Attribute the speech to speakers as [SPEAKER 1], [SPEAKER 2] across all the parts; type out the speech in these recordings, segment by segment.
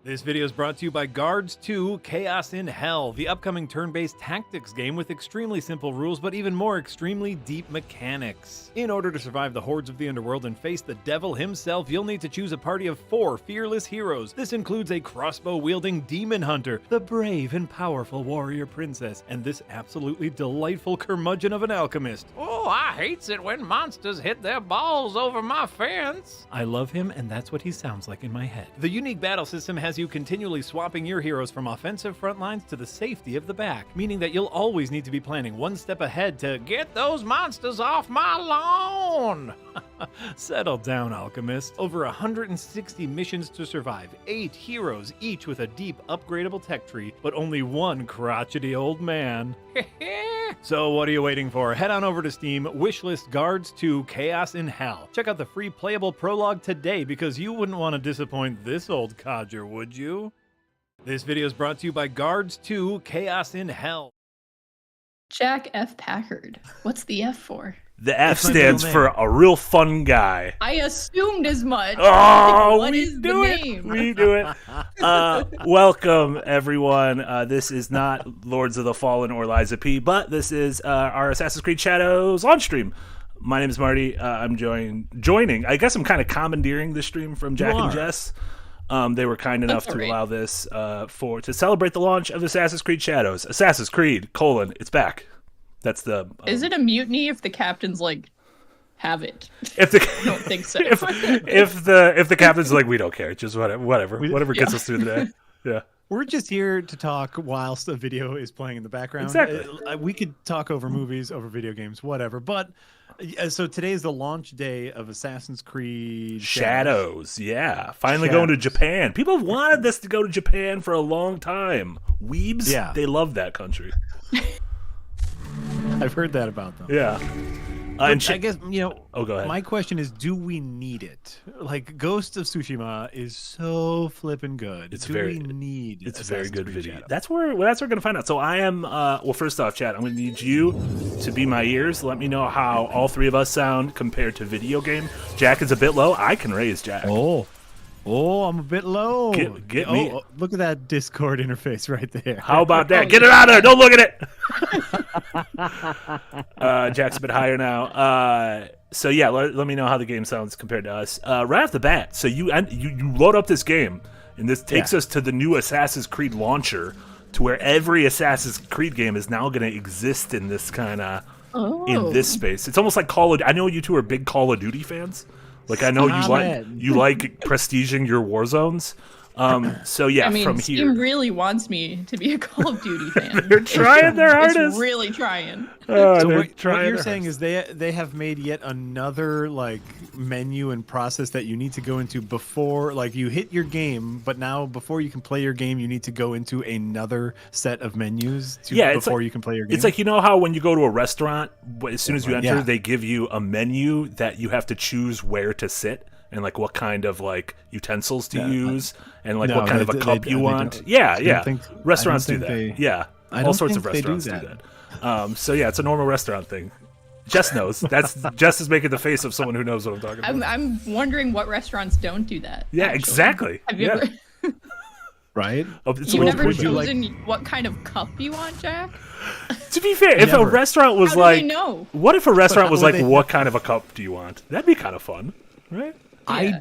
[SPEAKER 1] This video is brought to you by Guards 2 Chaos in Hell, the upcoming turn-based tactics game with extremely simple rules but even more extremely deep mechanics. In order to survive the hordes of the underworld and face the devil himself, you'll need to choose a party of 4 fearless heroes. This includes a crossbow-wielding demon hunter, the brave and powerful warrior princess, and this absolutely delightful curmudgeon of an alchemist.
[SPEAKER 2] Oh, I hates it when monsters hit their balls over my fence.
[SPEAKER 1] I love him, and that's what he sounds like in my head. The unique battle system has you continually swapping your heroes from offensive front lines to the safety of the back, meaning that you'll always need to be planning one step ahead to
[SPEAKER 2] Get those monsters off my lawn!
[SPEAKER 1] Settle down, Alchemist. Over 160 missions to survive, 8 heroes, each with a deep upgradable tech tree, but only one crotchety old man. So what are you waiting for? Head on over to Steam, wishlist Guards 2 Chaos in Hell. Check out the free playable prologue today because you wouldn't want to disappoint this old codger, would you? This video is brought to you by Guards 2 Chaos in Hell.
[SPEAKER 3] Jack F. Packard. What's the F for?
[SPEAKER 4] The F
[SPEAKER 1] It's my
[SPEAKER 4] stands
[SPEAKER 1] middle
[SPEAKER 4] for a real fun guy.
[SPEAKER 3] I assumed as much.
[SPEAKER 4] Oh,
[SPEAKER 3] What
[SPEAKER 4] we
[SPEAKER 3] is
[SPEAKER 4] do
[SPEAKER 3] the
[SPEAKER 4] it.
[SPEAKER 3] name?
[SPEAKER 4] We do it. Welcome, everyone. This is not Lords of the Fallen or Liza P, but this is our Assassin's Creed Shadows launch stream. My name is Marty. I'm joining. I guess I'm kind of commandeering the stream from Jack and Jess. They were kind enough to allow this to celebrate the launch of Assassin's Creed Shadows. Assassin's Creed: it's back. That's the.
[SPEAKER 3] Is it a mutiny if the captain's like, have it?
[SPEAKER 4] If the
[SPEAKER 3] I don't think so.
[SPEAKER 4] if the captain's like, we don't care, just whatever gets us through the day. Yeah.
[SPEAKER 5] We're just here to talk whilst a video is playing in the background.
[SPEAKER 4] Exactly.
[SPEAKER 5] We could talk over movies, over video games, whatever. But so today is the launch day of Assassin's Creed
[SPEAKER 4] Shadows. Yeah. Finally going to Japan. People have wanted this to go to Japan for a long time. Weebs,
[SPEAKER 5] Yeah.
[SPEAKER 4] They love that country.
[SPEAKER 5] I've heard that about them.
[SPEAKER 4] Yeah.
[SPEAKER 5] But I guess,
[SPEAKER 4] oh, go ahead.
[SPEAKER 5] my question is, do we need it? Like, Ghost of Tsushima is so flipping good.
[SPEAKER 4] It's
[SPEAKER 5] do
[SPEAKER 4] very,
[SPEAKER 5] we need
[SPEAKER 4] it's a
[SPEAKER 5] Assassin's
[SPEAKER 4] very good
[SPEAKER 5] Creed
[SPEAKER 4] video.
[SPEAKER 5] Shadows?
[SPEAKER 4] That's where we're going to find out. So I am, well, first off, chat, I'm going to need you to be my ears. Let me know how all three of us sound compared to video game. Jack is a bit low. I can raise Jack.
[SPEAKER 5] Oh, I'm a bit low.
[SPEAKER 4] Get me.
[SPEAKER 5] Oh, look at that Discord interface right there.
[SPEAKER 4] How about that? Get it out of there. Don't look at it. Jack's a bit higher now. So yeah, let me know how the game sounds compared to us. Right off the bat, so you load up this game, and this takes us to the new Assassin's Creed launcher, to where every Assassin's Creed game is now going to exist in this kind of in this space. It's almost like Call of. I know you two are big Call of Duty fans. Like I know you like prestiging your war zones. So yeah,
[SPEAKER 3] I mean,
[SPEAKER 4] from
[SPEAKER 3] Steam
[SPEAKER 4] here,
[SPEAKER 3] really wants me to be a Call of Duty fan.
[SPEAKER 4] they're trying their hardest.
[SPEAKER 3] It's really trying.
[SPEAKER 5] So what you're saying is they have made yet another like menu and process that you need to go into before, like, you hit your game, but now before you can play your game, you need to go into another set of menus before you can play your game.
[SPEAKER 4] It's like, you know how when you go to a restaurant, as soon as you enter, they give you a menu that you have to choose where to sit and like what kind of like utensils to use and like what kind of a cup you want. Restaurants do that. All sorts of restaurants do that. So yeah, it's a normal restaurant thing. Jess knows. Jess is making the face of someone who knows what I'm talking about.
[SPEAKER 3] I'm wondering what restaurants don't do that.
[SPEAKER 4] Yeah,
[SPEAKER 3] actually.
[SPEAKER 4] exactly.
[SPEAKER 3] Have you ever?
[SPEAKER 5] Right?
[SPEAKER 3] You've never chosen what kind of cup you want, Jack?
[SPEAKER 4] To be fair, if a restaurant was
[SPEAKER 3] How do they know?
[SPEAKER 4] what if a restaurant was like, what kind of a cup do you want? That'd be kind of fun, right?
[SPEAKER 3] Yeah.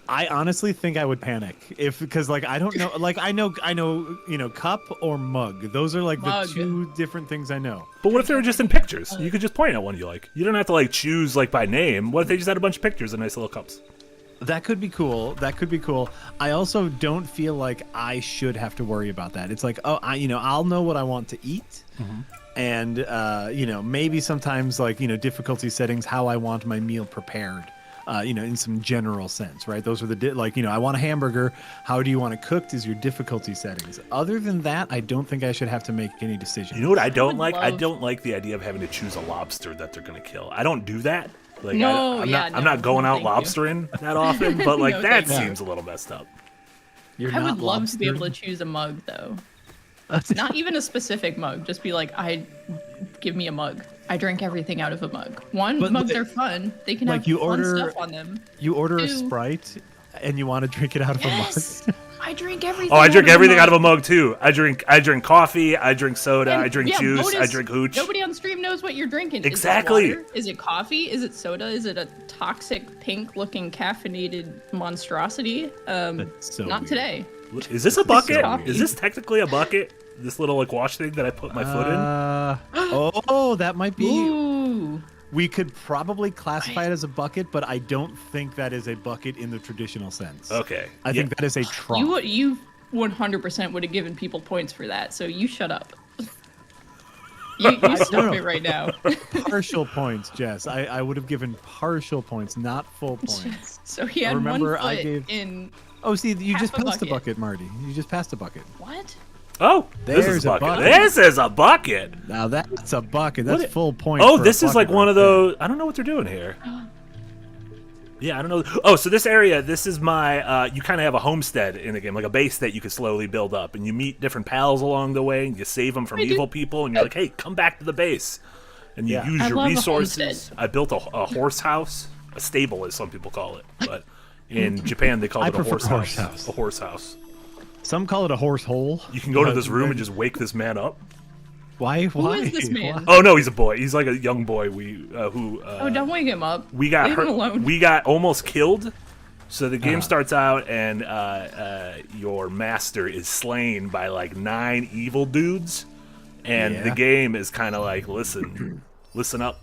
[SPEAKER 5] I honestly think I would panic because like I don't know, like I know cup or mug. Those are like the two different things I know.
[SPEAKER 4] But what if they were just in pictures? You could just point at one you like. You don't have to like choose like by name. What if they just had a bunch of pictures and nice little cups?
[SPEAKER 5] That could be cool. I also don't feel like I should have to worry about that. It's like, I'll know what I want to eat. And maybe sometimes like, difficulty settings, how I want my meal prepared. In some general sense, right? Those are the I want a hamburger. How do you want it cooked? Is your difficulty settings. Other than that, I don't think I should have to make any decisions.
[SPEAKER 4] You know what I don't like? I don't like the idea of having to choose a lobster that they're going to kill. I don't do that. Like, I'm not going out lobstering that often, but like that seems a little messed up.
[SPEAKER 3] I would love to be able to choose a mug though. Not even a specific mug. Just be like, give me a mug. I drink everything out of a mug. Mugs are fun. They can have fun stuff on them.
[SPEAKER 5] You order a Sprite, and you want to drink it out of a mug.
[SPEAKER 3] I I drink everything.
[SPEAKER 4] Oh, I drink everything out of a
[SPEAKER 3] mug.
[SPEAKER 4] mug too. I drink coffee. I drink soda.
[SPEAKER 3] And,
[SPEAKER 4] I drink
[SPEAKER 3] yeah,
[SPEAKER 4] juice. I
[SPEAKER 3] bonus,
[SPEAKER 4] drink hooch.
[SPEAKER 3] Nobody on stream knows what you're drinking.
[SPEAKER 4] Exactly.
[SPEAKER 3] Is it water? Is it coffee? Is it soda? Is it a toxic pink-looking caffeinated monstrosity?
[SPEAKER 5] That's so
[SPEAKER 3] Not
[SPEAKER 5] weird.
[SPEAKER 3] today.
[SPEAKER 4] Is this a bucket?
[SPEAKER 3] coffee.
[SPEAKER 4] Is this technically a bucket? This little like wash thing that I put my foot in?
[SPEAKER 5] Oh, that might be.
[SPEAKER 3] Ooh.
[SPEAKER 5] We could probably classify it as a bucket, but I don't think that is a bucket in the traditional sense.
[SPEAKER 4] Okay.
[SPEAKER 5] I think that is a trough.
[SPEAKER 3] You 100% would have given people points for that, so you shut up. You stop it right now.
[SPEAKER 5] Partial points, Jess. I would have given partial points, not full points.
[SPEAKER 3] So he had
[SPEAKER 5] remember
[SPEAKER 3] one foot
[SPEAKER 5] I gave-
[SPEAKER 3] in.
[SPEAKER 5] Oh, see, you just
[SPEAKER 3] Half a
[SPEAKER 5] passed a
[SPEAKER 3] bucket.
[SPEAKER 5] bucket, Marty. You just passed a bucket.
[SPEAKER 3] What?
[SPEAKER 4] Oh, this is
[SPEAKER 5] There's
[SPEAKER 4] a
[SPEAKER 5] a
[SPEAKER 4] bucket.
[SPEAKER 5] bucket.
[SPEAKER 4] This is a bucket.
[SPEAKER 5] Now that's a bucket. That's
[SPEAKER 4] What-
[SPEAKER 5] full point.
[SPEAKER 4] Oh,
[SPEAKER 5] for a
[SPEAKER 4] this is like
[SPEAKER 5] bucket
[SPEAKER 4] one
[SPEAKER 5] right
[SPEAKER 4] of
[SPEAKER 5] there.
[SPEAKER 4] those. I don't know what they're doing here. Yeah, I don't know. Oh, so this area, this is my. You kind of have a homestead in the game, like a base that you can slowly build up, and you meet different pals along the way, and you save them from
[SPEAKER 3] I do-
[SPEAKER 4] evil people, and you're like, hey, come back to the base, and you
[SPEAKER 5] Yeah.
[SPEAKER 4] use
[SPEAKER 3] I
[SPEAKER 4] your
[SPEAKER 3] love a
[SPEAKER 4] resources.
[SPEAKER 3] homestead.
[SPEAKER 4] I built a horse house, a stable, as some people call it, but in Japan they call
[SPEAKER 5] I
[SPEAKER 4] it a
[SPEAKER 5] prefer
[SPEAKER 4] horse
[SPEAKER 5] horse
[SPEAKER 4] house.
[SPEAKER 5] house.
[SPEAKER 4] A horse house.
[SPEAKER 5] Some call it a horse hole.
[SPEAKER 4] You can go to
[SPEAKER 5] but
[SPEAKER 4] this room and
[SPEAKER 5] then-
[SPEAKER 4] just wake this man up.
[SPEAKER 5] Why? Why?
[SPEAKER 3] is this man?
[SPEAKER 5] Why?
[SPEAKER 4] Oh no, he's a boy. He's like a young boy. Who?
[SPEAKER 3] Oh, don't wake him up.
[SPEAKER 4] We got
[SPEAKER 3] Leave
[SPEAKER 4] hurt.
[SPEAKER 3] him alone.
[SPEAKER 4] We got almost killed. So the game starts out, and your master is slain by like 9 evil dudes, and the
[SPEAKER 5] Yeah.
[SPEAKER 4] game is kind of like, listen up.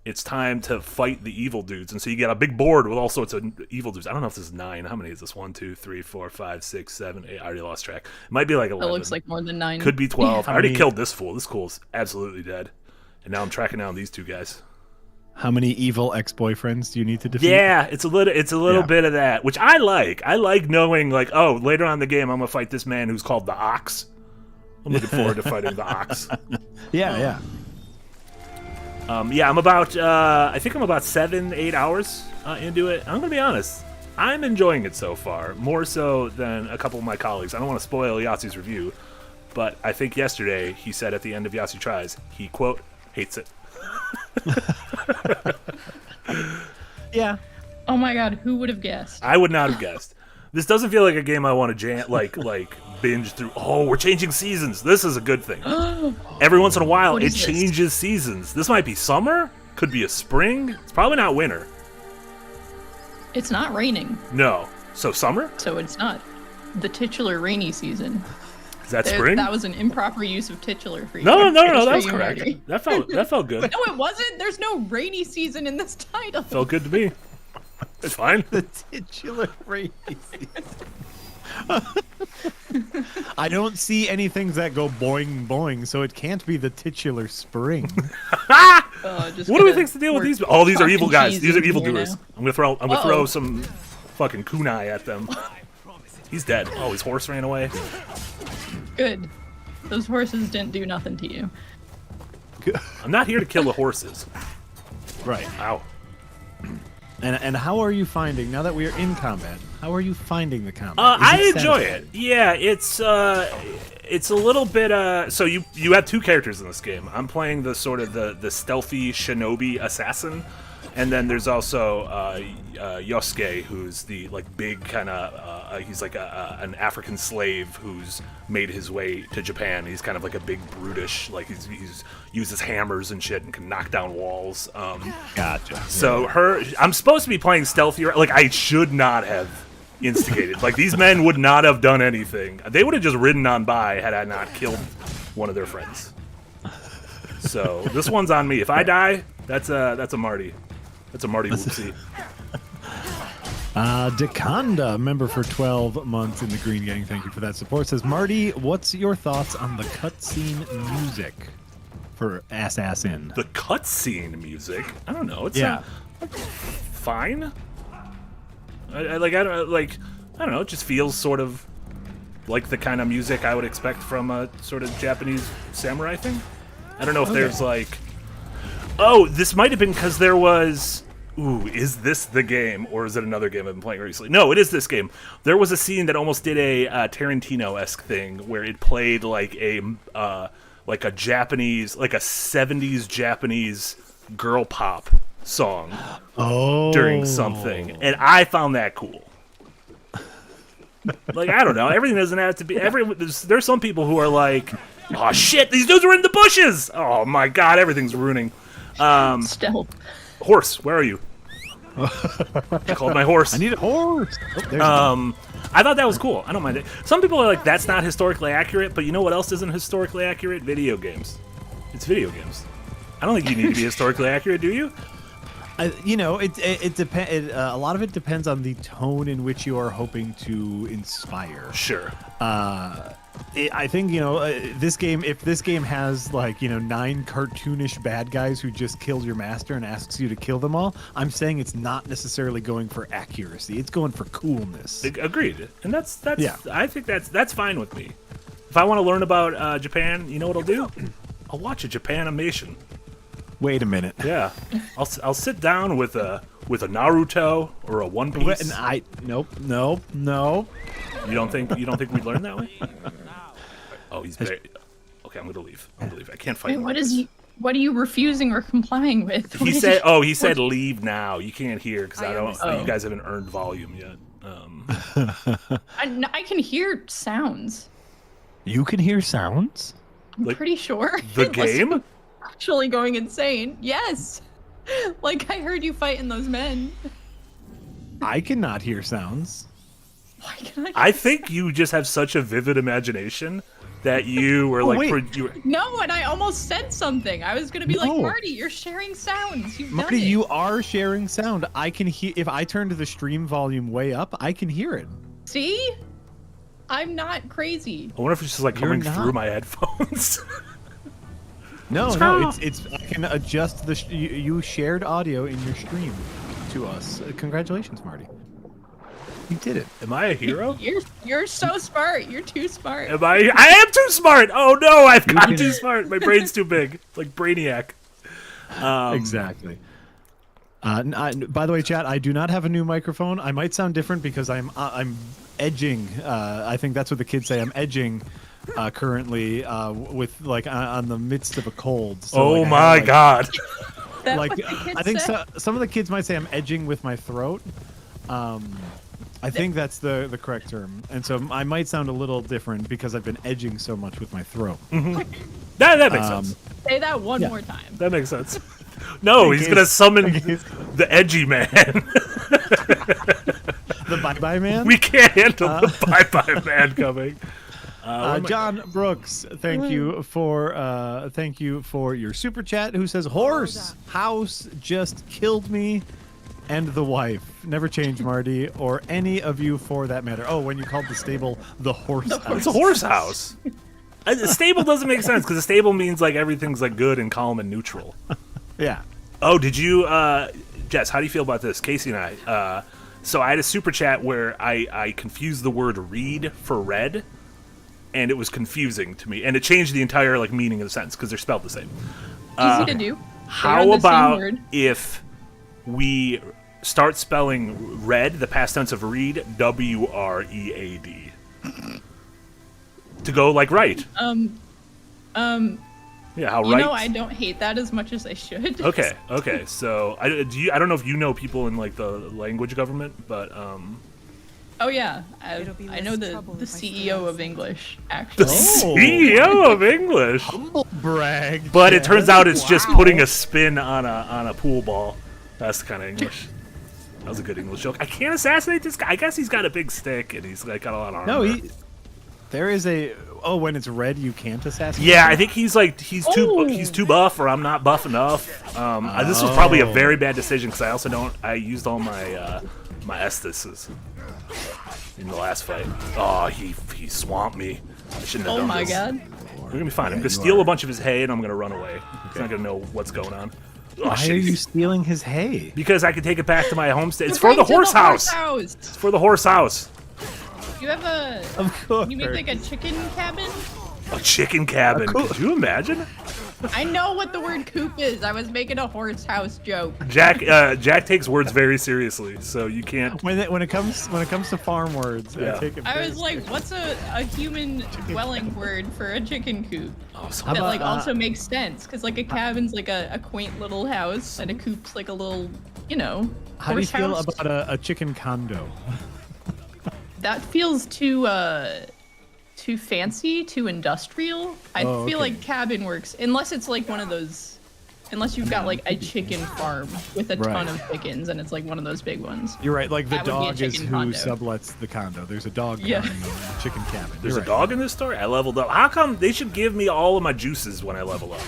[SPEAKER 4] It's time to fight the evil dudes, and so you get a big board with all sorts of evil dudes. I don't know if this is 9. How many is this? 1, 2, 3, 4, 5, 6, 7, 8. I already lost track. It might be like 11.
[SPEAKER 3] That looks like more than 9.
[SPEAKER 4] Could be 12. I already
[SPEAKER 5] many-
[SPEAKER 4] killed this fool. This fool's absolutely dead, and now I'm tracking down these 2 guys.
[SPEAKER 5] How many evil ex-boyfriends do you need to defeat?
[SPEAKER 4] Yeah, it's a little
[SPEAKER 5] Yeah.
[SPEAKER 4] bit of that, which I like. I like knowing, like, oh, later on in the game, I'm gonna fight this man who's called the Ox. I'm looking forward to fighting the Ox.
[SPEAKER 5] Yeah.
[SPEAKER 4] Yeah, I'm about. I think I'm about 7-8 hours into it. I'm gonna be honest. I'm enjoying it so far, more so than a couple of my colleagues. I don't want to spoil Yassi's review, but I think yesterday he said at the end of Yassi Tries, he quote hates it.
[SPEAKER 5] Yeah.
[SPEAKER 3] Oh my god, who would have guessed?
[SPEAKER 4] I would not have guessed. This doesn't feel like a game I want to like binge through. Oh, we're changing seasons. This is a good thing. Every once in a while,
[SPEAKER 3] What
[SPEAKER 4] it
[SPEAKER 3] is this?
[SPEAKER 4] changes seasons. This might be summer. Could be a spring. It's probably not winter.
[SPEAKER 3] It's not raining,
[SPEAKER 4] No. So summer?
[SPEAKER 3] so it's not the titular rainy season.
[SPEAKER 4] Is that spring?
[SPEAKER 3] That was an improper use of titular for you.
[SPEAKER 4] No,
[SPEAKER 3] I'm pretty
[SPEAKER 4] that
[SPEAKER 3] sure
[SPEAKER 4] was
[SPEAKER 3] you,
[SPEAKER 4] correct.
[SPEAKER 3] Marty.
[SPEAKER 4] That felt good.
[SPEAKER 3] No, it wasn't. There's no rainy season in this title.
[SPEAKER 4] Felt good to me. It's fine.
[SPEAKER 5] The titular race. I don't see any things that go boing boing, so it can't be the titular spring.
[SPEAKER 3] Just
[SPEAKER 4] What do we
[SPEAKER 3] gonna
[SPEAKER 4] think's the deal with
[SPEAKER 3] work
[SPEAKER 4] these? Oh, these are
[SPEAKER 3] chalk
[SPEAKER 4] evil
[SPEAKER 3] and
[SPEAKER 4] guys.
[SPEAKER 3] cheese
[SPEAKER 4] These are
[SPEAKER 3] in
[SPEAKER 4] evil
[SPEAKER 3] here
[SPEAKER 4] doers.
[SPEAKER 3] now.
[SPEAKER 4] I'm gonna throw
[SPEAKER 3] Uh-oh.
[SPEAKER 4] some fucking kunai at them. He's dead. Oh, his horse ran away.
[SPEAKER 3] Good. Those horses didn't do nothing to you.
[SPEAKER 4] I'm not here to kill the horses.
[SPEAKER 5] Right.
[SPEAKER 4] Ow.
[SPEAKER 5] And how are you finding, now that we are in combat, how are you finding the combat?
[SPEAKER 4] I
[SPEAKER 5] Is
[SPEAKER 4] enjoy
[SPEAKER 5] satisfying?
[SPEAKER 4] it. Yeah, it's a little bit. So you have 2 characters in this game. I'm playing the sort of the stealthy shinobi assassin, and then there's also Yosuke, who's the like big kind of. He's like an African slave who's made his way to Japan. He's kind of like a big brutish, like he's uses hammers and shit and can knock down walls.
[SPEAKER 5] Gotcha.
[SPEAKER 4] So I'm supposed to be playing stealthier. Like I should not have instigated. Like these men would not have done anything. They would have just ridden on by had I not killed one of their friends. So this one's on me. If I die, that's a Marty. That's a Marty whoopsie.
[SPEAKER 5] Dekanda, member for 12 months in the Green Gang, thank you for that support, says, Marty, what's your thoughts on the cutscene music for Assassin?
[SPEAKER 4] The cutscene music. I don't know. It's
[SPEAKER 5] Yeah.
[SPEAKER 4] fine. I don't know. It just feels sort of like the kind of music I would expect from a sort of Japanese samurai thing. I don't know if there's like. Oh, this might have been because there was. Ooh, is this the game, or is it another game I've been playing recently? No, it is this game. There was a scene that almost did a Tarantino-esque thing where it played like a Japanese, like a 70s Japanese girl pop song
[SPEAKER 5] Oh.
[SPEAKER 4] during something, and I found that cool. Like, I don't know. Everything doesn't have to be. There's some people who are like, oh shit, these dudes are in the bushes. Oh my god, everything's ruining.
[SPEAKER 3] Stealth.
[SPEAKER 4] Horse, where are you? I called my horse.
[SPEAKER 5] I need a horse.
[SPEAKER 4] I thought that was cool. I don't mind it. Some people are like, that's not historically accurate, but you know what else isn't historically accurate? Video games. It's video games. I don't think you need to be historically accurate, do you?
[SPEAKER 5] It depends. A lot of it depends on the tone in which you are hoping to inspire.
[SPEAKER 4] Sure.
[SPEAKER 5] I think this game. If this game has 9 cartoonish bad guys who just killed your master and asks you to kill them all, I'm saying it's not necessarily going for accuracy. It's going for coolness.
[SPEAKER 4] Agreed. And that's
[SPEAKER 5] yeah.
[SPEAKER 4] I think that's fine with me. If I want to learn about Japan, you know what I'll do? I'll watch a Japanimation.
[SPEAKER 5] Wait a minute.
[SPEAKER 4] Yeah, I'll sit down with a Naruto or a One Piece.
[SPEAKER 5] Nope.
[SPEAKER 4] You don't think we'd learn that way? Oh, he's very. Okay, I'm gonna leave. I can't fight.
[SPEAKER 3] Wait, what are you refusing or complying with?
[SPEAKER 4] He said leave now. You can't hear because you guys haven't earned volume yet.
[SPEAKER 3] I can hear sounds.
[SPEAKER 5] You can hear sounds?
[SPEAKER 3] I'm pretty sure.
[SPEAKER 4] The game?
[SPEAKER 3] Actually going insane. Yes. Like I heard you fighting those men.
[SPEAKER 5] I cannot hear sounds.
[SPEAKER 3] Why can
[SPEAKER 4] I think you just have such a vivid imagination that you were
[SPEAKER 3] No, and I almost said something. I was gonna be like, Marty, you're sharing sounds.
[SPEAKER 5] Marty, you are sharing sound. I can hear. If I turn to the stream volume way up, I can hear it.
[SPEAKER 3] See? I'm not crazy.
[SPEAKER 4] I wonder if it's just like coming through my headphones.
[SPEAKER 5] No, it's. I can adjust you shared audio in your stream to us. Congratulations, Marty. You did it.
[SPEAKER 4] Am I a hero?
[SPEAKER 3] You're so smart. You're too smart.
[SPEAKER 4] I am too smart. Oh no, I've gotten too smart. My brain's too big. It's like Brainiac.
[SPEAKER 5] Exactly. By the way, chat, I do not have a new microphone. I might sound different because I'm edging. I think that's what the kids say. I'm edging currently with on the midst of a cold. So,
[SPEAKER 4] my god!
[SPEAKER 5] I think some of the kids might say I'm edging with my throat. I think that's the correct term, and so I might sound a little different because I've been edging so much with my throat.
[SPEAKER 4] Mm-hmm. That makes sense.
[SPEAKER 3] Say that one more time.
[SPEAKER 4] That makes sense. No, he's gonna summon the edgy man.
[SPEAKER 5] The bye-bye man?
[SPEAKER 4] We can't handle the bye-bye man coming.
[SPEAKER 5] John Brooks, thank you for your super chat. Who says horse house just killed me, and the wife never change, Marty, or any of you for that matter. Oh, when you called the stable the horse house.
[SPEAKER 4] It's a horse house. A stable doesn't make sense because a stable means like everything's like good and calm and neutral.
[SPEAKER 5] Yeah.
[SPEAKER 4] Oh, did you, Jess? How do you feel about this? Casey and I. So I had a super chat where I confused the word read for red, and it was confusing to me, and it changed the entire meaning of the sentence because they're spelled the same.
[SPEAKER 3] Easy to do.
[SPEAKER 4] How about if we start spelling red, the past tense of read, W-R-E-A-D, to go like right? Yeah, how right?
[SPEAKER 3] I don't hate that as much as I should.
[SPEAKER 4] Okay. So I don't know if you know people in the language government, but
[SPEAKER 3] Oh yeah, I know the CEO of English actually.
[SPEAKER 4] The CEO of English.
[SPEAKER 5] Humble brag.
[SPEAKER 4] But it turns out it's just putting a spin on a pool ball. That's the kind of English. That was a good English joke. I can't assassinate this guy. I guess he's got a big stick and he's got a lot of armor.
[SPEAKER 5] No, there is a. Oh, when it's red, you can't assassinate.
[SPEAKER 4] Yeah, I think he's too buff, or I'm not buff enough. This was probably a very bad decision because I also don't. I used all my my estuses in the last fight. Oh, he swamped me. I shouldn't have done this.
[SPEAKER 3] Oh my god.
[SPEAKER 4] We're gonna be fine. I'm gonna steal a bunch of his hay and I'm gonna run away. He's not gonna know what's going on. Oh,
[SPEAKER 5] Why are you stealing his hay?
[SPEAKER 4] Because I can take it back to my homestead. It's for the horse house. It's for the horse house.
[SPEAKER 3] You have a.
[SPEAKER 5] Of course.
[SPEAKER 3] You make a chicken cabin?
[SPEAKER 4] A chicken cabin. Could you imagine?
[SPEAKER 3] I know what the word coop is. I was making a horse house joke.
[SPEAKER 4] Jack takes words very seriously, so you can't.
[SPEAKER 5] When it comes to farm words, I take it.
[SPEAKER 3] I was like, what's a human dwelling word for a chicken coop?
[SPEAKER 4] Oh,
[SPEAKER 3] that also makes sense because a cabin's a quaint little house and a coop's a little
[SPEAKER 5] How do you feel about a chicken condo?
[SPEAKER 3] that feels too fancy, too industrial. I feel like cabin works, unless it's like one of those. Unless you've got like a chicken farm with a ton of chickens, and it's like one of those big ones.
[SPEAKER 5] You're right. Like the
[SPEAKER 3] That would be a
[SPEAKER 5] dog is
[SPEAKER 3] chicken
[SPEAKER 5] who
[SPEAKER 3] condo.
[SPEAKER 5] sublets the condo. There's a dog
[SPEAKER 3] Yeah.
[SPEAKER 5] farm and a chicken cabin.
[SPEAKER 4] There's
[SPEAKER 5] You're
[SPEAKER 4] a
[SPEAKER 5] right.
[SPEAKER 4] dog in this story? I leveled up. How come they should give me all of my juices when I level up?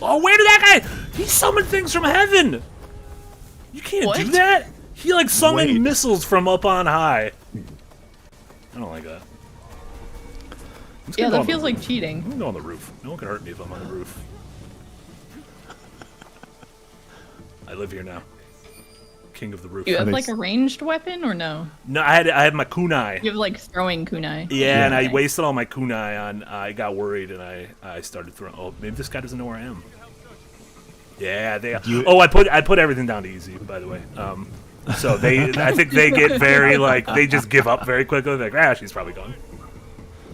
[SPEAKER 4] Oh, where did that guy? He summoned things from heaven. You can't do
[SPEAKER 3] What?
[SPEAKER 4] that. He like summoned
[SPEAKER 5] Wait.
[SPEAKER 4] missiles from up on high. I don't like that. I'm just
[SPEAKER 3] Yeah,
[SPEAKER 4] gonna go
[SPEAKER 3] that
[SPEAKER 4] on
[SPEAKER 3] feels
[SPEAKER 4] the-
[SPEAKER 3] like cheating.
[SPEAKER 4] I'm gonna go on the roof. No one can hurt me if I'm on the roof. I live here now. King of the roof.
[SPEAKER 3] You have
[SPEAKER 5] they
[SPEAKER 3] like a ranged weapon or no?
[SPEAKER 4] No, I had my kunai.
[SPEAKER 3] You have like throwing kunai.
[SPEAKER 4] Yeah, and I
[SPEAKER 3] Okay.
[SPEAKER 4] wasted all my kunai on. I got worried and I started throwing. Oh, maybe this guy doesn't know where I am. Yeah, they. Oh, I put everything down to easy. By the way, so I think they get very like they just give up very quickly. They're like, she's probably gone.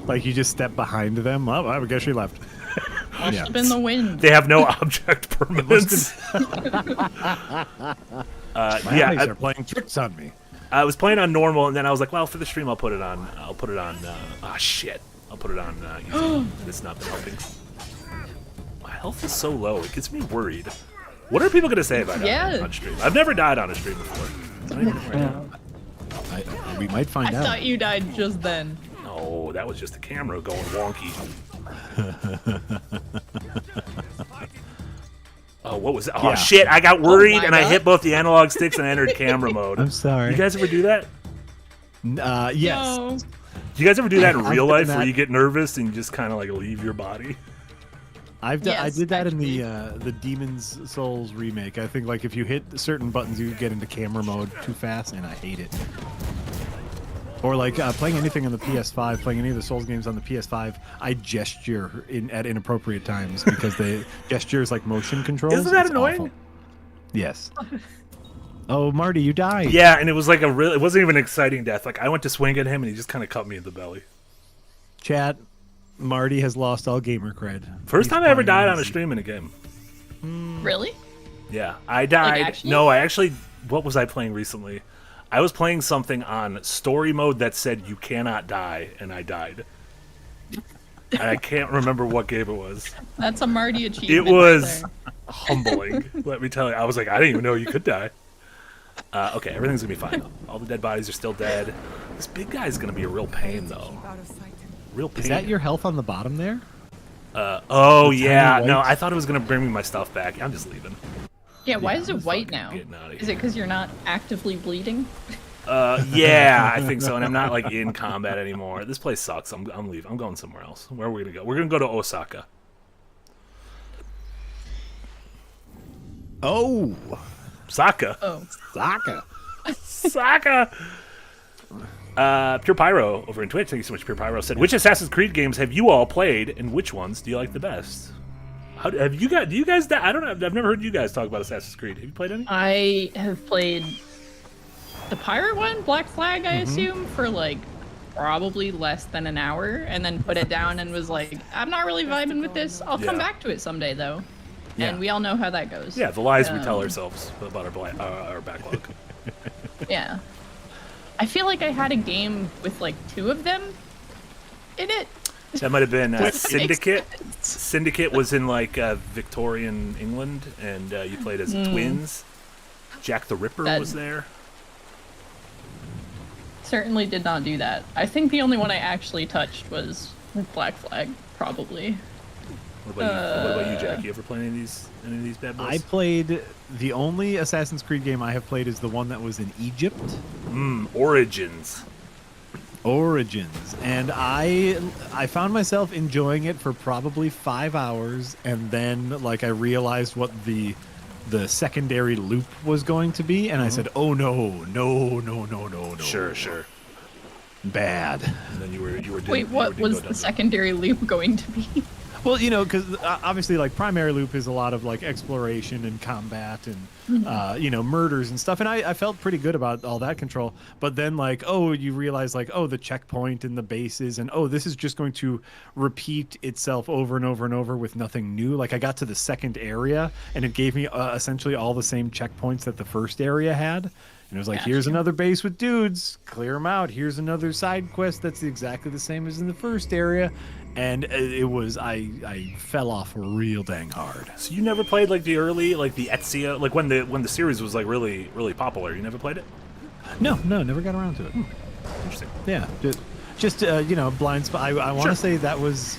[SPEAKER 5] Like you just step behind them. Oh, I guess she left.
[SPEAKER 3] Must
[SPEAKER 5] Yeah.
[SPEAKER 3] have been the wind.
[SPEAKER 4] They have no object permanence.
[SPEAKER 5] My
[SPEAKER 4] Yeah,
[SPEAKER 5] eyes are playing tricks on me.
[SPEAKER 4] I was playing on normal, and then I was like, well, for the stream, I'll put it on. Shit. I'll put it on easy. And it's not been helping. My health is so low; it gets me worried. What are people gonna say about that on stream? I've never died on a stream before. It's not even right now.
[SPEAKER 5] We might find
[SPEAKER 3] I
[SPEAKER 5] out.
[SPEAKER 3] thought you died just then.
[SPEAKER 4] No, that was just the camera going wonky. Oh, what was that? Oh,
[SPEAKER 5] Yeah.
[SPEAKER 4] shit, I got worried
[SPEAKER 3] my
[SPEAKER 4] and I
[SPEAKER 3] God.
[SPEAKER 4] hit both the analog sticks and entered camera mode.
[SPEAKER 5] I'm sorry.
[SPEAKER 4] You guys ever do that?
[SPEAKER 5] Yes.
[SPEAKER 3] No.
[SPEAKER 4] Do you guys ever do that in
[SPEAKER 5] I've
[SPEAKER 4] real
[SPEAKER 5] done
[SPEAKER 4] life where
[SPEAKER 5] that.
[SPEAKER 4] you get nervous and you just kind of like leave your body?
[SPEAKER 5] I
[SPEAKER 3] Yes,
[SPEAKER 5] did that
[SPEAKER 3] actually.
[SPEAKER 5] in the Demon's Souls remake. I think like if you hit certain buttons, you get into camera mode too fast, and I hate it. Or like playing anything on the PS5, playing any of the Souls games on the PS5, I gesture at inappropriate times because the gesture is like motion controls.
[SPEAKER 4] Isn't that
[SPEAKER 5] It's
[SPEAKER 4] annoying?
[SPEAKER 5] awful. Yes. Oh, Marty, you died.
[SPEAKER 4] Yeah, and it was like it wasn't even an exciting death. Like I went to swing at him and he just kind of cut me in the belly.
[SPEAKER 5] Chat. Marty has lost all gamer cred.
[SPEAKER 4] First
[SPEAKER 5] He's
[SPEAKER 4] time I ever
[SPEAKER 5] playing
[SPEAKER 4] died on a
[SPEAKER 5] easy.
[SPEAKER 4] stream in a game.
[SPEAKER 3] Really?
[SPEAKER 4] Yeah, I died.
[SPEAKER 3] actually?
[SPEAKER 4] No, I actually. What was I playing recently? I was playing something on story mode that said you cannot die, and I died. And I can't remember what game it was.
[SPEAKER 3] That's a Marty
[SPEAKER 4] It
[SPEAKER 3] achievement.
[SPEAKER 4] was
[SPEAKER 3] Right
[SPEAKER 4] humbling. Let me tell you. I was like, I didn't even know you could die. Okay, everything's gonna be fine. All the dead bodies are still dead. This big guy's gonna be a real pain, though. Real pain.
[SPEAKER 5] Is that your health on the bottom there?
[SPEAKER 4] Oh
[SPEAKER 5] the tiny
[SPEAKER 4] yeah. No,
[SPEAKER 5] white?
[SPEAKER 4] I thought it was gonna bring me my stuff back. I'm just leaving.
[SPEAKER 3] Yeah, why is it white now?
[SPEAKER 4] Getting outta
[SPEAKER 3] Is it because you're not actively bleeding?
[SPEAKER 4] Yeah, I think so. And I'm not like in combat anymore. This place sucks. I'm leaving. I'm going somewhere else. Where are we gonna go? We're gonna go to Osaka.
[SPEAKER 5] Oh,
[SPEAKER 4] Osaka.
[SPEAKER 3] Oh.
[SPEAKER 5] Saka.
[SPEAKER 4] Osaka. Pure Pyro over in Twitch. Thank you so much, Pure Pyro. Said, which Assassin's Creed games have you all played, and which ones do you like the best? How, have you guys? Do you guys? I don't know. I've never heard you guys talk about Assassin's Creed. Have you played any?
[SPEAKER 3] I have played the pirate one, Black Flag, I assume, for like probably less than an hour, and then put it down and was like, I'm not really vibing with this. I'll come
[SPEAKER 4] Yeah.
[SPEAKER 3] back to it someday, though.
[SPEAKER 5] Yeah.
[SPEAKER 3] And we all know how that goes.
[SPEAKER 4] Yeah, the lies we tell ourselves about our backlog.
[SPEAKER 3] Yeah. I feel like I had a game with like 2 of them in it.
[SPEAKER 4] That might have been
[SPEAKER 3] Makes
[SPEAKER 4] Syndicate.
[SPEAKER 3] sense.
[SPEAKER 4] Syndicate was in like Victorian England, and you played as twins. Jack the Ripper
[SPEAKER 3] That-
[SPEAKER 4] was there.
[SPEAKER 3] Certainly did not do that. I think the only one I actually touched was Black Flag, probably.
[SPEAKER 4] What about you, Jack? You ever play any of these bad
[SPEAKER 5] I
[SPEAKER 4] boys?
[SPEAKER 5] played the only Assassin's Creed game I have played is the one that was in Egypt,
[SPEAKER 4] Origins.
[SPEAKER 5] Origins, and I found myself enjoying it for probably 5 hours, and then like I realized what the secondary loop was going to be, and I said, "Oh no, no,
[SPEAKER 4] Sure.
[SPEAKER 5] bad."
[SPEAKER 4] And then you were
[SPEAKER 3] Wait, what was the secondary loop going to be?
[SPEAKER 5] Well, you know, because obviously, like, primary loop is a lot of like exploration and combat and you know, murders and stuff, and I felt pretty good about all that control. But then, like, oh, you realize, like, oh, the checkpoint and the bases, and oh, this is just going to repeat itself over and over and over with nothing new. Like, I got to the second area, and it gave me essentially all the same checkpoints that the first area had. And it was like,
[SPEAKER 3] Gotcha.
[SPEAKER 5] here's another base with dudes, clear them out. Here's another side quest that's exactly the same as in the first area. And it was, I fell off real dang hard.
[SPEAKER 4] So you never played like the early, like the Ezio, like when the series was like really popular. You never played it?
[SPEAKER 5] No, never got around to it.
[SPEAKER 4] Interesting.
[SPEAKER 5] Yeah, just blind spot. I want to say that was,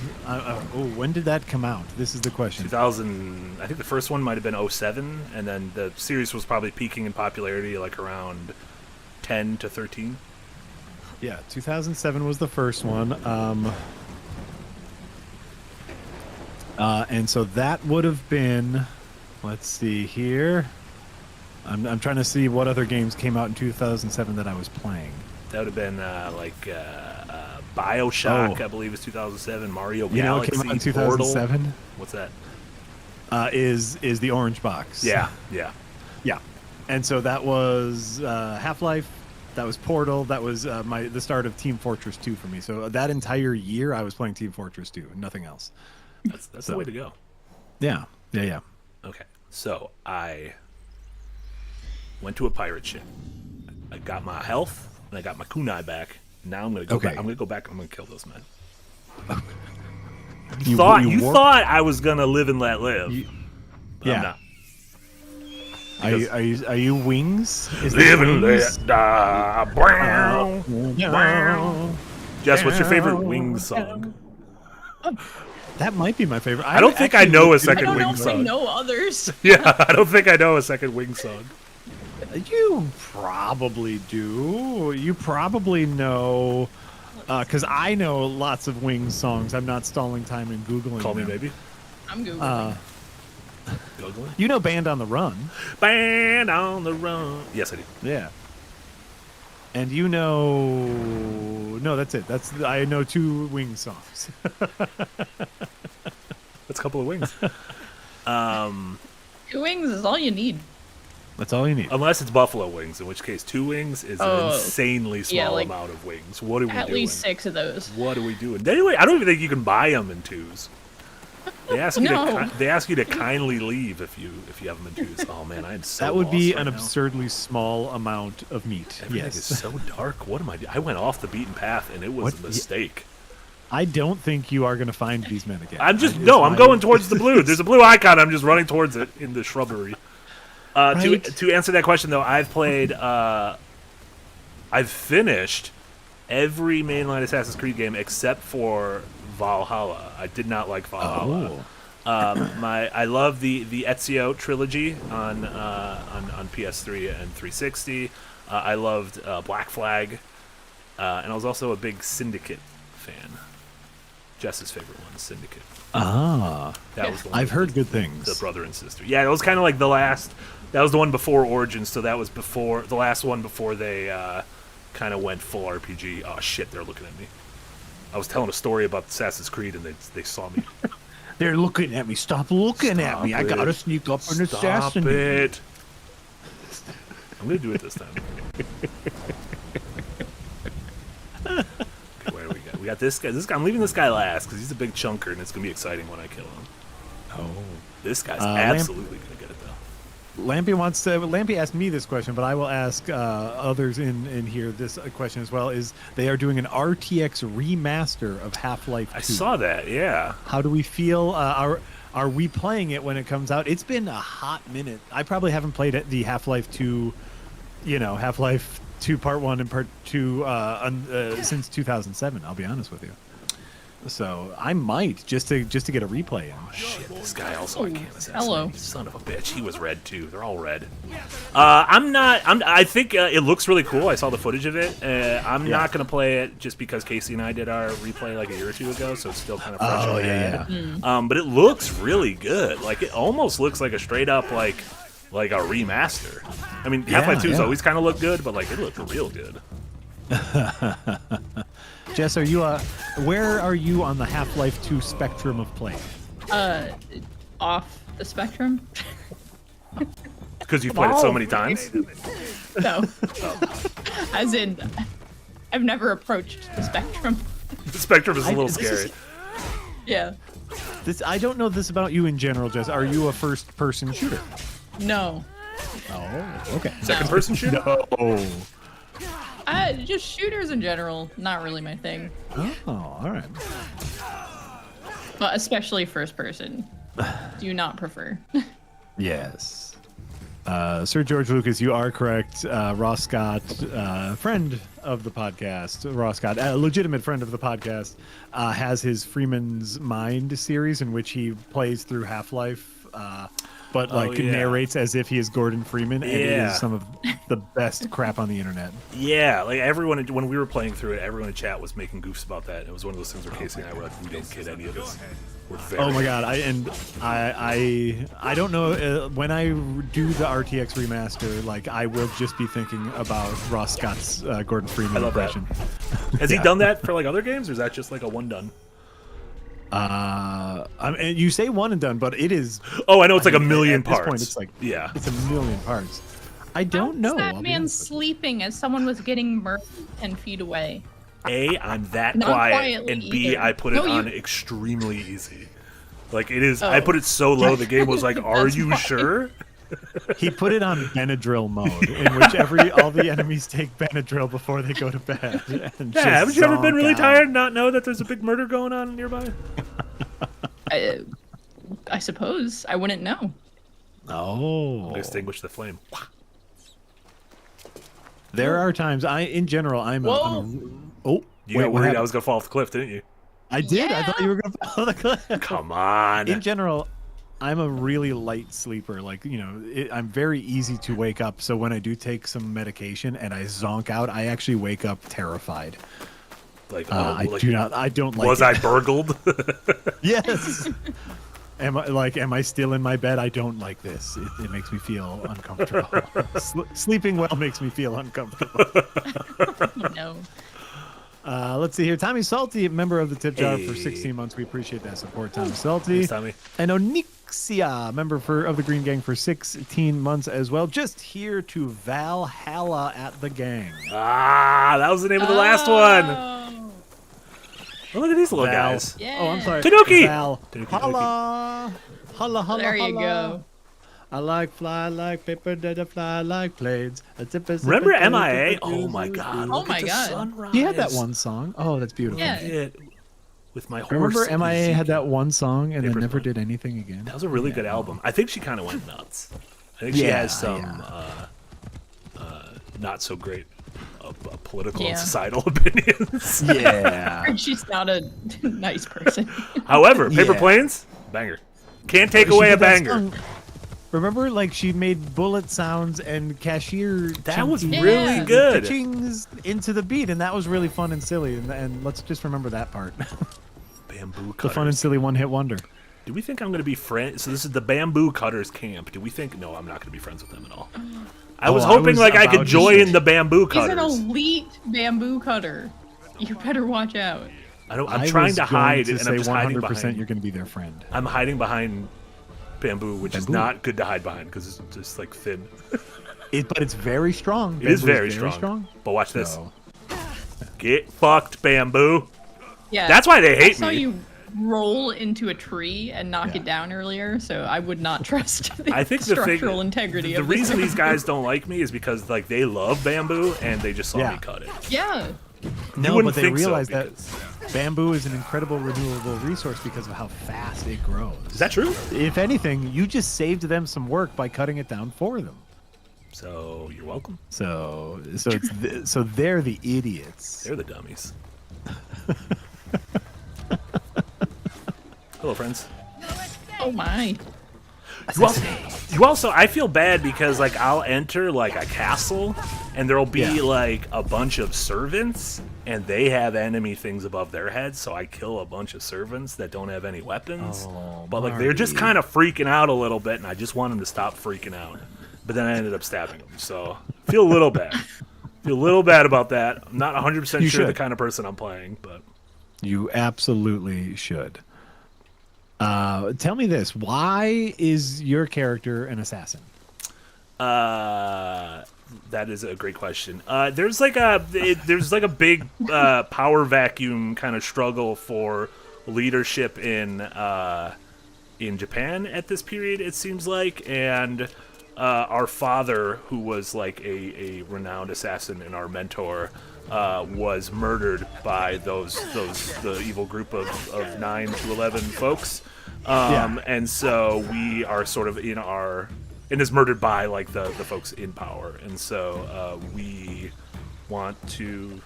[SPEAKER 5] when did that come out? This is the question.
[SPEAKER 4] 2000. I think the first one might have been 07, and then the series was probably peaking in popularity like around 10 to 13.
[SPEAKER 5] Yeah, 2007 was the first one. And so that would have been, let's see here. I'm trying to see what other games came out in 2007 that I was playing.
[SPEAKER 4] That would have been BioShock,
[SPEAKER 5] Oh.
[SPEAKER 4] I believe, is 2007. Mario
[SPEAKER 5] You know, it
[SPEAKER 4] Galaxy,
[SPEAKER 5] came out in
[SPEAKER 4] Portal.
[SPEAKER 5] 2007.
[SPEAKER 4] What's that?
[SPEAKER 5] Is the Orange Box?
[SPEAKER 4] Yeah.
[SPEAKER 5] Yeah. And so that was Half-Life. That was Portal. That was the start of Team Fortress 2 for me. So that entire year, I was playing Team Fortress 2, nothing else.
[SPEAKER 4] That's the way to go.
[SPEAKER 5] Yeah.
[SPEAKER 4] Okay, so I went to a pirate ship. I got my health and I got my kunai back. Now I'm gonna go
[SPEAKER 5] Okay.
[SPEAKER 4] back. I'm gonna go back. I'm gonna kill those men.
[SPEAKER 5] You
[SPEAKER 4] thought I was gonna live and let live. But
[SPEAKER 5] yeah.
[SPEAKER 4] I'm not.
[SPEAKER 5] Are you Wings? Is
[SPEAKER 4] Live
[SPEAKER 5] this
[SPEAKER 4] and
[SPEAKER 5] Wings?
[SPEAKER 4] let die. Brown.
[SPEAKER 5] Yeah.
[SPEAKER 4] Jess, what's your favorite Wings song?
[SPEAKER 5] That might be my favorite.
[SPEAKER 4] I don't think I know a
[SPEAKER 3] I
[SPEAKER 4] second
[SPEAKER 3] don't know
[SPEAKER 4] Wings
[SPEAKER 3] if I
[SPEAKER 4] song.
[SPEAKER 3] know others.
[SPEAKER 4] Yeah, I don't think I know a second Wings song.
[SPEAKER 5] You probably do. You probably know, because I know lots of Wings songs. I'm not stalling time in Googling.
[SPEAKER 4] Call me
[SPEAKER 5] them.
[SPEAKER 4] maybe.
[SPEAKER 3] I'm Googling.
[SPEAKER 4] Googling.
[SPEAKER 5] You know Band on the Run.
[SPEAKER 4] Band on the run. Yes, I do.
[SPEAKER 5] Yeah. And you know, no, that's it. I know 2 Wings songs.
[SPEAKER 4] That's a couple of Wings.
[SPEAKER 3] 2 wings is all you need.
[SPEAKER 5] That's all you need.
[SPEAKER 4] Unless it's buffalo wings, in which case 2 wings is an
[SPEAKER 3] Oh.
[SPEAKER 4] insanely small
[SPEAKER 3] Yeah, like,
[SPEAKER 4] amount of wings. What are we
[SPEAKER 3] At
[SPEAKER 4] doing?
[SPEAKER 3] least 6 of those.
[SPEAKER 4] What are we doing? Anyway, I don't even think you can buy them in 2s. They ask you
[SPEAKER 3] No.
[SPEAKER 4] they ask you to kindly leave if you have them in 2s. Oh man, I'm so
[SPEAKER 5] That would be
[SPEAKER 4] lost
[SPEAKER 5] an
[SPEAKER 4] right now.
[SPEAKER 5] absurdly small amount of meat.
[SPEAKER 4] Everything
[SPEAKER 5] Yes.
[SPEAKER 4] is so dark. What am I doing? I went off the beaten path and it was
[SPEAKER 5] What?
[SPEAKER 4] a mistake.
[SPEAKER 5] I don't think you are going to find these men again.
[SPEAKER 4] I'm
[SPEAKER 5] That is
[SPEAKER 4] I'm
[SPEAKER 5] my-
[SPEAKER 4] going towards the blue. There's a blue icon. I'm just running towards it in the shrubbery.
[SPEAKER 5] Right.
[SPEAKER 4] To answer that question though, I've finished every mainline Assassin's Creed game except for Valhalla. I did not like Valhalla.
[SPEAKER 5] Oh.
[SPEAKER 4] I love the Ezio trilogy on PS3 and 360. I loved Black Flag, and I was also a big Syndicate fan. Jess's favorite one, Syndicate.
[SPEAKER 5] Ah.
[SPEAKER 4] That was the one
[SPEAKER 5] I've
[SPEAKER 4] with
[SPEAKER 5] heard good things.
[SPEAKER 4] the brother and sister. Yeah, it was kind of like the last. That was the one before Origins, so that was before the last one before they kind of went full RPG. Oh shit, they're looking at me. I was telling a story about Assassin's Creed, and they saw me.
[SPEAKER 5] They're looking at me. Stop looking at me. I
[SPEAKER 4] Stop
[SPEAKER 5] gotta
[SPEAKER 4] it.
[SPEAKER 5] sneak up and
[SPEAKER 4] Stop
[SPEAKER 5] assassinate.
[SPEAKER 4] it. I'm gonna do it this time. Okay, where do we go? We got this guy. I'm leaving this guy last because he's a big chunker, and it's gonna be exciting when I kill him.
[SPEAKER 5] Oh.
[SPEAKER 4] This guy's
[SPEAKER 5] Lamp-
[SPEAKER 4] absolutely gonna get it though.
[SPEAKER 5] Lampy asked me this question, but I will ask others in here this question as well. Is they are doing an RTX remaster of Half-Life 2.
[SPEAKER 4] I saw that. Yeah.
[SPEAKER 5] How do we feel? Are we playing it when it comes out? It's been a hot minute. I probably haven't played the Half-Life 2, Half-Life 2 Part 1 and Part 2 since 2007. I'll be honest with you. So I might just to get a replay in.
[SPEAKER 4] Shit, this guy also I can't assassinate.
[SPEAKER 3] hello.
[SPEAKER 4] Son of a bitch. He was red too. They're all red. I think it looks really cool. I saw the footage of it. I'm not gonna play it just because Casey and I did our replay like a year or 2 ago, so it's still kind of fresh.
[SPEAKER 5] Oh
[SPEAKER 4] in my head.
[SPEAKER 5] yeah.
[SPEAKER 4] But it looks really good. Like it almost looks like a straight up like a remaster. I mean, Half-Life 2's always kind of looked good, but like it looked real good.
[SPEAKER 5] Jess, are you where are you on the Half-Life 2 spectrum of play?
[SPEAKER 3] Off the spectrum?
[SPEAKER 4] Because you've played it so many times.
[SPEAKER 3] No. As in, I've never approached the spectrum.
[SPEAKER 4] The spectrum is a little
[SPEAKER 5] this
[SPEAKER 4] scary.
[SPEAKER 5] is-
[SPEAKER 3] Yeah.
[SPEAKER 5] I don't know this about you in general, Jess. Are you a first-person shooter?
[SPEAKER 3] No.
[SPEAKER 5] Oh, okay.
[SPEAKER 4] Second person shooter?
[SPEAKER 5] No.
[SPEAKER 3] Just shooters in general, not really my thing.
[SPEAKER 5] Oh, all right.
[SPEAKER 3] But especially first person. Do not prefer.
[SPEAKER 5] Yes. Sir George Lucas, you are correct. Ross Scott, friend of the podcast, Ross Scott, a legitimate friend of the podcast, has his Freeman's Mind series in which he plays through Half-Life, but narrates as if he is Gordon Freeman, and it is some of the best crap on the internet.
[SPEAKER 4] Yeah, like everyone, when we were playing through it, everyone in chat was making goofs about that. It was one of those things where Casey and I were like, we don't kid any of this.
[SPEAKER 5] Oh my god! I don't know when I do the RTX remaster, like I will just be thinking about Ross Scott's Gordon Freeman impression.
[SPEAKER 4] Has he done that for like other games, or is that just like a one done?
[SPEAKER 5] I mean, you say one and done, but it is.
[SPEAKER 4] Oh, I know it's like a million
[SPEAKER 5] at
[SPEAKER 4] parts.
[SPEAKER 5] This point, it's like it's a million parts. I don't know.
[SPEAKER 3] That man sleeping as someone was getting murdered 10 feet away.
[SPEAKER 4] A, I'm that
[SPEAKER 3] Not
[SPEAKER 4] quiet, and B,
[SPEAKER 3] either.
[SPEAKER 4] I put it on extremely easy. Like it is, I put it so low. The game was like, "Are you sure?"
[SPEAKER 5] He put it on Benadryl mode, in which all the enemies take Benadryl before they go to bed. And
[SPEAKER 4] haven't you ever been really tired and not know that there's a big murder going on nearby?
[SPEAKER 3] I suppose I wouldn't know.
[SPEAKER 5] Oh,
[SPEAKER 4] Extinguish the flame.
[SPEAKER 5] There are times I'm oh,
[SPEAKER 4] You got worried I was gonna fall off the cliff, didn't you?
[SPEAKER 5] I did.
[SPEAKER 3] Yeah.
[SPEAKER 5] I thought you were gonna fall off the cliff.
[SPEAKER 4] Come on.
[SPEAKER 5] In general, I'm a really light sleeper. Like, I'm very easy to wake up. So when I do take some medication and I zonk out, I actually wake up terrified.
[SPEAKER 4] Like,
[SPEAKER 5] I don't like
[SPEAKER 4] Was
[SPEAKER 5] it.
[SPEAKER 4] I burgled?
[SPEAKER 5] Yes. Am I still in my bed? I don't like this. It makes me feel uncomfortable. Sleeping well makes me feel uncomfortable.
[SPEAKER 3] No.
[SPEAKER 5] Let's see here. Tommy Salty, member of the tip jar for 16 months. We appreciate that support, Tommy Salty.
[SPEAKER 4] Thanks, Tommy.
[SPEAKER 5] And Onyxia, member of the Green Gang for 16 months as well. Just here to Valhalla at the gang.
[SPEAKER 4] Ah, that was the name of the last one. Oh, look at these little guys.
[SPEAKER 3] Yeah.
[SPEAKER 5] Oh, I'm sorry.
[SPEAKER 4] Tanuki!
[SPEAKER 5] Holla. Holla.
[SPEAKER 3] There you go.
[SPEAKER 5] I like fly like paper that I fly like planes.
[SPEAKER 4] Remember MIA? Oh my god.
[SPEAKER 3] Oh
[SPEAKER 4] look
[SPEAKER 3] my
[SPEAKER 4] at the
[SPEAKER 3] God.
[SPEAKER 4] sunrise.
[SPEAKER 5] He had that one song. Oh, that's beautiful.
[SPEAKER 3] Yeah.
[SPEAKER 4] With my horse.
[SPEAKER 5] Remember MIA had that one song and then
[SPEAKER 4] Paper's
[SPEAKER 5] never
[SPEAKER 4] Blood.
[SPEAKER 5] did anything again?
[SPEAKER 4] That was a really good album. I think she kind of went nuts. I think she has some not so great political and societal opinions.
[SPEAKER 5] Yeah.
[SPEAKER 3] She's not a nice person.
[SPEAKER 4] However, Paper
[SPEAKER 5] Yeah.
[SPEAKER 4] Planes, banger. Can't take
[SPEAKER 5] She
[SPEAKER 4] away a
[SPEAKER 5] did that
[SPEAKER 4] banger.
[SPEAKER 5] song. Remember, like, she made bullet sounds and cashier.
[SPEAKER 4] That was
[SPEAKER 5] ching-
[SPEAKER 4] really
[SPEAKER 3] Yeah.
[SPEAKER 4] good.
[SPEAKER 5] chings into the beat, and that was really fun and silly. And let's just remember that part.
[SPEAKER 4] Bamboo
[SPEAKER 5] The
[SPEAKER 4] Cutters.
[SPEAKER 5] fun and silly one-hit wonder.
[SPEAKER 4] Do we think I'm going to be friends? So this is the Bamboo Cutters camp. Do we think? No, I'm not going to be friends with them at all. I was hoping like I could
[SPEAKER 5] about to
[SPEAKER 4] join
[SPEAKER 5] say.
[SPEAKER 4] the Bamboo
[SPEAKER 3] He's an
[SPEAKER 4] Cutters.
[SPEAKER 3] elite bamboo cutter. You better watch out.
[SPEAKER 4] I'm trying
[SPEAKER 5] was
[SPEAKER 4] to
[SPEAKER 5] going
[SPEAKER 4] hide,
[SPEAKER 5] to
[SPEAKER 4] and
[SPEAKER 5] say
[SPEAKER 4] I'm just hiding
[SPEAKER 5] 100%
[SPEAKER 4] behind.
[SPEAKER 5] you're going to be their friend.
[SPEAKER 4] I'm hiding behind bamboo, which is
[SPEAKER 5] Bamboo.
[SPEAKER 4] not good to hide behind because it's just like thin.
[SPEAKER 5] But it's very strong.
[SPEAKER 4] It is
[SPEAKER 5] Bamboo
[SPEAKER 4] very strong. But watch this.
[SPEAKER 5] So,
[SPEAKER 4] Get fucked, Bamboo.
[SPEAKER 3] Yeah.
[SPEAKER 4] That's why they
[SPEAKER 3] I
[SPEAKER 4] hate
[SPEAKER 3] saw
[SPEAKER 4] me.
[SPEAKER 3] you roll into a tree and knock
[SPEAKER 5] Yeah.
[SPEAKER 3] it down earlier, so I would not trust the
[SPEAKER 4] I think
[SPEAKER 3] structural integrity
[SPEAKER 4] the
[SPEAKER 3] of this
[SPEAKER 4] reason these
[SPEAKER 3] thing.
[SPEAKER 4] guys don't like me is because like they love bamboo and they just saw
[SPEAKER 5] Yeah.
[SPEAKER 4] me cut it.
[SPEAKER 3] Yeah.
[SPEAKER 5] no,
[SPEAKER 4] wouldn't
[SPEAKER 5] but they
[SPEAKER 4] think so,
[SPEAKER 5] realize that
[SPEAKER 4] because-
[SPEAKER 5] bamboo is an incredible renewable resource because of how fast it grows.
[SPEAKER 4] Is that true?
[SPEAKER 5] If anything, you just saved them some work by cutting it down for them.
[SPEAKER 4] So you're welcome.
[SPEAKER 5] So so they're the idiots.
[SPEAKER 4] They're the dummies. Hello, friends.
[SPEAKER 3] Oh my.
[SPEAKER 4] You also, I feel bad because like I'll enter like a castle and there'll be
[SPEAKER 5] Yeah.
[SPEAKER 4] like a bunch of servants and they have enemy things above their heads, so I kill a bunch of servants that don't have any weapons.
[SPEAKER 5] Oh,
[SPEAKER 4] but like they're just
[SPEAKER 5] Marty.
[SPEAKER 4] kind of freaking out a little bit, and I just want them to stop freaking out. But then I ended up stabbing them, so feel a little bad. Feel a little bad about that. I'm not 100%
[SPEAKER 5] You
[SPEAKER 4] sure the
[SPEAKER 5] should.
[SPEAKER 4] kind of person I'm playing, but
[SPEAKER 5] You absolutely should. Tell me this: why is your character an assassin?
[SPEAKER 4] that is a great question. There's like a big power vacuum kind of struggle for leadership in Japan at this period. It seems like, and our father, who was like a renowned assassin and our mentor, was murdered by the evil group of 9 to 11 folks. And so we are sort of and is murdered by like the folks in power, and so we want to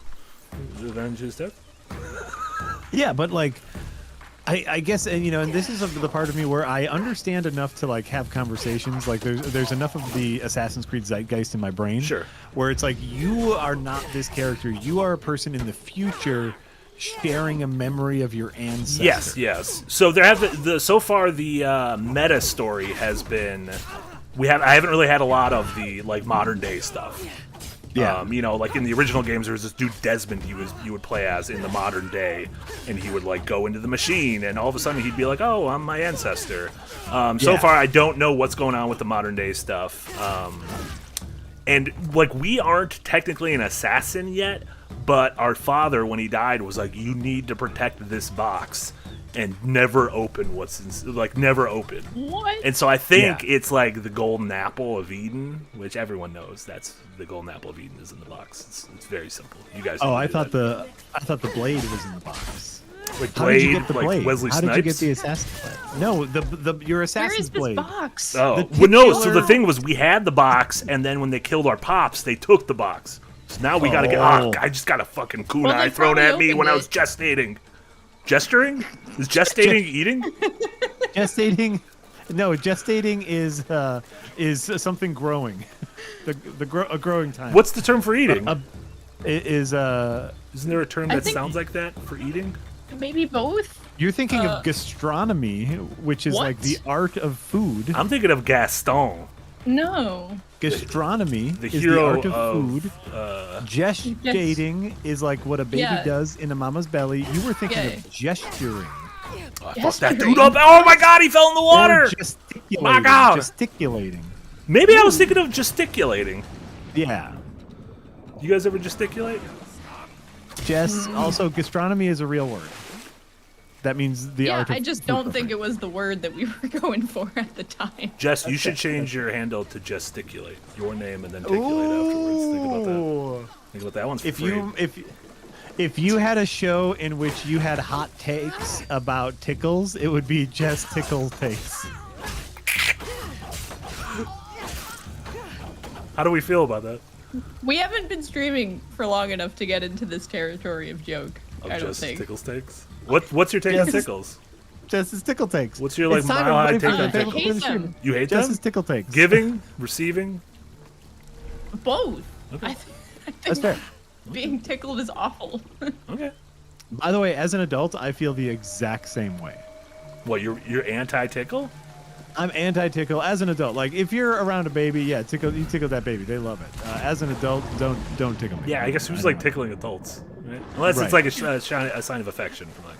[SPEAKER 4] avenge his death.
[SPEAKER 5] Yeah, but like, I guess, and and this is the part of me where I understand enough to like have conversations. Like, there's enough of the Assassin's Creed zeitgeist in my brain,
[SPEAKER 4] Sure,
[SPEAKER 5] where it's like, you are not this character. You are a person in the future sharing a memory of your ancestor.
[SPEAKER 4] Yes. So there have so far the meta story has been I haven't really had a lot of the like modern day stuff.
[SPEAKER 5] Yeah.
[SPEAKER 4] Like in the original games, there was this dude Desmond you would play as in the modern day, and he would like go into the machine, and all of a sudden he'd be like, "Oh, I'm my ancestor." So far, I don't know what's going on with the modern day stuff, and like we aren't technically an assassin yet, but our father, when he died, was like, "You need to protect this box." And never open never open.
[SPEAKER 3] What?
[SPEAKER 4] And so I think it's like the golden apple of Eden, which everyone knows that's the golden apple of Eden is in the box. It's very simple. You guys.
[SPEAKER 5] Oh, I thought the blade was in the box.
[SPEAKER 4] Like
[SPEAKER 5] How did you
[SPEAKER 4] blade,
[SPEAKER 5] get the
[SPEAKER 4] like
[SPEAKER 5] blade?
[SPEAKER 4] Wesley
[SPEAKER 5] How
[SPEAKER 4] Snipes.
[SPEAKER 5] did you get the assassin's blade? No, your
[SPEAKER 3] Where
[SPEAKER 5] assassin's
[SPEAKER 3] is this
[SPEAKER 5] blade.
[SPEAKER 3] box?
[SPEAKER 4] Oh,
[SPEAKER 5] The
[SPEAKER 4] well, no. So the
[SPEAKER 5] titular-
[SPEAKER 4] thing was, we had the box, and then when they killed our pops, they took the box. So now we gotta get.
[SPEAKER 5] Oh.
[SPEAKER 4] I just got a fucking
[SPEAKER 3] Well,
[SPEAKER 4] kunai
[SPEAKER 3] they
[SPEAKER 4] thrown
[SPEAKER 3] probably
[SPEAKER 4] at me when I
[SPEAKER 3] opened
[SPEAKER 4] was gestating. Gesturing? Is gestating eating?
[SPEAKER 5] Gestating? No, gestating is something growing. A growing time.
[SPEAKER 4] What's the term for eating?
[SPEAKER 5] Is
[SPEAKER 4] Isn't there a term
[SPEAKER 3] I
[SPEAKER 4] that
[SPEAKER 3] think-
[SPEAKER 4] sounds like that for eating?
[SPEAKER 3] Maybe both?
[SPEAKER 5] you're thinking of gastronomy, which is
[SPEAKER 3] What?
[SPEAKER 5] like the art of food.
[SPEAKER 4] I'm thinking of Gaston,
[SPEAKER 3] No.
[SPEAKER 5] Gastronomy
[SPEAKER 4] the
[SPEAKER 5] is
[SPEAKER 4] hero
[SPEAKER 5] the art of food. Gestating is like what a baby
[SPEAKER 3] Yeah.
[SPEAKER 5] does in a mama's belly. You were thinking
[SPEAKER 3] Yeah.
[SPEAKER 5] of gesturing.
[SPEAKER 4] Oh, I fucked that
[SPEAKER 3] Gesturing.
[SPEAKER 4] dude up. Oh my god, he fell in the water.
[SPEAKER 5] Or gesticulating.
[SPEAKER 4] My God.
[SPEAKER 5] Gesticulating.
[SPEAKER 4] Maybe I was thinking of gesticulating.
[SPEAKER 5] Yeah.
[SPEAKER 4] You guys ever gesticulate?
[SPEAKER 5] Jess, also gastronomy is a real word. That means the
[SPEAKER 3] Yeah,
[SPEAKER 5] art of
[SPEAKER 3] I just
[SPEAKER 5] food
[SPEAKER 3] don't think
[SPEAKER 5] preparation.
[SPEAKER 3] it was the word that we were going for at the time.
[SPEAKER 4] Jess, you should change your handle to gesticulate. Your name and then ticulate afterwards. Think about that.
[SPEAKER 5] Ooh.
[SPEAKER 4] Think about that one's
[SPEAKER 5] If
[SPEAKER 4] free.
[SPEAKER 5] if you had a show in which you had hot takes about tickles, it would be Jess Tickle Takes.
[SPEAKER 4] How do we feel about that?
[SPEAKER 3] We haven't been streaming for long enough to get into this territory of joke.
[SPEAKER 4] Of
[SPEAKER 3] I don't
[SPEAKER 4] just
[SPEAKER 3] think.
[SPEAKER 4] tickles takes? What's your take on
[SPEAKER 5] Yes.
[SPEAKER 4] tickles?
[SPEAKER 5] Jess's Tickle Takes.
[SPEAKER 4] What's your like
[SPEAKER 5] It's time
[SPEAKER 4] mile high
[SPEAKER 5] everybody
[SPEAKER 4] take
[SPEAKER 5] for
[SPEAKER 4] on
[SPEAKER 5] the
[SPEAKER 3] I
[SPEAKER 4] tickles?
[SPEAKER 5] favorite
[SPEAKER 3] hate
[SPEAKER 5] part of the
[SPEAKER 3] them.
[SPEAKER 5] stream.
[SPEAKER 4] You hate them?
[SPEAKER 5] Jess's Tickle Takes.
[SPEAKER 4] Giving, receiving.
[SPEAKER 3] Both.
[SPEAKER 4] Okay.
[SPEAKER 3] I
[SPEAKER 5] That's
[SPEAKER 3] think
[SPEAKER 5] fair.
[SPEAKER 3] being tickled is awful.
[SPEAKER 4] Okay.
[SPEAKER 5] By the way, as an adult, I feel the exact same way.
[SPEAKER 4] What, you're anti-tickle?
[SPEAKER 5] I'm anti-tickle as an adult. Like, if you're around a baby, yeah, you tickle that baby. They love it. As an adult, don't tickle me.
[SPEAKER 4] Yeah, I guess who's like tickling adults, right? Unless it's
[SPEAKER 5] Right.
[SPEAKER 4] like a sign of affection from like.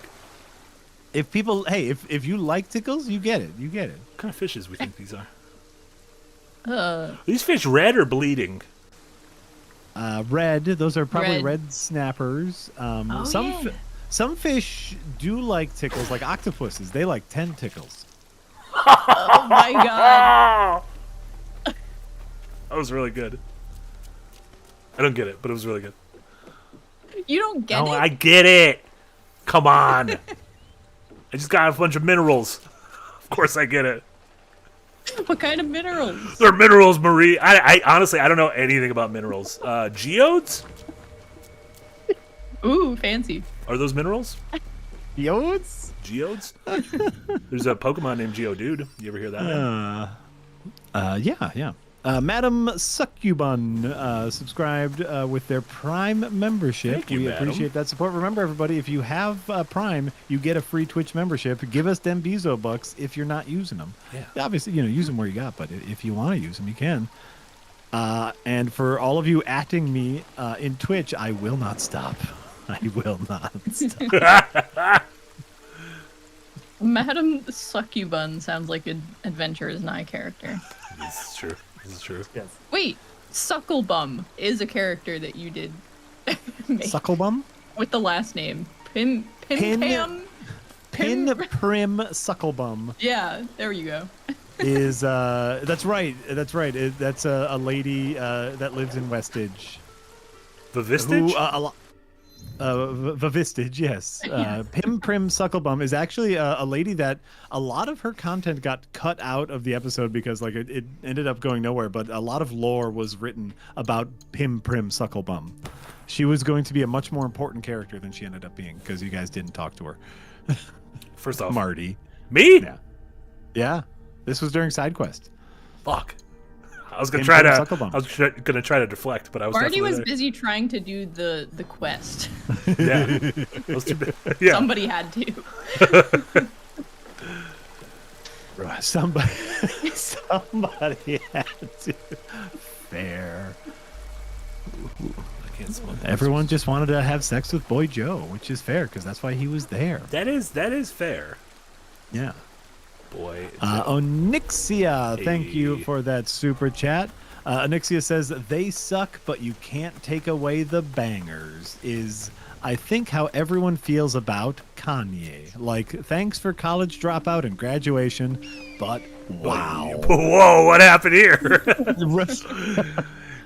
[SPEAKER 5] If people, hey, if you like tickles, you get it. You get it.
[SPEAKER 4] What kind of fishes we think these are?
[SPEAKER 3] Uh,
[SPEAKER 4] Are these fish red or bleeding?
[SPEAKER 5] Red. Those are probably
[SPEAKER 3] Red.
[SPEAKER 5] red snappers.
[SPEAKER 3] Oh, yeah.
[SPEAKER 5] Some fish do like tickles, like octopuses. They like 10 tickles.
[SPEAKER 3] oh my god.
[SPEAKER 4] That was really good. I don't get it, but it was really good.
[SPEAKER 3] You don't get
[SPEAKER 4] No,
[SPEAKER 3] it?
[SPEAKER 4] I get it. Come on. I just got a bunch of minerals. Of course I get it.
[SPEAKER 3] What kind of minerals?
[SPEAKER 4] They're minerals, Marie. I honestly, I don't know anything about minerals. Geodes?
[SPEAKER 3] Ooh, fancy.
[SPEAKER 4] Are those minerals?
[SPEAKER 5] Yodes?
[SPEAKER 4] Geodes? There's a Pokemon named Geodude. You ever hear that?
[SPEAKER 5] Yeah. Madam Succubun subscribed with their Prime membership.
[SPEAKER 4] Thank you,
[SPEAKER 5] we
[SPEAKER 4] madam.
[SPEAKER 5] appreciate that support. Remember, everybody, if you have Prime, you get a free Twitch membership. Give us them Bezo bucks if you're not using them.
[SPEAKER 4] Yeah.
[SPEAKER 5] Obviously, use them where you got, but if you want to use them, you can. And for all of you atting me in Twitch, I will not stop. I will not stop.
[SPEAKER 3] Madam Succubun sounds like an Adventurers Nigh character.
[SPEAKER 4] This is true. This is true.
[SPEAKER 3] Wait, Sucklebum is a character that you did make
[SPEAKER 5] Sucklebum?
[SPEAKER 3] with the last name. Pim
[SPEAKER 5] Pin-
[SPEAKER 3] Pam?
[SPEAKER 5] Pin Prim Sucklebum.
[SPEAKER 3] Yeah, there you go.
[SPEAKER 5] is that's right. That's that's a lady that lives in Westage.
[SPEAKER 4] The Vistage?
[SPEAKER 5] Vistage, yes. Pim Prim Sucklebum is actually a lady that a lot of her content got cut out of the episode because like it ended up going nowhere, but a lot of lore was written about Pim Prim Sucklebum. She was going to be a much more important character than she ended up being because you guys didn't talk to her.
[SPEAKER 4] First off,
[SPEAKER 5] Marty.
[SPEAKER 4] Me?
[SPEAKER 5] Yeah. This was during side quest.
[SPEAKER 4] Fuck. I was gonna
[SPEAKER 5] Pim
[SPEAKER 4] try
[SPEAKER 5] Prim
[SPEAKER 4] to.
[SPEAKER 5] Sucklebum.
[SPEAKER 4] I was gonna try to deflect, but I was.
[SPEAKER 3] Marty was
[SPEAKER 4] there.
[SPEAKER 3] busy trying to do the quest.
[SPEAKER 4] Yeah. Yeah.
[SPEAKER 3] Somebody had to.
[SPEAKER 5] Somebody had to. Fair.
[SPEAKER 4] I can't smoke.
[SPEAKER 5] Everyone just wanted to have sex with Boy Joe, which is fair because that's why he was there.
[SPEAKER 4] That is fair.
[SPEAKER 5] Yeah.
[SPEAKER 4] Boy.
[SPEAKER 5] Onyxia, thank you
[SPEAKER 4] Hey.
[SPEAKER 5] for that super chat. Onyxia says, they suck, but you can't take away the bangers, is, I think, how everyone feels about Kanye. Like, thanks for college dropout and graduation, but wow.
[SPEAKER 4] Whoa, what happened here?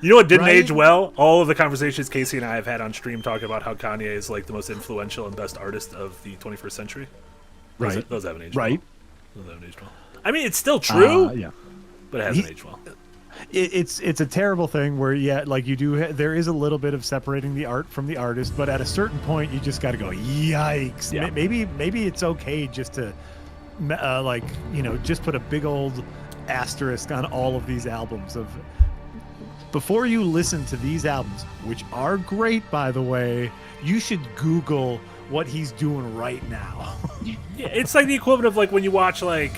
[SPEAKER 4] You know what didn't
[SPEAKER 5] Right?
[SPEAKER 4] age well? All of the conversations Casey and I have had on stream talking about how Kanye is like the most influential and best artist of the 21st century.
[SPEAKER 5] Right.
[SPEAKER 4] Those haven't aged
[SPEAKER 5] Right.
[SPEAKER 4] well. Those haven't aged well. I mean, it's still true,
[SPEAKER 5] Yeah.
[SPEAKER 4] but it hasn't aged well.
[SPEAKER 5] It's a terrible thing where like you do there is a little bit of separating the art from the artist, but at a certain point you just got to go yikes.
[SPEAKER 4] Yeah.
[SPEAKER 5] Maybe it's okay just to like just put a big old asterisk on all of these albums of before you listen to these albums, which are great by the way. You should Google what he's doing right now.
[SPEAKER 4] Yeah, it's like the equivalent of like when you watch like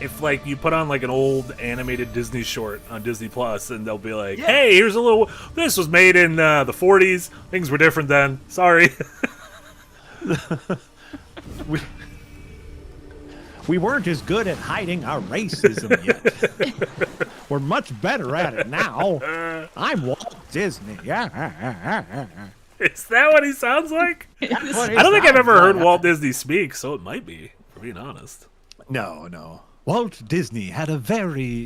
[SPEAKER 4] if like you put on like an old animated Disney short on Disney Plus and they'll be like, hey, here's a little, this was made in the 40s, things were different then, sorry.
[SPEAKER 5] We weren't as good at hiding our racism yet. We're much better at it now. I'm Walt Disney.
[SPEAKER 4] Is that what he sounds like? I don't think I've ever heard Walt Disney speak, so it might be, for being honest.
[SPEAKER 5] No. Walt Disney had a very,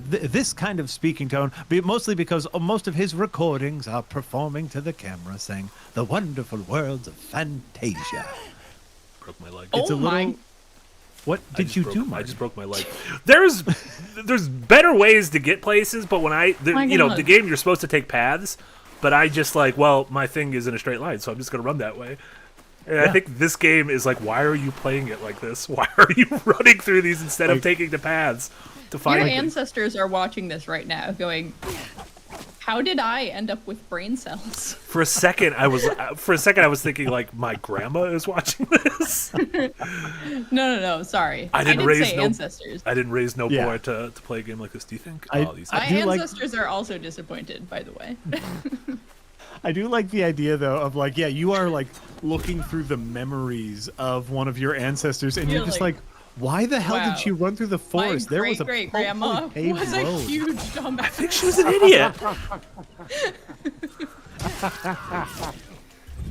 [SPEAKER 5] this kind of speaking tone, mostly because most of his recordings are performing to the camera, saying the wonderful worlds of Fantasia.
[SPEAKER 4] Broke my leg.
[SPEAKER 5] It's a little.
[SPEAKER 3] my!
[SPEAKER 5] What did you do, Marty?
[SPEAKER 4] I just broke my leg. There's better ways to get places, but when the game you're supposed to take paths, but I just like, well, my thing is in a straight line, so I'm just gonna run that way. And I think this game is like, why are you playing it like this? Why are you running through these instead of taking the paths to find
[SPEAKER 3] Your
[SPEAKER 4] it?
[SPEAKER 3] ancestors are watching this right now, going, "How did I end up with brain cells?"
[SPEAKER 4] For a second, I was thinking like, my grandma is watching this.
[SPEAKER 3] No. Sorry,
[SPEAKER 4] I didn't
[SPEAKER 3] did
[SPEAKER 4] raise
[SPEAKER 3] say
[SPEAKER 4] no
[SPEAKER 3] ancestors.
[SPEAKER 4] I didn't raise no
[SPEAKER 5] Yeah.
[SPEAKER 4] boy to play a game like this. Do you think?
[SPEAKER 5] I
[SPEAKER 3] My
[SPEAKER 5] do like-
[SPEAKER 3] ancestors are also disappointed, by the way.
[SPEAKER 5] I do like the idea though of like, yeah, you are like looking through the memories of one of your ancestors, and you're
[SPEAKER 3] You're
[SPEAKER 5] just
[SPEAKER 3] like,
[SPEAKER 5] like, why the hell
[SPEAKER 3] wow.
[SPEAKER 5] did she run through the forest?
[SPEAKER 3] My
[SPEAKER 5] There was a
[SPEAKER 3] great grandma
[SPEAKER 5] perfectly paved
[SPEAKER 3] was a
[SPEAKER 5] road.
[SPEAKER 3] huge dumbass.
[SPEAKER 4] I think she was an idiot.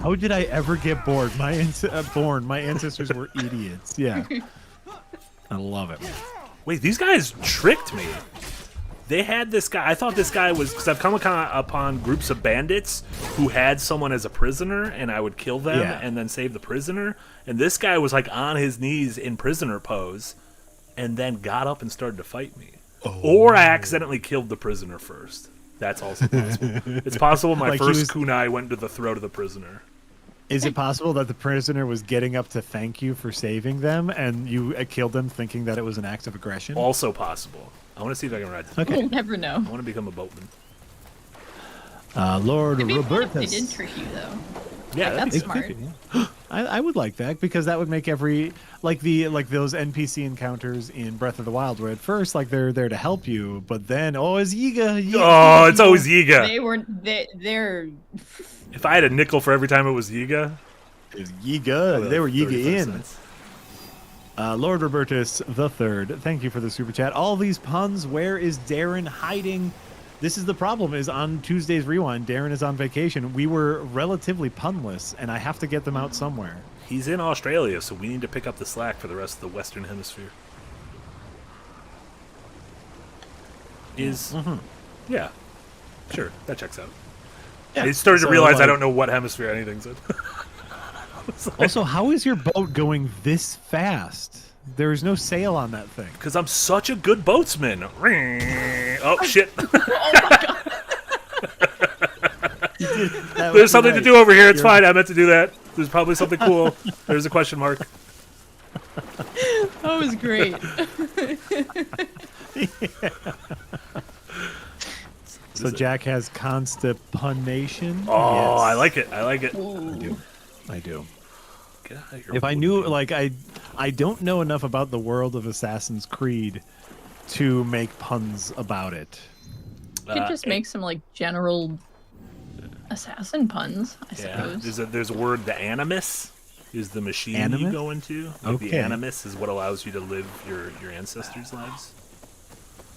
[SPEAKER 5] How did I ever get bored? My ancestors were idiots. Yeah, I love it.
[SPEAKER 4] Wait, these guys tricked me. They had this guy. I thought this guy was, because I've come upon groups of bandits who had someone as a prisoner, and I would kill them
[SPEAKER 5] Yeah.
[SPEAKER 4] and then save the prisoner. And this guy was like on his knees in prisoner pose, and then got up and started to fight me. Or I accidentally killed the prisoner first. That's also possible. It's possible my
[SPEAKER 5] Like he
[SPEAKER 4] first
[SPEAKER 5] was-
[SPEAKER 4] kunai went to the throat of the prisoner.
[SPEAKER 5] Is it possible that the prisoner was getting up to thank you for saving them, and you killed them thinking that it was an act of aggression?
[SPEAKER 4] Also possible. I want to see if I can ride this.
[SPEAKER 5] Okay.
[SPEAKER 3] We'll never know.
[SPEAKER 4] I want to become a boatman.
[SPEAKER 5] Lord
[SPEAKER 3] It'd be fun if they
[SPEAKER 5] Robertus.
[SPEAKER 3] did trick you, though.
[SPEAKER 4] Yeah,
[SPEAKER 3] Like,
[SPEAKER 4] that'd be
[SPEAKER 3] that's
[SPEAKER 4] cool.
[SPEAKER 3] smart.
[SPEAKER 5] I would like that because that would make every like those NPC encounters in Breath of the Wild where at first like they're there to help you, but then it's Yiga.
[SPEAKER 4] Oh, it's always Yiga.
[SPEAKER 3] They're
[SPEAKER 4] If I had a nickel for every time it was Yiga,
[SPEAKER 5] It's Yiga. They were Yiga
[SPEAKER 4] 35
[SPEAKER 5] in.
[SPEAKER 4] cents.
[SPEAKER 5] Lord Robertus the Third, thank you for the super chat. All these puns. Where is Darren hiding? This is the problem. Is on Tuesday's Rewind, Darren is on vacation. We were relatively punless, and I have to get them out somewhere.
[SPEAKER 4] He's in Australia, so we need to pick up the slack for the rest of the Western Hemisphere. is, yeah, sure, that checks out.
[SPEAKER 5] Yeah.
[SPEAKER 4] I started to
[SPEAKER 5] So,
[SPEAKER 4] realize I
[SPEAKER 5] like-
[SPEAKER 4] don't know what hemisphere anything's in.
[SPEAKER 5] Also, how is your boat going this fast? There is no sail on that thing.
[SPEAKER 4] Because I'm such a good boatsman. Oh, shit. There's something to do over here. It's fine. I meant to do that. There's probably something cool. There's a question mark.
[SPEAKER 3] That was great.
[SPEAKER 5] So Jack has constipation.
[SPEAKER 4] Oh,
[SPEAKER 5] Yes.
[SPEAKER 4] I like it. I like it.
[SPEAKER 5] I do.
[SPEAKER 4] Get out of here.
[SPEAKER 5] If I knew, like, I don't know enough about the world of Assassin's Creed to make puns about it.
[SPEAKER 3] You could just make some like general assassin puns, I
[SPEAKER 4] Yeah,
[SPEAKER 3] suppose.
[SPEAKER 4] there's a word, the animus is the machine you
[SPEAKER 5] Animus?
[SPEAKER 4] go into. Like
[SPEAKER 5] Okay.
[SPEAKER 4] The animus is what allows you to live your ancestors' lives.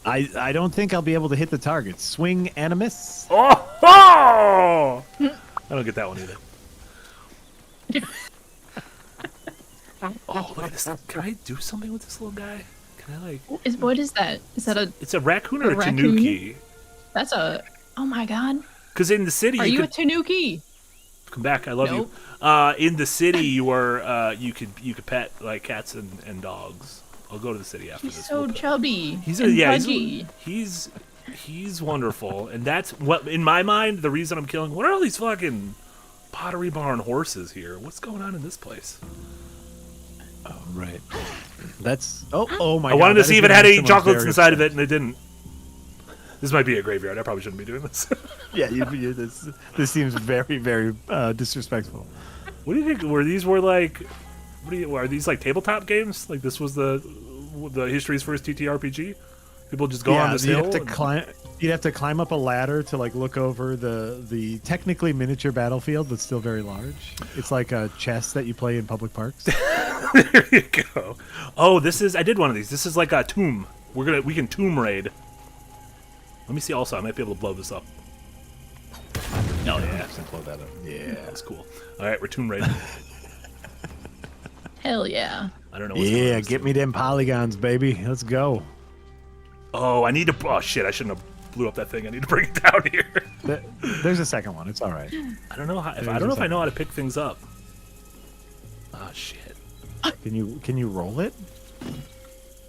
[SPEAKER 5] I don't think I'll be able to hit the target. Swing animus.
[SPEAKER 4] Oh! I don't get that one either. Oh, look at this. Can I do something with this little guy? Can I, like...
[SPEAKER 3] What is that? Is that a?
[SPEAKER 4] It's a raccoon or a
[SPEAKER 3] raccoon?
[SPEAKER 4] tanuki?
[SPEAKER 3] That's a. Oh my god.
[SPEAKER 4] Because in the city,
[SPEAKER 3] Are
[SPEAKER 4] you
[SPEAKER 3] you a
[SPEAKER 4] could...
[SPEAKER 3] tanuki?
[SPEAKER 4] Come back, I love
[SPEAKER 3] Nope.
[SPEAKER 4] you. In the city, you are you could pet like cats and dogs. I'll go to the city after
[SPEAKER 3] He's
[SPEAKER 4] this.
[SPEAKER 3] so
[SPEAKER 4] We'll pet-
[SPEAKER 3] chubby.
[SPEAKER 4] He's
[SPEAKER 3] and
[SPEAKER 4] yeah,
[SPEAKER 3] pudgy.
[SPEAKER 4] he's wonderful, and that's what in my mind the reason I'm killing. What are all these fucking Pottery Barn horses here? What's going on in this place?
[SPEAKER 5] Oh, right. That's oh my.
[SPEAKER 4] I
[SPEAKER 5] God,
[SPEAKER 4] wanted to
[SPEAKER 5] that
[SPEAKER 4] see
[SPEAKER 5] is
[SPEAKER 4] if it
[SPEAKER 5] gonna
[SPEAKER 4] had
[SPEAKER 5] make
[SPEAKER 4] any
[SPEAKER 5] someone
[SPEAKER 4] chocolates
[SPEAKER 5] very
[SPEAKER 4] inside of
[SPEAKER 5] upset.
[SPEAKER 4] it, and it didn't. This might be a graveyard. I probably shouldn't be doing this.
[SPEAKER 5] Yeah, this seems very very disrespectful.
[SPEAKER 4] What do you think? Are these like tabletop games? Like this was the history's first TTRPG? People just go on this
[SPEAKER 5] you'd
[SPEAKER 4] hill.
[SPEAKER 5] have to
[SPEAKER 4] and-
[SPEAKER 5] climb. You'd have to climb up a ladder to like look over the technically miniature battlefield, but still very large. It's like a chess that you play in public parks.
[SPEAKER 4] There you go. Oh, I did one of these. This is like a tomb. We can tomb raid. Let me see. Also, I might be able to blow this up.
[SPEAKER 5] No,
[SPEAKER 4] yeah.
[SPEAKER 5] blow that up. Yeah.
[SPEAKER 4] That's cool. All right, we're tomb raiding.
[SPEAKER 3] Hell yeah.
[SPEAKER 4] I don't know. What's going on
[SPEAKER 5] Yeah,
[SPEAKER 4] with
[SPEAKER 5] get
[SPEAKER 4] this
[SPEAKER 5] me them polygons, baby. Let's go.
[SPEAKER 4] Oh, I need to. Oh shit! I shouldn't have blew up that thing. I need to bring it down here.
[SPEAKER 5] There's a second one. It's all right.
[SPEAKER 4] I don't know how.
[SPEAKER 5] There's
[SPEAKER 4] I don't know if I
[SPEAKER 5] a
[SPEAKER 4] know how to pick things up. Oh shit!
[SPEAKER 5] Can you roll it?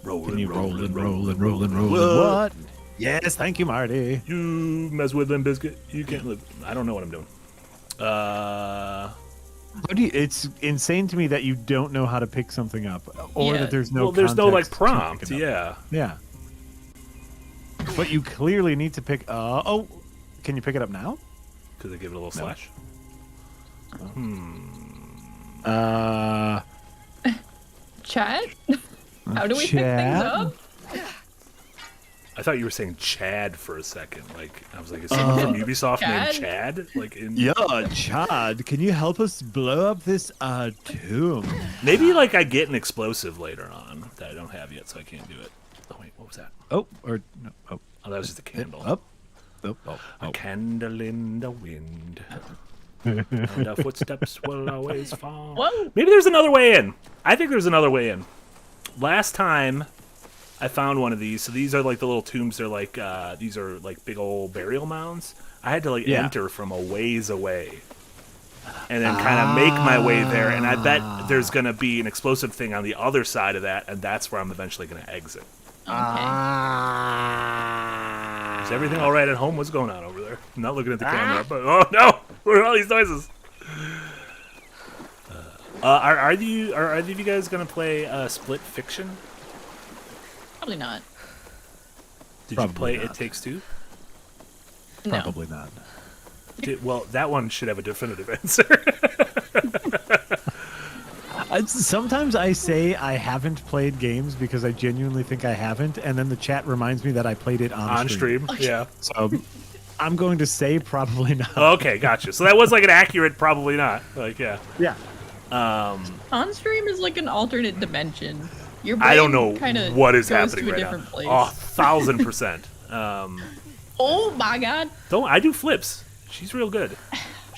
[SPEAKER 4] Rolling,
[SPEAKER 5] Can you
[SPEAKER 4] rolling,
[SPEAKER 5] rolling?
[SPEAKER 4] What?
[SPEAKER 5] What? Yes, thank you, Marty.
[SPEAKER 4] You mess with them, biscuit. You can't live. I don't know what I'm doing.
[SPEAKER 5] It's insane to me that you don't know how to pick something up, or
[SPEAKER 3] Yeah.
[SPEAKER 5] that there's no.
[SPEAKER 4] Well, there's no like
[SPEAKER 5] context to
[SPEAKER 4] prompt.
[SPEAKER 5] pick it up.
[SPEAKER 4] Yeah.
[SPEAKER 5] Yeah. But you clearly need to pick. Can you pick it up now?
[SPEAKER 4] Because they give it a little
[SPEAKER 5] No.
[SPEAKER 4] slash.
[SPEAKER 3] Chat? How do we pick things
[SPEAKER 5] Chat?
[SPEAKER 3] up?
[SPEAKER 4] I thought you were saying Chad for a second. Like I was like, is someone from Ubisoft named Chad? Like in
[SPEAKER 5] Yeah, Chad, can you help us blow up this tomb?
[SPEAKER 4] maybe like I get an explosive later on that I don't have yet, so I can't do it. Oh wait, what was that?
[SPEAKER 5] Oh, or no, oh,
[SPEAKER 4] Oh, that was just a candle.
[SPEAKER 5] up, oh,
[SPEAKER 4] A candle in the wind. And the footsteps will always fall.
[SPEAKER 3] Whoa.
[SPEAKER 4] Maybe there's another way in. I think there's another way in. Last time I found one of these. So these are like the little tombs. They're like these are like big old burial mounds. I had to like
[SPEAKER 5] Yeah.
[SPEAKER 4] enter from a ways away, and then kind of make my way there. And I bet there's gonna be an explosive thing on the other side of that, and that's where I'm eventually gonna exit.
[SPEAKER 3] Okay.
[SPEAKER 4] Is everything all right at home? What's going on over there? I'm not looking at the camera, but oh no! What are all these noises? Are either of you guys gonna play Split Fiction?
[SPEAKER 3] Probably not.
[SPEAKER 4] Did
[SPEAKER 5] Probably
[SPEAKER 4] you play
[SPEAKER 5] not.
[SPEAKER 4] It Takes Two?
[SPEAKER 3] No.
[SPEAKER 5] Probably not.
[SPEAKER 4] Well, that one should have a definitive answer.
[SPEAKER 5] Sometimes I say I haven't played games because I genuinely think I haven't, and then the chat reminds me that I played it on
[SPEAKER 4] On stream, yeah.
[SPEAKER 5] So I'm going to say probably not.
[SPEAKER 4] Okay, gotcha. So that was like an accurate, probably not. Like, yeah.
[SPEAKER 5] Yeah.
[SPEAKER 3] On stream is like an alternate dimension. Your brain
[SPEAKER 4] I don't know
[SPEAKER 3] kinda
[SPEAKER 4] what is
[SPEAKER 3] goes
[SPEAKER 4] happening
[SPEAKER 3] to a
[SPEAKER 4] right
[SPEAKER 3] different
[SPEAKER 4] now.
[SPEAKER 3] place.
[SPEAKER 4] Oh, 1,000%.
[SPEAKER 3] Oh my god.
[SPEAKER 4] I do flips. She's real good.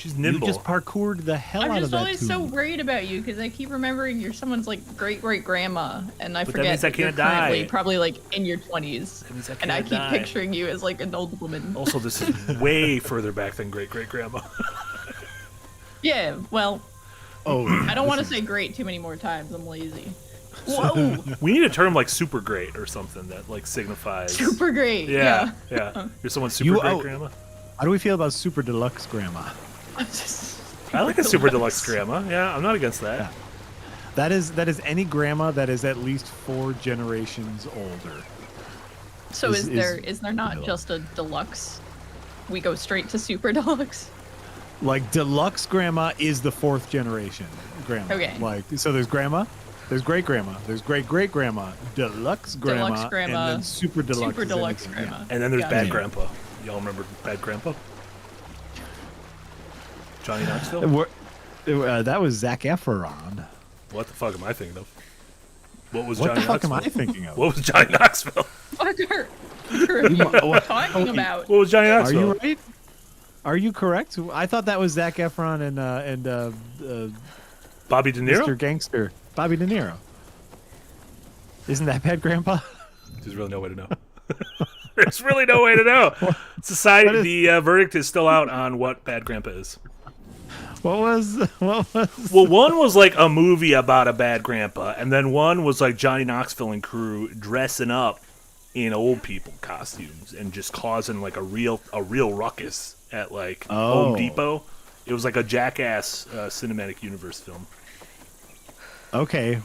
[SPEAKER 4] She's nimble.
[SPEAKER 5] You just parkoured the hell
[SPEAKER 3] I'm
[SPEAKER 5] out of
[SPEAKER 3] just
[SPEAKER 5] that
[SPEAKER 3] always so
[SPEAKER 5] tomb.
[SPEAKER 3] worried about you because I keep remembering you're someone's like great grandma, and I
[SPEAKER 4] But that
[SPEAKER 3] forget
[SPEAKER 4] means I
[SPEAKER 3] that you're
[SPEAKER 4] can't die.
[SPEAKER 3] currently probably like in your 20s,
[SPEAKER 4] That means I
[SPEAKER 3] and I
[SPEAKER 4] can't
[SPEAKER 3] keep
[SPEAKER 4] die.
[SPEAKER 3] picturing you as like an old woman.
[SPEAKER 4] Also, this is way further back than great-great-grandma.
[SPEAKER 3] Yeah, well,
[SPEAKER 5] Oh,
[SPEAKER 3] I don't want to say great too many more times. I'm lazy. Whoa,
[SPEAKER 4] We need a term like super great or something that like signifies.
[SPEAKER 3] super great.
[SPEAKER 4] Yeah,
[SPEAKER 3] Yeah.
[SPEAKER 4] yeah. You're someone's super great grandma.
[SPEAKER 5] How do we feel about super deluxe grandma?
[SPEAKER 4] I like a super deluxe grandma. Yeah, I'm not against that.
[SPEAKER 5] That is any grandma that is at least 4 generations older.
[SPEAKER 3] So
[SPEAKER 5] Is-
[SPEAKER 3] is there not just a deluxe? We go straight to super deluxe.
[SPEAKER 5] Like deluxe grandma is the 4th generation grandma.
[SPEAKER 3] Okay.
[SPEAKER 5] Like so, there's grandma, there's great grandma, there's great great grandma, deluxe grandma,
[SPEAKER 3] Deluxe grandma,
[SPEAKER 5] and then super deluxe.
[SPEAKER 3] Super
[SPEAKER 5] is
[SPEAKER 3] deluxe
[SPEAKER 5] anything,
[SPEAKER 3] grandma.
[SPEAKER 4] And then there's
[SPEAKER 3] Got
[SPEAKER 4] bad
[SPEAKER 3] it.
[SPEAKER 4] grandpa. Y'all remember bad grandpa? Johnny
[SPEAKER 5] Yeah.
[SPEAKER 4] Knoxville?
[SPEAKER 5] That was Zac Efron.
[SPEAKER 4] What the fuck am I thinking of? What was
[SPEAKER 5] What
[SPEAKER 4] Johnny
[SPEAKER 5] the fuck am
[SPEAKER 4] Knoxville?
[SPEAKER 5] I thinking of?
[SPEAKER 4] What was Johnny Knoxville?
[SPEAKER 3] What are you talking about?
[SPEAKER 4] What was Johnny
[SPEAKER 5] Are
[SPEAKER 4] Knoxville?
[SPEAKER 5] you right? Are you correct? I thought that was Zac Efron and
[SPEAKER 4] Bobby De Niro?
[SPEAKER 5] Mr. Gangster, Bobby De Niro. Isn't that bad, Grandpa?
[SPEAKER 4] There's really no way to know. There's really no way to know. Society, the verdict is still out on what Bad Grandpa is.
[SPEAKER 5] What was?
[SPEAKER 4] Well, one was like a movie about a bad grandpa, and then one was like Johnny Knoxville and crew dressing up in old people costumes and just causing like a real ruckus at like Home Depot. It was like a Jackass cinematic universe film.
[SPEAKER 5] Okay.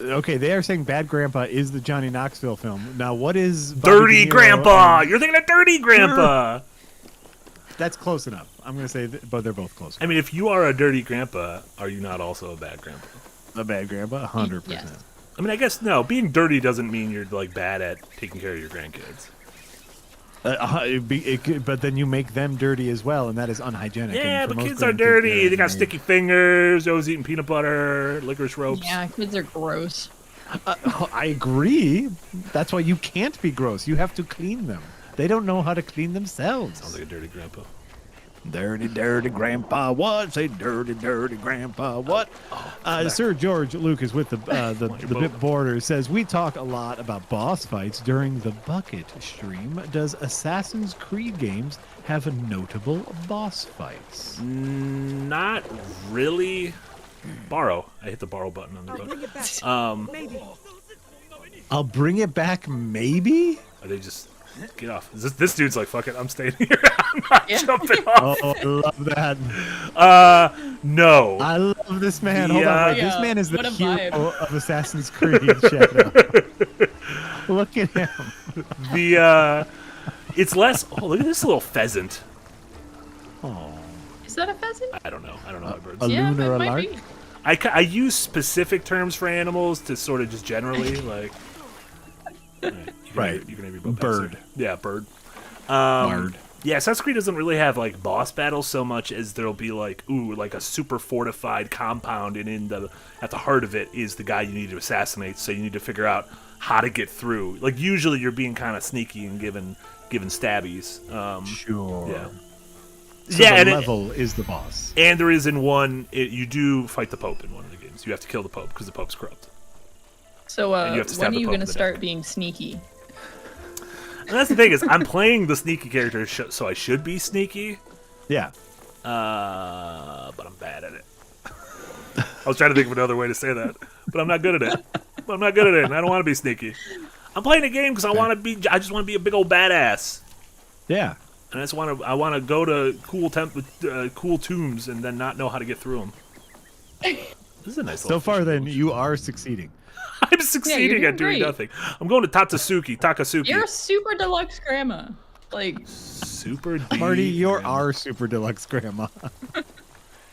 [SPEAKER 5] Okay, they are saying Bad Grandpa is the Johnny Knoxville film. Now, what is Bobby
[SPEAKER 4] Dirty
[SPEAKER 5] De Niro
[SPEAKER 4] Grandpa?
[SPEAKER 5] and-
[SPEAKER 4] You're thinking of Dirty Grandpa.
[SPEAKER 5] That's close enough. I'm going to say, but they're both close.
[SPEAKER 4] I mean, if you are a dirty grandpa, are you not also a bad grandpa?
[SPEAKER 5] A Bad Grandpa, 100%.
[SPEAKER 3] Yes.
[SPEAKER 4] I mean, I guess no. Being dirty doesn't mean you're like bad at taking care of your grandkids.
[SPEAKER 5] But then you make them dirty as well, and that is unhygienic.
[SPEAKER 4] Yeah,
[SPEAKER 5] and for
[SPEAKER 4] but
[SPEAKER 5] most
[SPEAKER 4] kids are
[SPEAKER 5] grandkids,
[SPEAKER 4] dirty. They got
[SPEAKER 5] they're-
[SPEAKER 4] sticky fingers. Always eating peanut butter, licorice ropes.
[SPEAKER 3] Yeah, kids are gross.
[SPEAKER 5] I agree. That's why you can't be gross. You have to clean them. They don't know how to clean themselves.
[SPEAKER 4] Sounds like a dirty grandpa.
[SPEAKER 5] Dirty, dirty grandpa, what? Say dirty, dirty grandpa, what? Sir George Lucas with the bit border says, we talk a lot about boss fights during the bucket stream. Does Assassin's Creed games have notable boss fights?
[SPEAKER 4] Not really. Borrow. I hit the borrow button on the road.
[SPEAKER 5] I'll bring it back, maybe?
[SPEAKER 4] Are they just get off? This dude's like, fuck it, I'm staying here. I'm not jumping off.
[SPEAKER 5] Oh, I love that.
[SPEAKER 4] No.
[SPEAKER 5] I love this man. Hold
[SPEAKER 4] Yeah.
[SPEAKER 5] on, wait. This
[SPEAKER 3] Yeah,
[SPEAKER 5] man is the
[SPEAKER 3] what a
[SPEAKER 5] hero
[SPEAKER 3] vibe.
[SPEAKER 5] of Assassin's Creed. Shadow. Look at him.
[SPEAKER 4] It's less. Oh, look at this little pheasant.
[SPEAKER 5] Oh,
[SPEAKER 3] Is that a pheasant?
[SPEAKER 4] I don't know my birds.
[SPEAKER 5] a
[SPEAKER 3] Yeah,
[SPEAKER 5] loon or
[SPEAKER 3] it
[SPEAKER 5] a
[SPEAKER 3] might
[SPEAKER 5] lark?
[SPEAKER 3] be.
[SPEAKER 4] I use specific terms for animals to sort of just generally like.
[SPEAKER 5] Right.
[SPEAKER 4] You can read about
[SPEAKER 5] Bird.
[SPEAKER 4] pets. Yeah, bird.
[SPEAKER 5] Bird.
[SPEAKER 4] Yeah, Assassin's Creed doesn't really have like boss battles so much as there'll be like like a super fortified compound, and at the heart of it is the guy you need to assassinate. So you need to figure out how to get through. Like usually you're being kind of sneaky and given stabbies.
[SPEAKER 5] Sure.
[SPEAKER 4] Yeah.
[SPEAKER 5] So
[SPEAKER 4] Yeah,
[SPEAKER 5] the
[SPEAKER 4] and
[SPEAKER 5] level is the boss.
[SPEAKER 4] And there is in one, you do fight the Pope in one of the games. You have to kill the Pope because the Pope's corrupt.
[SPEAKER 3] So
[SPEAKER 4] And you have to stab
[SPEAKER 3] when
[SPEAKER 4] the
[SPEAKER 3] are you
[SPEAKER 4] Pope
[SPEAKER 3] going
[SPEAKER 4] in
[SPEAKER 3] to
[SPEAKER 4] the
[SPEAKER 3] start
[SPEAKER 4] neck.
[SPEAKER 3] being sneaky?
[SPEAKER 4] And that's the thing is, I'm playing the sneaky character, so I should be sneaky,
[SPEAKER 5] Yeah.
[SPEAKER 4] but I'm bad at it. I was trying to think of another way to say that, but I'm not good at it. And I don't want to be sneaky. I'm playing a game because I just want to be a big old badass.
[SPEAKER 5] Yeah.
[SPEAKER 4] And I want to go to cool tombs and then not know how to get through them. This is a nice.
[SPEAKER 5] So
[SPEAKER 4] little
[SPEAKER 5] far,
[SPEAKER 4] fishing
[SPEAKER 5] then,
[SPEAKER 4] village.
[SPEAKER 5] you are succeeding.
[SPEAKER 4] I'm succeeding
[SPEAKER 3] doing
[SPEAKER 4] at doing
[SPEAKER 3] great.
[SPEAKER 4] nothing. I'm going to Takasuki.
[SPEAKER 3] You're a super deluxe grandma. Like,
[SPEAKER 4] Super D.
[SPEAKER 5] Marty, you're
[SPEAKER 4] Grandma.
[SPEAKER 5] our super deluxe grandma.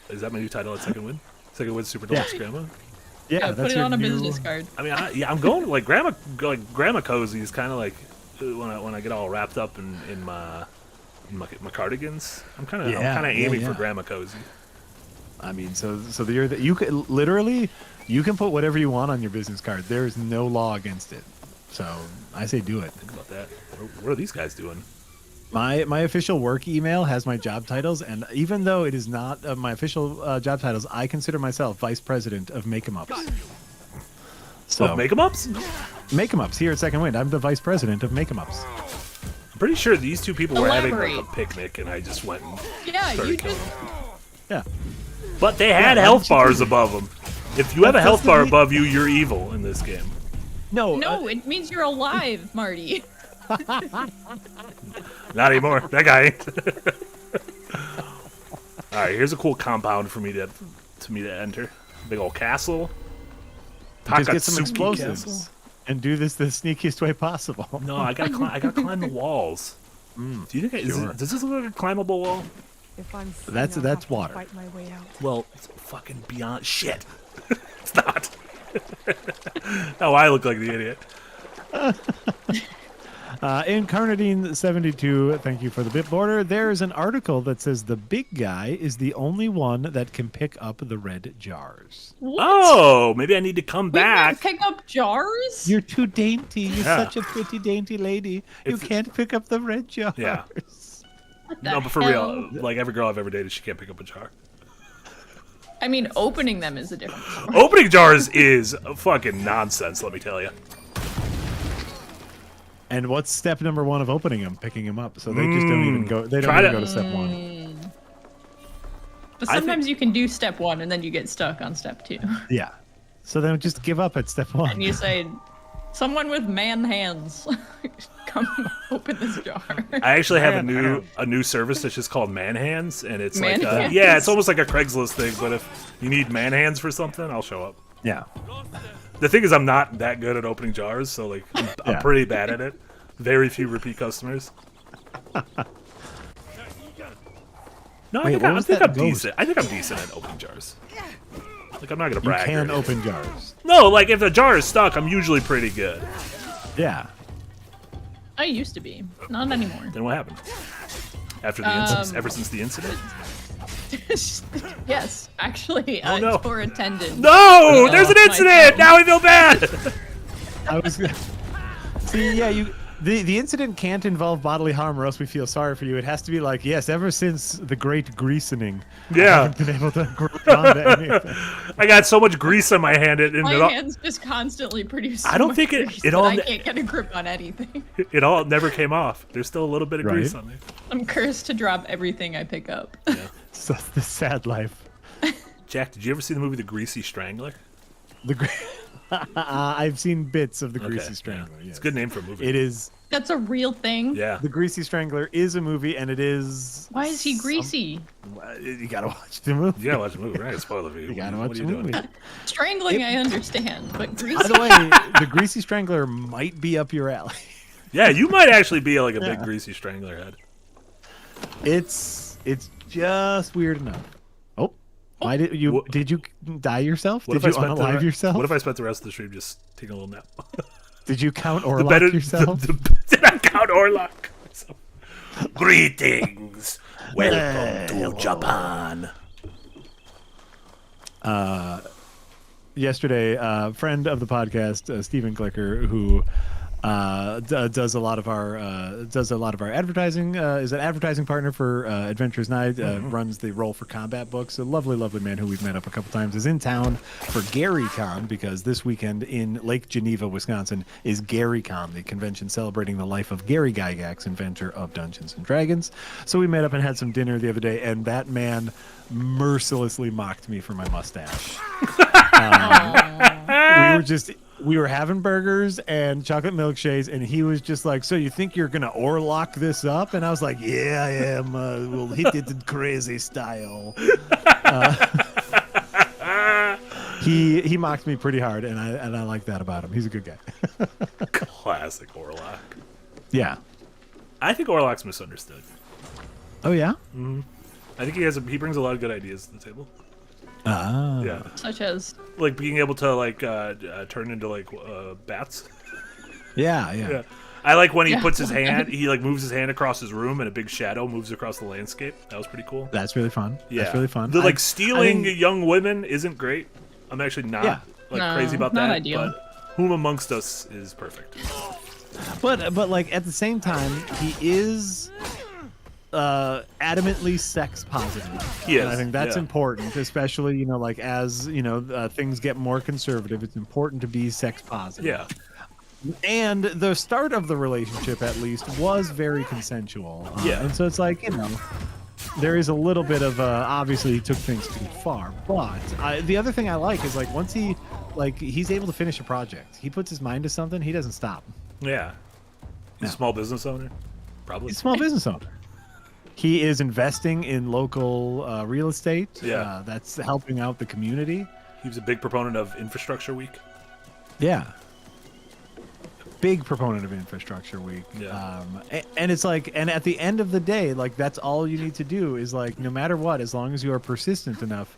[SPEAKER 4] Is that my new title at Second Win? Second Win Super Deluxe Grandma.
[SPEAKER 5] Yeah,
[SPEAKER 3] put
[SPEAKER 5] that's
[SPEAKER 3] it
[SPEAKER 5] your
[SPEAKER 3] on a
[SPEAKER 5] new...
[SPEAKER 3] business card.
[SPEAKER 4] I mean, I'm going to like grandma cozy is kind of like when I get all wrapped up in my cardigans. I'm kind of aiming for grandma cozy.
[SPEAKER 5] I mean, so you can literally you can put whatever you want on your business card. There is no law against it. So I say do it.
[SPEAKER 4] Think about that. What are these guys doing?
[SPEAKER 5] My official work email has my job titles, and even though it is not my official job titles, I consider myself vice president of Make 'em Ups. So
[SPEAKER 4] Make 'em Ups?
[SPEAKER 5] Make 'em Ups here at Second Wind. I'm the vice president of Make 'em Ups.
[SPEAKER 4] I'm pretty sure these two people were having like, a
[SPEAKER 3] Elaborate.
[SPEAKER 4] picnic, and I just went and
[SPEAKER 3] Yeah,
[SPEAKER 4] started
[SPEAKER 3] you
[SPEAKER 4] killing
[SPEAKER 3] just.
[SPEAKER 4] them.
[SPEAKER 5] Yeah.
[SPEAKER 4] But they had
[SPEAKER 5] why
[SPEAKER 4] health
[SPEAKER 5] didn't you
[SPEAKER 4] bars above them. If you have a
[SPEAKER 5] That's
[SPEAKER 4] health
[SPEAKER 5] the
[SPEAKER 4] bar
[SPEAKER 5] re-
[SPEAKER 4] above you, you're evil in this game.
[SPEAKER 5] No.
[SPEAKER 3] No, it means you're alive, Marty.
[SPEAKER 4] Not anymore. That guy ain't. All right, here's a cool compound for me to enter. Big old castle.
[SPEAKER 5] just get some
[SPEAKER 4] Takatsuki
[SPEAKER 5] explosives
[SPEAKER 4] Castle.
[SPEAKER 5] and do this the sneakiest way possible.
[SPEAKER 4] No, I gotta climb the walls. Do you think does this look like a climbable wall?
[SPEAKER 6] If I'm free,
[SPEAKER 5] That's-
[SPEAKER 6] I'll
[SPEAKER 5] that's
[SPEAKER 6] have to
[SPEAKER 5] water.
[SPEAKER 6] Fight my way out.
[SPEAKER 4] Well, it's fucking beyond shit. It's not. Now I look like the idiot.
[SPEAKER 5] Incarnadine72, thank you for the bit border. There's an article that says the big guy is the only one that can pick up the red jars.
[SPEAKER 3] What?
[SPEAKER 4] Oh, maybe I need to come
[SPEAKER 3] We can
[SPEAKER 4] back.
[SPEAKER 3] pick up jars?
[SPEAKER 5] You're too dainty. You're
[SPEAKER 4] Yeah.
[SPEAKER 5] such a pretty dainty lady. You
[SPEAKER 4] It's-
[SPEAKER 5] can't pick up the red jars.
[SPEAKER 4] Yeah.
[SPEAKER 3] What the
[SPEAKER 4] No, but for
[SPEAKER 3] hell?
[SPEAKER 4] real, like every girl I've ever dated, she can't pick up a jar.
[SPEAKER 3] I mean, opening them is a different story.
[SPEAKER 4] Opening jars is fucking nonsense, let me tell you.
[SPEAKER 5] And what's step number one of opening them? Picking them up. So they just don't even go. They don't
[SPEAKER 4] Try
[SPEAKER 5] even
[SPEAKER 4] to-
[SPEAKER 5] go to step one.
[SPEAKER 3] But
[SPEAKER 4] I think-
[SPEAKER 3] sometimes you can do step 1 and then you get stuck on step 2.
[SPEAKER 5] Yeah. So then just give up at step one.
[SPEAKER 3] And you say, someone with man hands, come open this jar.
[SPEAKER 4] I actually have a new service that's just called Man Hands, and it's
[SPEAKER 3] Man
[SPEAKER 4] like
[SPEAKER 3] Hands?
[SPEAKER 4] yeah, it's almost like a Craigslist thing. But if you need man hands for something, I'll show up.
[SPEAKER 5] Yeah.
[SPEAKER 4] The thing is, I'm not that good at opening jars, so like I'm
[SPEAKER 5] Yeah.
[SPEAKER 4] pretty bad at it. Very few repeat customers. No,
[SPEAKER 5] Wait,
[SPEAKER 4] I
[SPEAKER 5] what
[SPEAKER 4] think
[SPEAKER 5] was
[SPEAKER 4] I'm
[SPEAKER 5] that ghost?
[SPEAKER 4] decent. I think I'm decent at opening jars. Like I'm not gonna
[SPEAKER 5] You
[SPEAKER 4] brag. or
[SPEAKER 5] can
[SPEAKER 4] anything.
[SPEAKER 5] open jars.
[SPEAKER 4] No, like if the jar is stuck, I'm usually pretty good.
[SPEAKER 5] Yeah.
[SPEAKER 3] I used to be. Not anymore.
[SPEAKER 4] Then what happened? After the incident, ever since the incident?
[SPEAKER 3] Yes, actually,
[SPEAKER 4] Oh, no.
[SPEAKER 3] tour attendant.
[SPEAKER 4] No,
[SPEAKER 3] fell
[SPEAKER 4] there's an
[SPEAKER 3] off my
[SPEAKER 4] incident.
[SPEAKER 3] phone.
[SPEAKER 4] Now I feel bad.
[SPEAKER 5] I was gonna... See, yeah, the incident can't involve bodily harm or else we feel sorry for you. It has to be like, yes, ever since the great greasening, I
[SPEAKER 4] Yeah.
[SPEAKER 5] haven't been able to grip onto anything.
[SPEAKER 4] I got so much grease on my hand,
[SPEAKER 3] My hands just constantly produce.
[SPEAKER 4] I don't
[SPEAKER 3] so
[SPEAKER 4] think
[SPEAKER 3] much
[SPEAKER 4] it-
[SPEAKER 3] grease
[SPEAKER 4] it
[SPEAKER 3] that
[SPEAKER 4] all
[SPEAKER 3] I
[SPEAKER 4] ne-
[SPEAKER 3] can't get a grip on anything.
[SPEAKER 4] it all never came off. There's still a little bit of
[SPEAKER 5] Right.
[SPEAKER 4] grease on there.
[SPEAKER 3] I'm cursed to drop everything I pick up.
[SPEAKER 5] So the sad life.
[SPEAKER 4] Jack, did you ever see the movie The Greasy Strangler?
[SPEAKER 5] The I've seen bits of the
[SPEAKER 4] Okay,
[SPEAKER 5] Greasy
[SPEAKER 4] yeah.
[SPEAKER 5] Strangler. Yes.
[SPEAKER 4] It's a good name for a movie.
[SPEAKER 5] It is.
[SPEAKER 3] That's a real thing.
[SPEAKER 4] Yeah.
[SPEAKER 5] The Greasy Strangler is a movie, and it is.
[SPEAKER 3] Why is he greasy?
[SPEAKER 5] You gotta watch the movie.
[SPEAKER 4] You gotta watch the movie, right? Spoil the movie.
[SPEAKER 5] You gotta
[SPEAKER 4] What
[SPEAKER 5] watch
[SPEAKER 4] are
[SPEAKER 5] the
[SPEAKER 4] you
[SPEAKER 5] movie.
[SPEAKER 4] doing?
[SPEAKER 3] Strangling, I understand, but greasy.
[SPEAKER 5] By the way, the Greasy Strangler might be up your alley.
[SPEAKER 4] Yeah, you might actually be like a big Greasy Strangler head.
[SPEAKER 5] It's just weird enough. Oh, why did you die yourself? Did you unalive yourself?
[SPEAKER 4] What if I spent the rest of the stream just taking a little nap?
[SPEAKER 5] Did you count or lock yourself?
[SPEAKER 4] Did I count Orlock? Greetings. Welcome to Japan.
[SPEAKER 5] Yesterday, a friend of the podcast, Stephen Glicker, who does a lot of our advertising, is an advertising partner for Adventures Night, runs the Roll for Combat books. A lovely, lovely man who we've met up a couple times, is in town for GaryCon because this weekend in Lake Geneva, Wisconsin, is GaryCon, the convention celebrating the life of Gary Gygax, inventor of Dungeons and Dragons. So we met up and had some dinner the other day, and that man mercilessly mocked me for my mustache. We were having burgers and chocolate milkshakes, and he was just like, "So you think you're gonna Orlock this up?" And I was like, "Yeah, I am. We'll hit it in crazy style." He mocked me pretty hard, and I like that about him. He's a good guy.
[SPEAKER 4] Classic Orlock.
[SPEAKER 5] Yeah.
[SPEAKER 4] I think Orlock's misunderstood.
[SPEAKER 5] Oh yeah.
[SPEAKER 4] I think he brings a lot of good ideas to the table.
[SPEAKER 5] Ah.
[SPEAKER 4] Yeah,
[SPEAKER 3] Such as,
[SPEAKER 4] like being able to like turn into like bats.
[SPEAKER 5] Yeah.
[SPEAKER 4] Yeah. I like when he
[SPEAKER 3] Yeah.
[SPEAKER 4] puts his hand, he like moves his hand across his room and a big shadow moves across the landscape. That was pretty cool.
[SPEAKER 5] That's really fun.
[SPEAKER 4] Yeah.
[SPEAKER 5] That's really fun.
[SPEAKER 4] The like
[SPEAKER 5] I
[SPEAKER 4] stealing
[SPEAKER 5] think-
[SPEAKER 4] young women isn't great. I'm actually not
[SPEAKER 5] Yeah.
[SPEAKER 3] No,
[SPEAKER 4] crazy about
[SPEAKER 3] not
[SPEAKER 4] that.
[SPEAKER 3] ideal.
[SPEAKER 4] But whom amongst us is perfect?
[SPEAKER 5] But like at the same time, he is adamantly sex positive.
[SPEAKER 4] He is,
[SPEAKER 5] And I think that's
[SPEAKER 4] yeah.
[SPEAKER 5] important, especially, you know, like as, you know, things get more conservative, it's important to be sex positive.
[SPEAKER 4] Yeah.
[SPEAKER 5] And the start of the relationship, at least, was very consensual.
[SPEAKER 4] Yeah.
[SPEAKER 5] And so it's like, you know, there is a little bit of, obviously he took things too far. But the other thing I like is, like, once he's able to finish a project. He puts his mind to something, he doesn't stop.
[SPEAKER 4] Yeah. He's a small business owner, probably.
[SPEAKER 5] He's a small business owner. He is investing in local real estate.
[SPEAKER 4] Yeah.
[SPEAKER 5] That's helping out the community.
[SPEAKER 4] He was a big proponent of Infrastructure Week.
[SPEAKER 5] Yeah. Big proponent of Infrastructure Week.
[SPEAKER 4] Yeah.
[SPEAKER 5] And it's like, and at the end of the day, like, that's all you need to do is, like, no matter what, as long as you are persistent enough,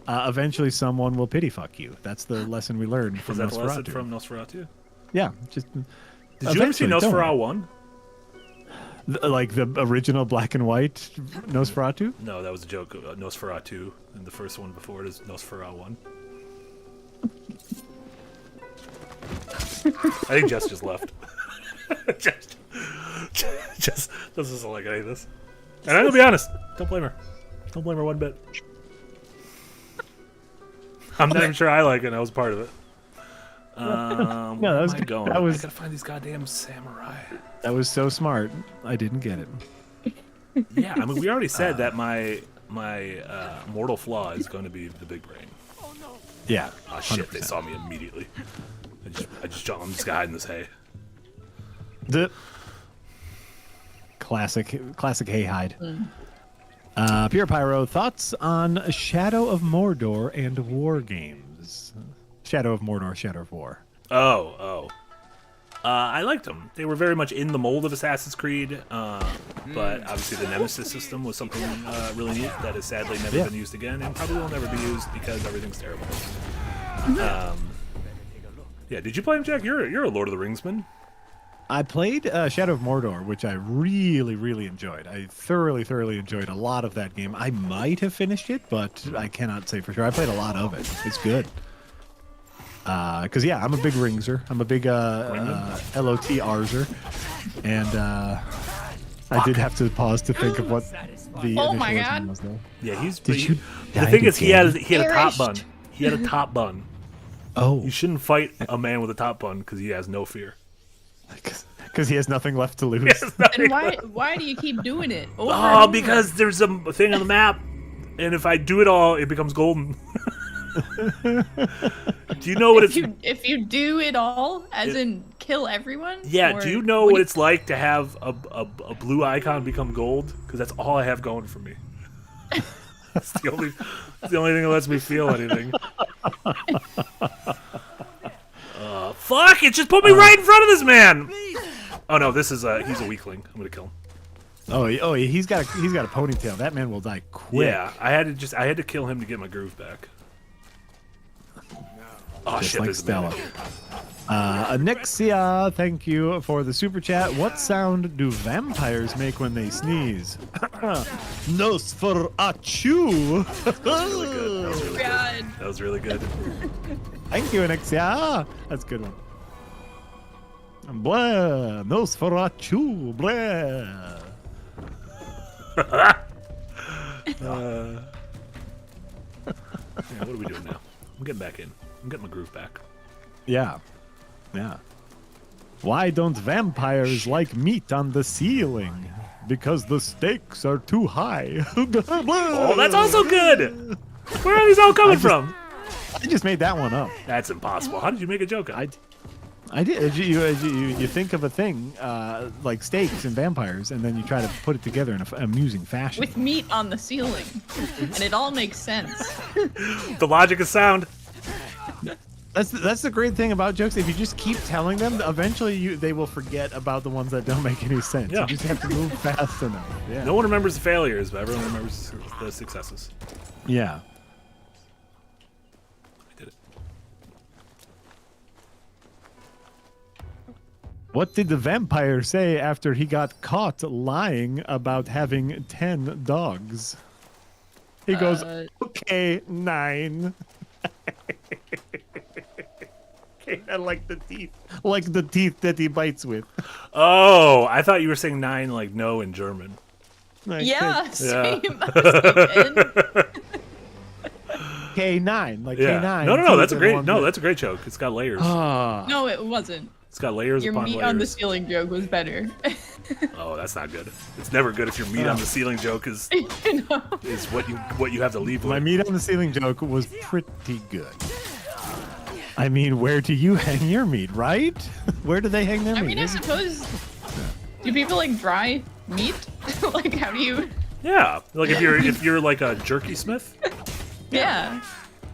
[SPEAKER 5] eventually someone will pity fuck you. That's the lesson we learned from
[SPEAKER 4] Was that the lesson
[SPEAKER 5] Nosferatu.
[SPEAKER 4] from Nosferatu?
[SPEAKER 5] Yeah. Just.
[SPEAKER 4] Did you ever see
[SPEAKER 5] eventually, don't
[SPEAKER 4] Nosferatu
[SPEAKER 5] worry.
[SPEAKER 4] 1?
[SPEAKER 5] Like the original black and white Nosferatu?
[SPEAKER 4] No, that was a joke. Nosferatu, and the first one before it is Nosferatu 1. I think Jess just left. Jess doesn't like any of this. And I'm gonna be honest, don't blame her. Don't blame her one bit. I'm not even sure I like it, and I was part of it.
[SPEAKER 5] No, that
[SPEAKER 4] where
[SPEAKER 5] was
[SPEAKER 4] am I
[SPEAKER 5] good.
[SPEAKER 4] going?
[SPEAKER 5] That was-
[SPEAKER 4] I gotta find these goddamn samurai.
[SPEAKER 5] That was so smart. I didn't get it.
[SPEAKER 4] Yeah, I mean, we already said that my mortal flaw is going to be the big brain.
[SPEAKER 5] Yeah.
[SPEAKER 4] Oh shit! They saw me immediately. I just jumped. I'm just gonna hide in this hay.
[SPEAKER 5] The classic hay hide. Pure Pyro, thoughts on Shadow of Mordor and War games? Shadow of Mordor, Shadow of War.
[SPEAKER 4] Oh. I liked them. They were very much in the mold of Assassin's Creed, but obviously the Nemesis system was something really neat that has sadly never been used again, and probably will never be used because everything's terrible. Yeah, did you play them, Jack? You're a Lord of the Rings man.
[SPEAKER 5] I played Shadow of Mordor, which I really, really enjoyed. I thoroughly enjoyed a lot of that game. I might have finished it, but I cannot say for sure. I played a lot of it. It's good. Because, yeah, I'm a big Ringser. I'm a big LOT-R'ser. And I did have to pause to think of what the
[SPEAKER 3] Oh my
[SPEAKER 5] initial
[SPEAKER 3] God.
[SPEAKER 5] was, though.
[SPEAKER 4] Yeah, he's.
[SPEAKER 5] Did you
[SPEAKER 4] The
[SPEAKER 5] die
[SPEAKER 4] thing is, he
[SPEAKER 5] again?
[SPEAKER 4] had a top
[SPEAKER 3] Perished.
[SPEAKER 4] bun. He had a top bun.
[SPEAKER 5] Oh,
[SPEAKER 4] You shouldn't fight a man with a top bun because he has no fear.
[SPEAKER 5] because he has nothing left to lose.
[SPEAKER 3] And why do you keep doing it? Over and
[SPEAKER 4] Oh,
[SPEAKER 3] over?
[SPEAKER 4] because there's a thing on the map, and if I do it all, it becomes golden. Do you know what it's?
[SPEAKER 3] if you do it all, as in kill everyone.
[SPEAKER 4] Yeah.
[SPEAKER 3] Or
[SPEAKER 4] Do you know what it's like to have a blue icon become gold? Because that's all I have going for me. It's the only thing that lets me feel anything. Fuck! It just put me right in front of this man. Oh no, this is he's a weakling. I'm gonna kill him.
[SPEAKER 5] Oh, he's got a ponytail. That man will die quick.
[SPEAKER 4] Yeah, I had to kill him to get my groove back. Oh
[SPEAKER 5] Just
[SPEAKER 4] shit!
[SPEAKER 5] like
[SPEAKER 4] There's a man
[SPEAKER 5] Stella.
[SPEAKER 4] in here.
[SPEAKER 5] Anixia, thank you for the super chat. What sound do vampires make when they sneeze? Nosferatu.
[SPEAKER 4] Really good. That was really
[SPEAKER 3] God.
[SPEAKER 4] good. That was really good.
[SPEAKER 5] Thank you, Anixia. That's a good one. Blah, Nosferatu, blah.
[SPEAKER 4] Yeah, what are we doing now? I'm getting back in. I'm getting my groove back.
[SPEAKER 5] Yeah. Why don't vampires like meat on the ceiling? Because the stakes are too high.
[SPEAKER 4] Oh, that's also good. Where are these all coming from?
[SPEAKER 5] I just made that one up.
[SPEAKER 4] That's impossible. How did you make a joke?
[SPEAKER 5] I did. You think of a thing like stakes and vampires, and then you try to put it together in an amusing fashion.
[SPEAKER 3] with meat on the ceiling, and it all makes sense.
[SPEAKER 4] The logic is sound.
[SPEAKER 5] That's the great thing about jokes. If you just keep telling them, eventually they will forget about the ones that don't make any sense.
[SPEAKER 4] Yeah.
[SPEAKER 5] You just have to move fast enough. Yeah.
[SPEAKER 4] No one remembers the failures, but everyone remembers the successes.
[SPEAKER 5] Yeah.
[SPEAKER 4] I did it.
[SPEAKER 5] What did the vampire say after he got caught lying about having 10 dogs? He goes, okay, 9. Okay, I like the teeth. Like the teeth that he bites with.
[SPEAKER 4] Oh, I thought you were saying 9 like no in German.
[SPEAKER 5] Like,
[SPEAKER 3] Yeah, same.
[SPEAKER 5] K9, like
[SPEAKER 4] Yeah.
[SPEAKER 5] K9.
[SPEAKER 4] No, that's a great that's a great joke. It's got layers.
[SPEAKER 3] No, it wasn't.
[SPEAKER 4] It's got layers
[SPEAKER 3] Your
[SPEAKER 4] upon
[SPEAKER 3] meat
[SPEAKER 4] layers.
[SPEAKER 3] on the ceiling joke was better.
[SPEAKER 4] Oh, that's not good. It's never good if your meat on the ceiling joke is what you have to leave with.
[SPEAKER 5] My meat on the ceiling joke was pretty good. I mean, where do you hang your meat, right? Where do they hang their
[SPEAKER 3] I
[SPEAKER 5] meat?
[SPEAKER 3] mean, I suppose. Do people like dry meat? Like, how do you?
[SPEAKER 4] Yeah, like if you're like a jerky smith.
[SPEAKER 3] Yeah.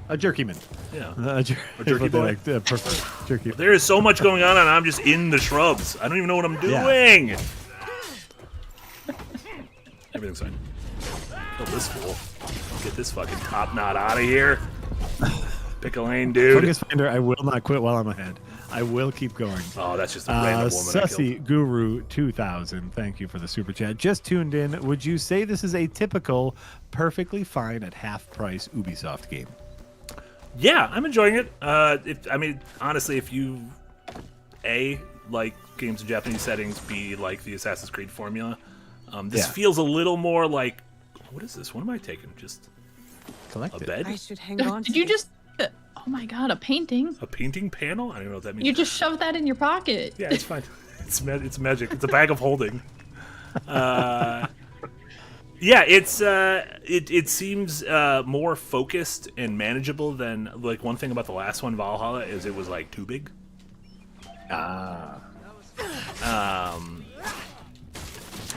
[SPEAKER 5] A jerkyman.
[SPEAKER 4] Yeah.
[SPEAKER 5] A
[SPEAKER 4] jerky boy.
[SPEAKER 5] Like, perfect. Jerky.
[SPEAKER 4] There is so much going on, and I'm just in the shrubs. I don't even know what I'm doing.
[SPEAKER 5] Yeah.
[SPEAKER 4] Everything's fine. Kill this fool. Get this fucking top knot out of here. Pick a lane, dude.
[SPEAKER 5] Fungus Finder, I will not quit while I'm ahead. I will keep going.
[SPEAKER 4] Oh, that's just a random woman I
[SPEAKER 5] Sussy
[SPEAKER 4] killed.
[SPEAKER 5] Guru 2000, thank you for the super chat. Just tuned in. Would you say this is a typical, perfectly fine at half price Ubisoft game?
[SPEAKER 4] Yeah, I'm enjoying it. I mean, honestly, if you A, like games in Japanese settings, B, like the Assassin's Creed formula, this feels a little more like, what is this? What am I taking? Just
[SPEAKER 5] Collect
[SPEAKER 4] a
[SPEAKER 5] it.
[SPEAKER 4] bed?
[SPEAKER 6] I should hang on.
[SPEAKER 3] Did you just? Oh my god, a painting!
[SPEAKER 4] A painting panel? I don't know what that means.
[SPEAKER 3] You just shoved that in your pocket.
[SPEAKER 4] Yeah, it's fine. It's magic. It's a bag of holding. Yeah, it seems more focused and manageable than, like, one thing about the last one, Valhalla, is it was like too big.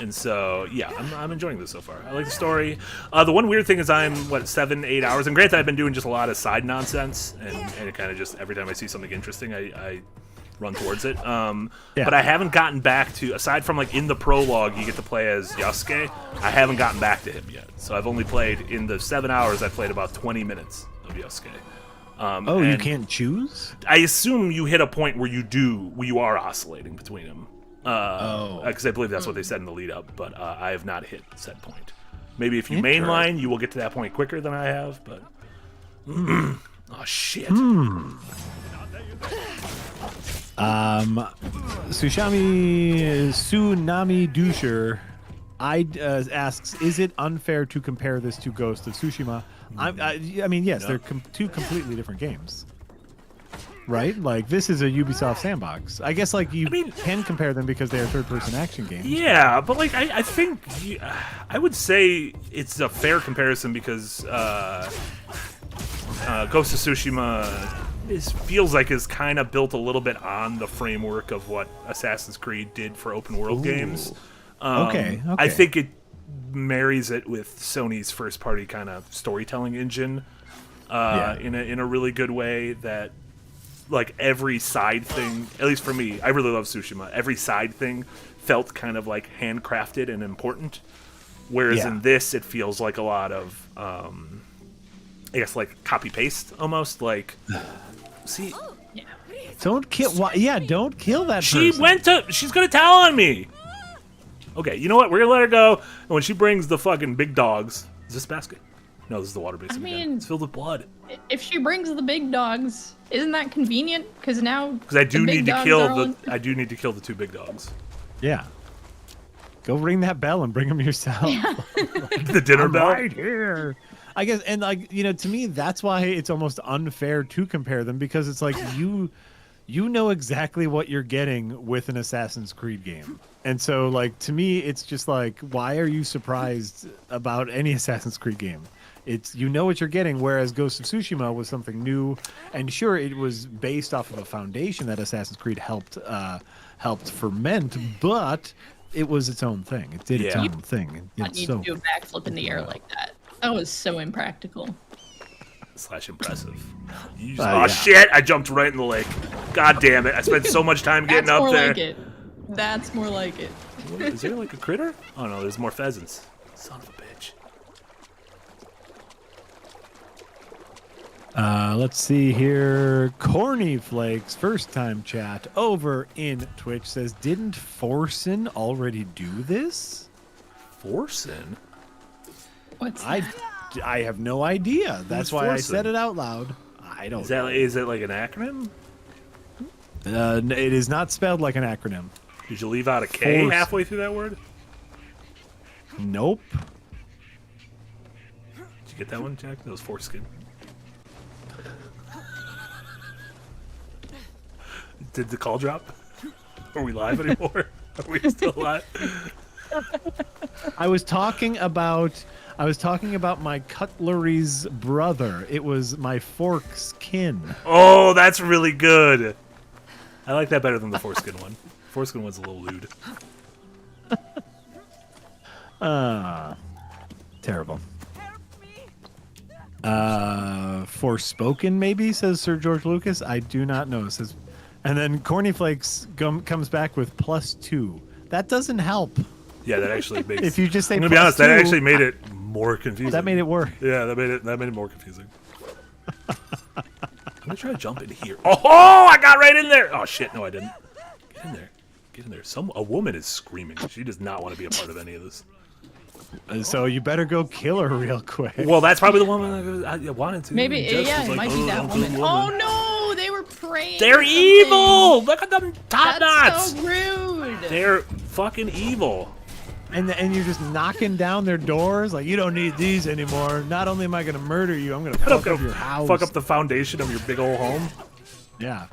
[SPEAKER 4] And so, yeah, I'm enjoying this so far. I like the story. The one weird thing is I'm, 7-8 hours, and granted I've been doing just a lot of side nonsense, and it kind of just, every time I see something interesting, I run towards it. But I haven't gotten back to, aside from, like, in the prologue you get to play as Yasuke, I haven't gotten back to him yet. So I've only played, in the 7 hours, I've played about 20 minutes of Yasuke.
[SPEAKER 5] You can't choose?
[SPEAKER 4] I assume you hit a point where you are oscillating between them. Because I believe that's what they said in the lead up, but I have not hit said point. Maybe if you mainline, you will get to that point quicker than I have, but... Oh, shit.
[SPEAKER 5] Tsunami Doucher asks, is it unfair to compare this to Ghost of Tsushima? I mean, yes, they're two completely different games. Right? Like, this is a Ubisoft sandbox. I guess, like, you can compare them because they are third-person action games.
[SPEAKER 4] Yeah, but, like, I think... I would say it's a fair comparison because Ghost of Tsushima feels like is kind of built a little bit on the framework of what Assassin's Creed did for open-world games.
[SPEAKER 5] Okay.
[SPEAKER 4] I think it marries it with Sony's first-party kind of storytelling engine in a really good way that... Like, every side thing, at least for me, I really love Tsushima. Every side thing felt kind of like handcrafted and important. Whereas in this, it feels like a lot of, I guess, like copy paste almost. Like, see,
[SPEAKER 5] don't kill. Don't kill that.
[SPEAKER 4] She's gonna tell on me. Okay, you know what? We're gonna let her go. And when she brings the fucking big dogs, is this basket? No, this is the water basin. Again. It's filled with blood.
[SPEAKER 3] If she brings the big dogs, isn't that convenient? Because now
[SPEAKER 4] I do need to kill the two big dogs.
[SPEAKER 5] Yeah. Go ring that bell and bring them yourself.
[SPEAKER 4] The dinner bell
[SPEAKER 5] right here. I guess, and like, you know, to me, that's why it's almost unfair to compare them, because it's like you know exactly what you're getting with an Assassin's Creed game. And so, like, to me, it's just like, why are you surprised about any Assassin's Creed game? It's, you know what you're getting, whereas Ghost of Tsushima was something new, and sure, it was based off of a foundation that Assassin's Creed helped ferment, but it was its own thing. It did its own thing.
[SPEAKER 3] I need to do a backflip in the air like that. That was so impractical.
[SPEAKER 4] / impressive. Shit! I jumped right in the lake. God damn it! I spent so much time getting up there.
[SPEAKER 3] Like it. That's more like it.
[SPEAKER 4] Is there like a critter? Oh no, there's more pheasants. Son of a bitch.
[SPEAKER 5] Let's see here. Corny Flakes, first time chat over in Twitch, says, didn't Forsen already do this?
[SPEAKER 4] Forsen?
[SPEAKER 3] What's
[SPEAKER 5] I have no idea. That's why I said it out loud. I don't know.
[SPEAKER 4] Is it like an acronym?
[SPEAKER 5] It is not spelled like an acronym.
[SPEAKER 4] Did you leave out a K halfway through that word?
[SPEAKER 5] Nope.
[SPEAKER 4] Did you get that one, Jack? That was foreskin. Did the call drop? Are we live anymore? Are we still live?
[SPEAKER 5] I was talking about my cutlery's brother. It was my fork's kin.
[SPEAKER 4] Oh, that's really good. I like that better than the foreskin one. Foreskin one's a little lewd.
[SPEAKER 5] Terrible. Forspoken, maybe, says Sir George Lucas. I do not know. Says, and then Cornyflakes comes back with +2. That doesn't help.
[SPEAKER 4] Yeah, that actually makes.
[SPEAKER 5] If you just say,
[SPEAKER 4] I'm gonna be honest, that actually made it more confusing.
[SPEAKER 5] That made it worse.
[SPEAKER 4] Yeah, that made it more confusing. I'm gonna try to jump in here. Oh, I got right in there. Oh shit, no, I didn't. Get in there. Get in there. A woman is screaming. She does not want to be a part of any of this.
[SPEAKER 5] So you better go kill her real quick.
[SPEAKER 4] Well, that's probably the woman I wanted to.
[SPEAKER 3] Maybe,
[SPEAKER 4] Jess
[SPEAKER 3] yeah,
[SPEAKER 4] was
[SPEAKER 3] it
[SPEAKER 4] like,
[SPEAKER 3] might be that
[SPEAKER 4] don't kill
[SPEAKER 3] woman.
[SPEAKER 4] the
[SPEAKER 3] Oh no, they were praying.
[SPEAKER 4] They're
[SPEAKER 3] for something.
[SPEAKER 4] evil. Look at them top knots.
[SPEAKER 3] That's so rude.
[SPEAKER 4] They're fucking evil.
[SPEAKER 5] And you're just knocking down their doors like, you don't need these anymore. Not only am I going to murder you, I'm going to fuck up your house.
[SPEAKER 4] Fuck up the foundation of your big old home.
[SPEAKER 5] Yeah.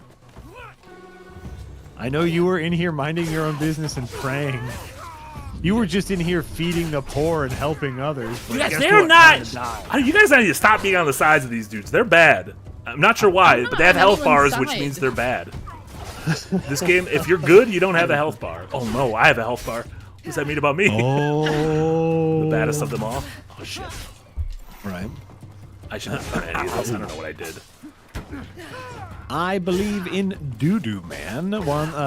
[SPEAKER 5] I know you were in here minding your own business and praying. You were just in here feeding the poor and helping others. But
[SPEAKER 4] Yes,
[SPEAKER 5] guess
[SPEAKER 4] they're
[SPEAKER 5] what?
[SPEAKER 4] not.
[SPEAKER 5] Die.
[SPEAKER 4] You guys need to stop being on the sides of these dudes. They're bad. I'm not sure why,
[SPEAKER 3] I'm
[SPEAKER 4] but they have
[SPEAKER 3] not
[SPEAKER 4] health
[SPEAKER 3] on
[SPEAKER 4] bars,
[SPEAKER 3] anyone's
[SPEAKER 4] which
[SPEAKER 3] side.
[SPEAKER 4] means they're bad. This game, if you're good, you don't have a health bar. Oh no, I have a health bar. What does that mean about me?
[SPEAKER 5] Oh.
[SPEAKER 4] The baddest of them all. Oh shit.
[SPEAKER 5] Right.
[SPEAKER 4] I shouldn't have done any of this. I don't know what I did.
[SPEAKER 5] I believe in Doo-Doo Man.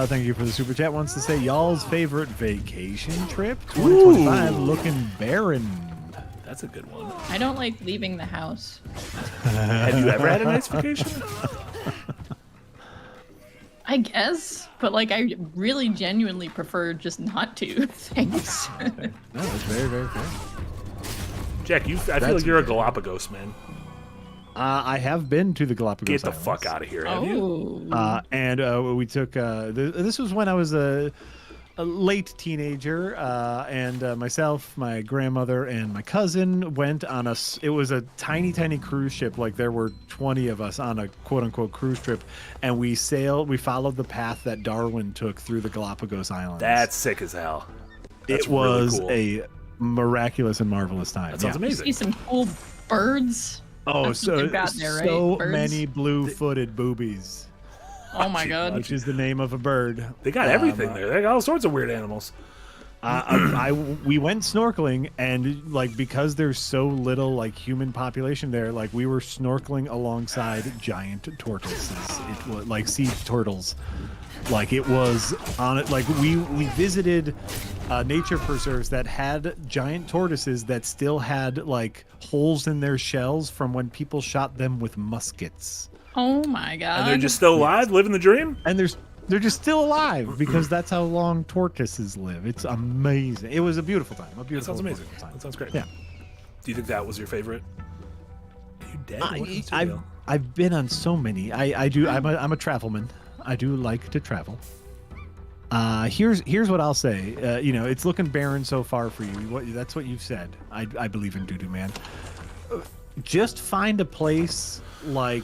[SPEAKER 5] Thank you for the super chat. Wants to say y'all's favorite vacation trip 2025 looking barren.
[SPEAKER 4] That's a good one.
[SPEAKER 3] I don't like leaving the house.
[SPEAKER 4] Have you ever had a nice vacation?
[SPEAKER 3] I guess, but like I really genuinely prefer just not to. Thanks.
[SPEAKER 5] No, that's very, very fair.
[SPEAKER 4] Jack, I feel
[SPEAKER 5] That's
[SPEAKER 4] like you're a
[SPEAKER 5] okay.
[SPEAKER 4] Galapagos man.
[SPEAKER 5] I have been to the Galapagos
[SPEAKER 4] Get the
[SPEAKER 5] Islands.
[SPEAKER 4] fuck out of here, have you?
[SPEAKER 3] Oh.
[SPEAKER 5] And we took this was when I was a late teenager, and myself, my grandmother, and my cousin went on it was a tiny cruise ship. Like there were 20 of us on a quote unquote cruise trip, and we followed the path that Darwin took through the Galapagos Islands.
[SPEAKER 4] That's sick as hell. That's
[SPEAKER 5] It was
[SPEAKER 4] really cool.
[SPEAKER 5] a miraculous and marvelous time.
[SPEAKER 4] That sounds
[SPEAKER 3] See
[SPEAKER 4] amazing.
[SPEAKER 3] some cool birds.
[SPEAKER 5] Oh,
[SPEAKER 3] That's what they've got there, right?
[SPEAKER 5] so
[SPEAKER 3] Birds?
[SPEAKER 5] many blue-footed boobies,
[SPEAKER 3] Oh my god.
[SPEAKER 5] which is the name of a bird.
[SPEAKER 4] They got everything there. They got all sorts of weird animals.
[SPEAKER 5] We went snorkeling, and like because there's so little like human population there, like we were snorkeling alongside giant tortoises. It was like sea turtles. Like it was on it. Like we visited nature preserves that had giant tortoises that still had like holes in their shells from when people shot them with muskets.
[SPEAKER 3] Oh my god.
[SPEAKER 4] And they're just still alive, living the dream?
[SPEAKER 5] And they're just still alive because that's how long tortoises live. It's amazing. It was a beautiful time.
[SPEAKER 4] That sounds amazing.
[SPEAKER 5] Time.
[SPEAKER 4] That sounds great.
[SPEAKER 5] Yeah.
[SPEAKER 4] Do you think that was your favorite? Are you dead? What happened to you?
[SPEAKER 5] I've been on so many. I do. I'm a travelman. I do like to travel. Here's what I'll say. It's looking barren so far for you. That's what you've said. I believe in Doo-Doo Man. Just find a place like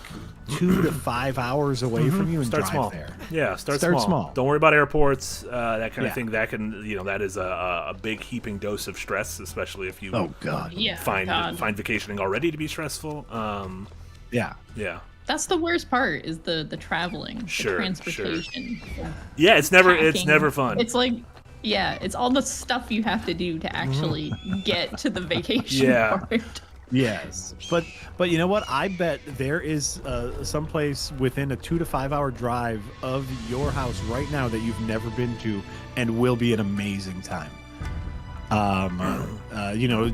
[SPEAKER 5] 2 to 5 hours away from you and
[SPEAKER 4] Start
[SPEAKER 5] drive
[SPEAKER 4] small.
[SPEAKER 5] there.
[SPEAKER 4] Yeah, start
[SPEAKER 5] Start
[SPEAKER 4] small.
[SPEAKER 5] small.
[SPEAKER 4] Don't worry about airports, that kind of
[SPEAKER 5] Yeah.
[SPEAKER 4] thing. That can, that is a big heaping dose of stress, especially if you
[SPEAKER 5] Oh God.
[SPEAKER 3] Yeah.
[SPEAKER 4] find
[SPEAKER 3] God.
[SPEAKER 4] vacationing already to be stressful.
[SPEAKER 5] Yeah.
[SPEAKER 4] Yeah.
[SPEAKER 3] That's the worst part is the traveling,
[SPEAKER 4] Sure,
[SPEAKER 3] the transportation.
[SPEAKER 4] Yeah, it's never
[SPEAKER 3] Packing.
[SPEAKER 4] fun.
[SPEAKER 3] It's like it's all the stuff you have to do to actually get to the vacation
[SPEAKER 4] Yeah.
[SPEAKER 3] part.
[SPEAKER 5] Yes, but you know what? I bet there is some place within a 2 to 5 hour drive of your house right now that you've never been to, and will be an amazing time.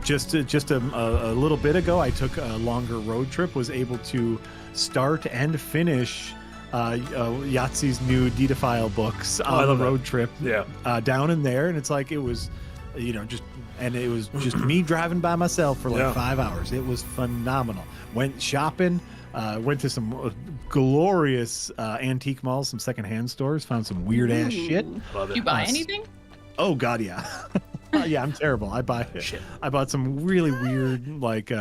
[SPEAKER 5] Just a little bit ago, I took a longer road trip. Was able to start and finish Yahtzee's new Detaphile books
[SPEAKER 4] I
[SPEAKER 5] on the
[SPEAKER 4] love that.
[SPEAKER 5] road trip.
[SPEAKER 4] Yeah.
[SPEAKER 5] Down in there, and it's like it was, it was just me driving by myself for like 5 hours. It was phenomenal. Went shopping, went to some glorious antique malls, some secondhand stores, found some weird ass shit.
[SPEAKER 4] Love
[SPEAKER 3] Did
[SPEAKER 4] it.
[SPEAKER 3] you buy anything?
[SPEAKER 5] Oh God, yeah. Yeah, I'm terrible. I bought some really weird like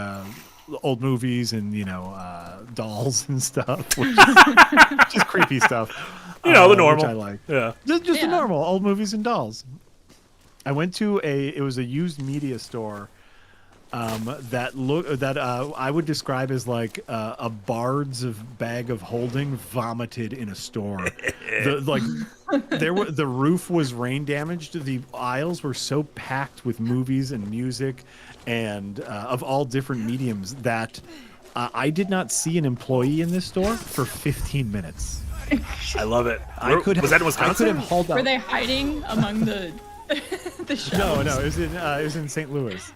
[SPEAKER 5] old movies and dolls and stuff, which is just creepy stuff.
[SPEAKER 4] The normal.
[SPEAKER 5] Which I like.
[SPEAKER 4] Yeah.
[SPEAKER 5] Just the normal old movies and dolls. I went to it was a used media store that I would describe as like a bard's bag of holding vomited in a store. The roof was rain damaged. The aisles were so packed with movies and music and of all different mediums that I did not see an employee in this store for 15 minutes.
[SPEAKER 4] I love it.
[SPEAKER 5] Was
[SPEAKER 4] that in Wisconsin?
[SPEAKER 5] I could have hauled out.
[SPEAKER 3] Were they hiding among the shelves?
[SPEAKER 5] No, it was in St. Louis.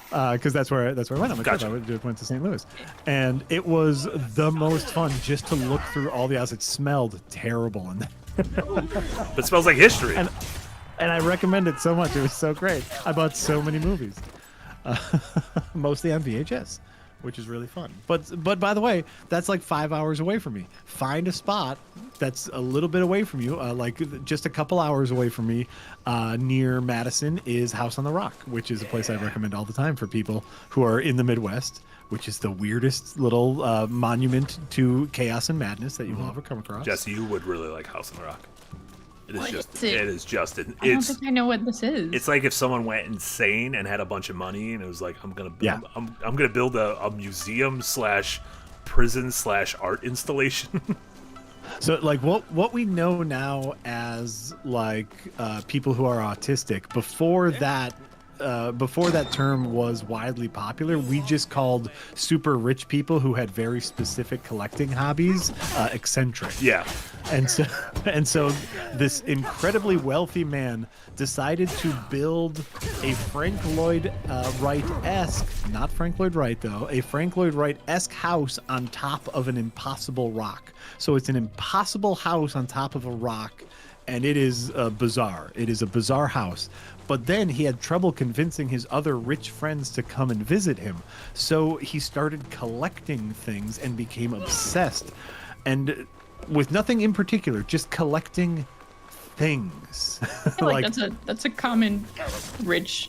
[SPEAKER 5] Because that's where I went on my trip. I went to St. Louis, and it was the most fun just to look through all the aisles. It smelled terrible,
[SPEAKER 4] but it smells like history.
[SPEAKER 5] And I recommend it so much. It was so great. I bought so many movies, mostly on VHS, which is really fun. But by the way, that's like 5 hours away from me. Find a spot that's a little bit away from you, like just a couple hours away from me. Near Madison is House on the Rock, which is a place I recommend all the time for people who are in the Midwest, which is the weirdest little monument to chaos and madness that you will ever come across.
[SPEAKER 4] Jesse, you would really like House on the Rock. It is just.
[SPEAKER 3] I don't think I know what this is.
[SPEAKER 4] It's like if someone went insane and had a bunch of money and it was like, I'm gonna build a museum / prison / art installation.
[SPEAKER 5] So like what we know now as like people who are autistic, before that term was widely popular, we just called super rich people who had very specific collecting hobbies eccentric.
[SPEAKER 4] Yeah.
[SPEAKER 5] And so this incredibly wealthy man decided to build a Frank Lloyd Wright-esque, not Frank Lloyd Wright though, a Frank Lloyd Wright-esque house on top of an impossible rock. So it's an impossible house on top of a rock, and it is bizarre. It is a bizarre house. But then he had trouble convincing his other rich friends to come and visit him. So he started collecting things and became obsessed. And with nothing in particular, just collecting things.
[SPEAKER 3] I feel like that's a common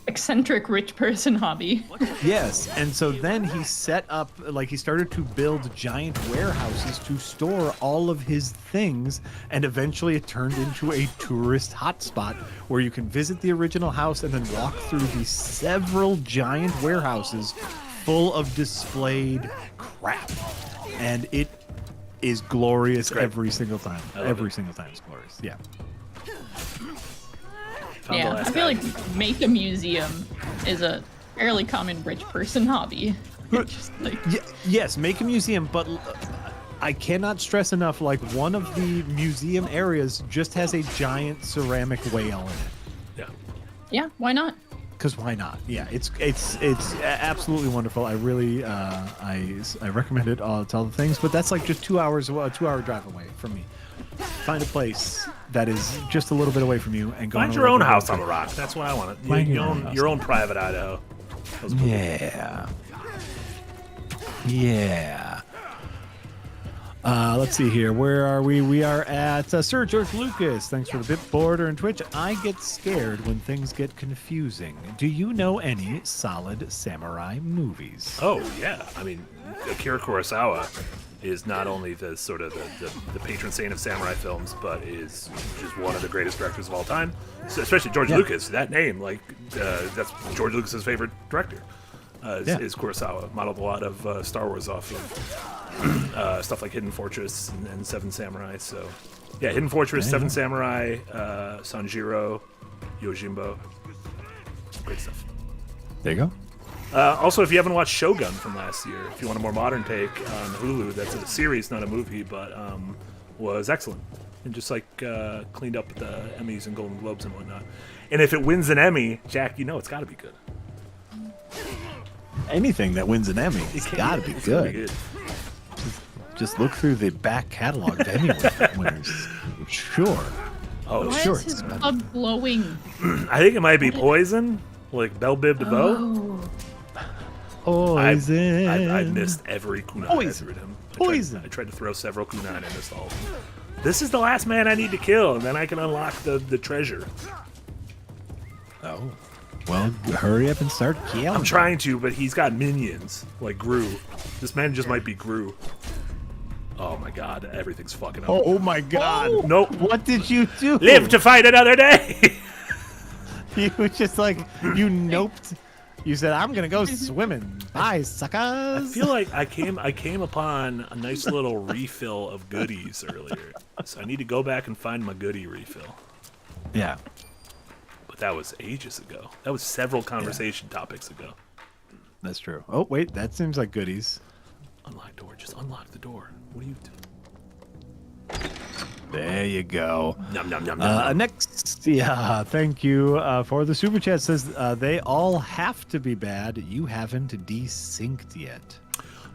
[SPEAKER 3] eccentric rich person hobby.
[SPEAKER 5] Yes, and so then he set up, like he started to build giant warehouses to store all of his things, and eventually it turned into a tourist hotspot where you can visit the original house and then walk through these several giant warehouses full of displayed crap. And it is glorious every single time. Every single time is glorious. Yeah.
[SPEAKER 3] Yeah, I feel like make a museum is a fairly common rich person hobby. Just like...
[SPEAKER 5] Yes, make a museum, but I cannot stress enough, like one of the museum areas just has a giant ceramic whale in it.
[SPEAKER 4] Yeah.
[SPEAKER 3] Yeah, why not?
[SPEAKER 5] Because why not? Yeah, it's absolutely wonderful. I really I recommend it to all the things, but that's like just 2 hours, a 2-hour drive away from me. Find a place that is just a little bit away from you and go.
[SPEAKER 4] Find your own house on the rock. That's what I want. Your own private Idaho. Cool.
[SPEAKER 5] Yeah. Yeah. Let's see here. Where are we? We are at Sir George Lucas. Thanks for the bit border and Twitch. I get scared when things get confusing. Do you know any solid samurai movies?
[SPEAKER 4] Oh yeah. I mean, Akira Kurosawa is not only the sort of the patron saint of samurai films, but is just one of the greatest directors of all time. So especially George Lucas. That name, like that's George Lucas's favorite director. Is Kurosawa. Modeled a lot of Star Wars off of stuff like Hidden Fortress and Seven Samurai. So, yeah, Hidden Fortress, Seven Samurai, Sanjiro, Yojimbo. Great stuff.
[SPEAKER 5] There you go.
[SPEAKER 4] Also, if you haven't watched Shogun from last year, if you want a more modern take on Hulu, that's a series, not a movie, but was excellent. And just like cleaned up the Emmys and Golden Globes and whatnot. And if it wins an Emmy, Jack, you know it's got to be good.
[SPEAKER 5] Anything that wins an Emmy, it's got to be good. Just look through the back catalog of Emmy winners. Sure.
[SPEAKER 4] Oh,
[SPEAKER 3] why
[SPEAKER 4] sure.
[SPEAKER 3] Why is his club glowing?
[SPEAKER 4] I think it might be Poison, like Belle Biv DeVoe.
[SPEAKER 5] Poison.
[SPEAKER 4] I missed every kunai I read him.
[SPEAKER 5] Poison.
[SPEAKER 4] I tried to throw several kunai and I missed all of them. This is the last man I need to kill, and then I can unlock the treasure.
[SPEAKER 5] Oh. Well, hurry up and start killing.
[SPEAKER 4] I'm trying to, but he's got minions like Gru. This man just might be Gru. Oh my god, everything's fucking up.
[SPEAKER 5] Oh my god.
[SPEAKER 4] Oh, nope.
[SPEAKER 5] What did you do?
[SPEAKER 4] Live to fight another day.
[SPEAKER 5] You were just like, you noped. You said, I'm going to go swimming. Bye, suckers.
[SPEAKER 4] I feel like I came upon a nice little refill of goodies earlier. So I need to go back and find my goodie refill.
[SPEAKER 5] Yeah.
[SPEAKER 4] But that was ages ago. That was several conversation topics ago.
[SPEAKER 5] That's true. Oh, wait, that seems like goodies.
[SPEAKER 4] Unlock door. Just unlock the door. What are you doing?
[SPEAKER 5] There you go.
[SPEAKER 4] Nom, nom, nom, nom, nom.
[SPEAKER 5] Next, yeah, thank you for the super chat. Says they all have to be bad. You haven't desynced yet.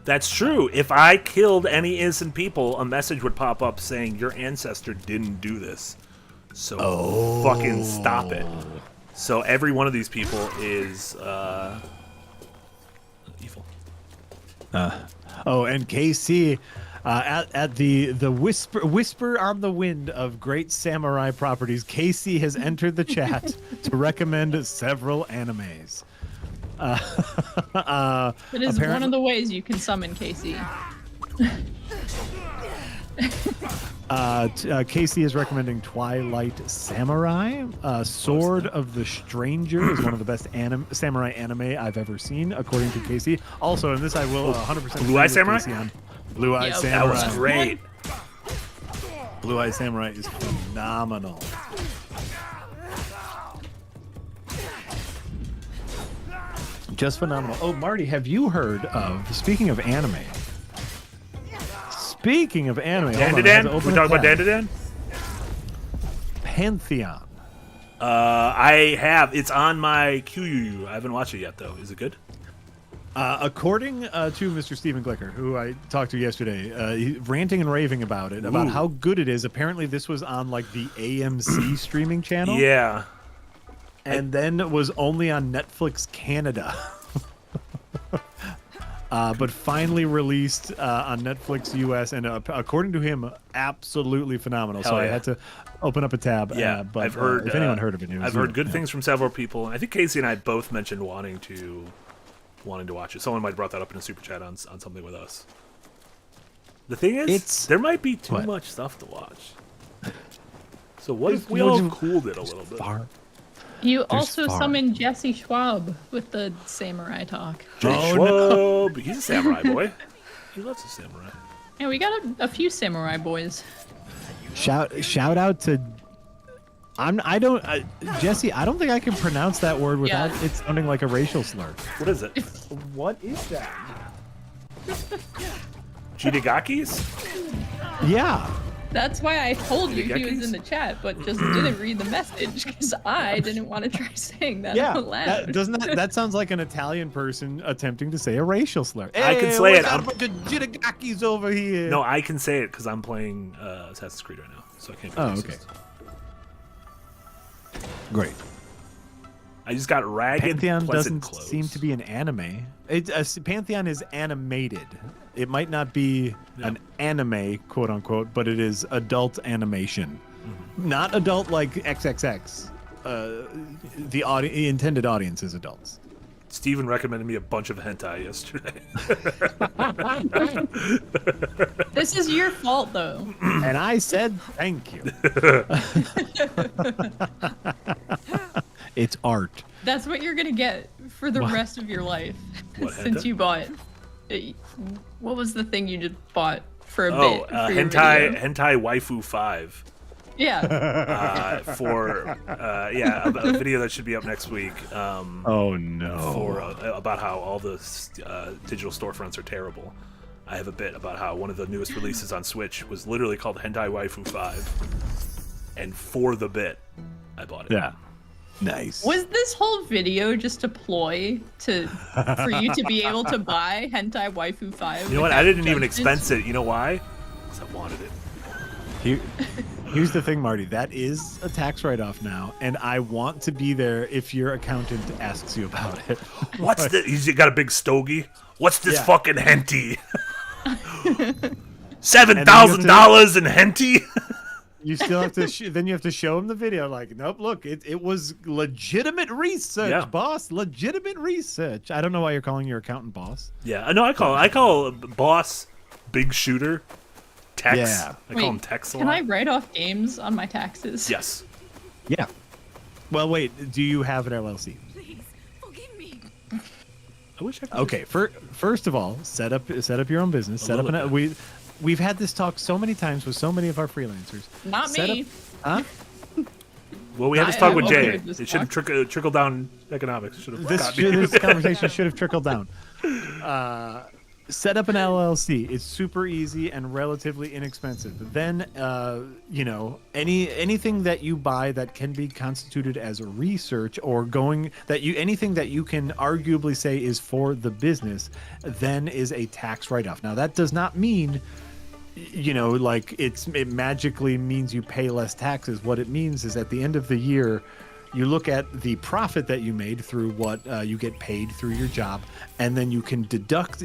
[SPEAKER 4] That's true. If I killed any innocent people, a message would pop up saying your ancestor didn't do this. So fucking stop it. So every one of these people is evil.
[SPEAKER 5] And KC at the whisper on the wind of great samurai properties, KC has entered the chat to recommend several animes.
[SPEAKER 3] It is one of the ways you can summon Casey.
[SPEAKER 5] Casey is recommending Twilight Samurai. Sword of the Stranger is one of the best samurai anime I've ever seen, according to Casey. Also, in this I will 100%
[SPEAKER 4] Blue Eye Samurai?
[SPEAKER 5] Blue Eye Samurai.
[SPEAKER 4] That was great.
[SPEAKER 5] Blue Eye Samurai is phenomenal. Just phenomenal. Oh, Marty, have you heard of, speaking of anime,
[SPEAKER 4] Dandadan? We talk about Dandadan?
[SPEAKER 5] Pantheon.
[SPEAKER 4] I have. It's on my QUU. I haven't watched it yet, though. Is it good?
[SPEAKER 5] According to Mr. Stephen Glicker, who I talked to yesterday, ranting and raving about it, about how good it is. Apparently, this was on like the AMC streaming channel.
[SPEAKER 4] Yeah.
[SPEAKER 5] And then was only on Netflix Canada. But finally released on Netflix US, and according to him, absolutely phenomenal.
[SPEAKER 4] Hell
[SPEAKER 5] so
[SPEAKER 4] yeah.
[SPEAKER 5] I had to open up a tab.
[SPEAKER 4] Yeah,
[SPEAKER 5] but
[SPEAKER 4] I've heard.
[SPEAKER 5] if anyone heard of it,
[SPEAKER 4] I've heard good things from several people. I think Casey and I both mentioned wanting to watch it. Someone might have brought that up in a super chat on something with us. The thing is, there might be too much stuff to watch. So what if we all cooled it a little bit?
[SPEAKER 3] You also summoned Jesse Schwab with the samurai talk.
[SPEAKER 4] Schwab. No. He's a samurai boy. He loves a samurai.
[SPEAKER 3] Yeah, we got a few samurai boys.
[SPEAKER 5] Shout out to Jesse, I don't think I can pronounce that word without it sounding like a racial slur.
[SPEAKER 4] What is it?
[SPEAKER 5] What is that?
[SPEAKER 4] Jidagakis?
[SPEAKER 5] Yeah.
[SPEAKER 3] That's why I told you he was in the chat, but just didn't read the message because I didn't want to try saying that out loud.
[SPEAKER 5] That sounds like an Italian person attempting to say a racial slur.
[SPEAKER 4] I can say it.
[SPEAKER 5] I'm a bunch of Jidagakis over here.
[SPEAKER 4] No, I can say it because I'm playing Assassin's Creed right now, so I can't.
[SPEAKER 5] Okay. Great.
[SPEAKER 4] I just got ragged.
[SPEAKER 5] Pantheon doesn't
[SPEAKER 4] clothes.
[SPEAKER 5] seem to be an anime. Pantheon is animated. It might not be an anime, quote unquote, but it is adult animation. Mm-hmm. Not adult like XXX. The intended audience is adults.
[SPEAKER 4] Steven recommended me a bunch of hentai yesterday.
[SPEAKER 3] This is your fault, though.
[SPEAKER 5] And I said thank you. It's art.
[SPEAKER 3] That's what you're gonna get for the rest of your life. Since you bought. What was the thing you just bought for a bit? For
[SPEAKER 4] hentai Waifu 5.
[SPEAKER 3] Yeah.
[SPEAKER 4] A video that should be up next week.
[SPEAKER 5] Oh no.
[SPEAKER 4] About how all the digital storefronts are terrible. I have a bit about how one of the newest releases on Switch was literally called Hentai Waifu 5, and for the bit, I bought it.
[SPEAKER 5] Yeah. Nice.
[SPEAKER 3] Was this whole video just a ploy for you to be able to buy Hentai Waifu 5?
[SPEAKER 4] You know what? I didn't even expense it. You know why? Because I wanted it.
[SPEAKER 5] Here's the thing, Marty. That is a tax write-off now, and I want to be there if your accountant asks you about it.
[SPEAKER 4] What's this? You got a big stogie? What's this fucking henty? $7,000 in henty?
[SPEAKER 5] You still have to. Then you have to show him the video. Like, nope. Look, it was legitimate research, boss. Legitimate research. I don't know why you're calling your accountant boss.
[SPEAKER 4] Yeah, no, I call boss big shooter. Tex.
[SPEAKER 5] Yeah.
[SPEAKER 4] I call him Tex a lot.
[SPEAKER 3] Can I write off games on my taxes?
[SPEAKER 4] Yes.
[SPEAKER 5] Yeah. Well, wait. Do you have an LLC?
[SPEAKER 6] Please forgive me.
[SPEAKER 4] I wish I could.
[SPEAKER 5] Okay. First of all, set up your own business. Set up We've had this talk so many times with so many of our freelancers.
[SPEAKER 3] Not me.
[SPEAKER 5] Huh?
[SPEAKER 4] Well, we had this talk with
[SPEAKER 3] I
[SPEAKER 4] Jay.
[SPEAKER 3] overheard this
[SPEAKER 4] It should have trickled down economics.
[SPEAKER 5] This conversation should have trickled down. Set up an LLC. It's super easy and relatively inexpensive. Then, anything that you buy that can be constituted as research or anything that you can arguably say is for the business, then is a tax write-off. Now, that does not mean, like it magically means you pay less taxes. What it means is at the end of the year, you look at the profit that you made through what you get paid through your job, and then you can deduct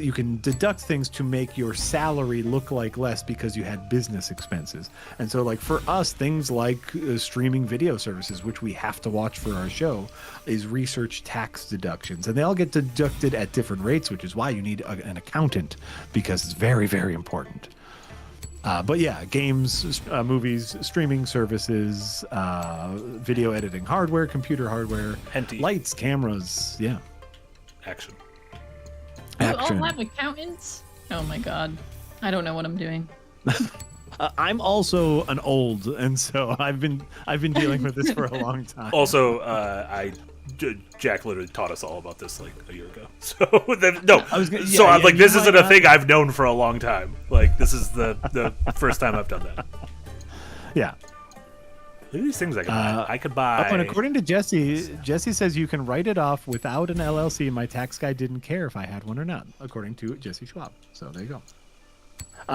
[SPEAKER 5] things to make your salary look like less because you had business expenses. And so, like for us, things like streaming video services, which we have to watch for our show, is research tax deductions, and they all get deducted at different rates, which is why you need an accountant, because it's very, very important. But yeah, games, movies, streaming services, video editing hardware, computer hardware,
[SPEAKER 4] Henty.
[SPEAKER 5] lights, cameras, yeah.
[SPEAKER 4] Action.
[SPEAKER 3] You all have accountants? Oh my god. I don't know what I'm doing.
[SPEAKER 5] I'm also an old, and so I've been dealing with this for a long time.
[SPEAKER 4] Also, Jack literally taught us all about this like a year ago. So I'm like, this isn't a thing I've known for a long time. Like, this is the first time I've done that.
[SPEAKER 5] Yeah.
[SPEAKER 4] Look at these things I could buy. I could buy.
[SPEAKER 5] Oh, and according to Jesse says you can write it off without an LLC. My tax guy didn't care if I had one or not, according to Jesse Schwab. So there you go.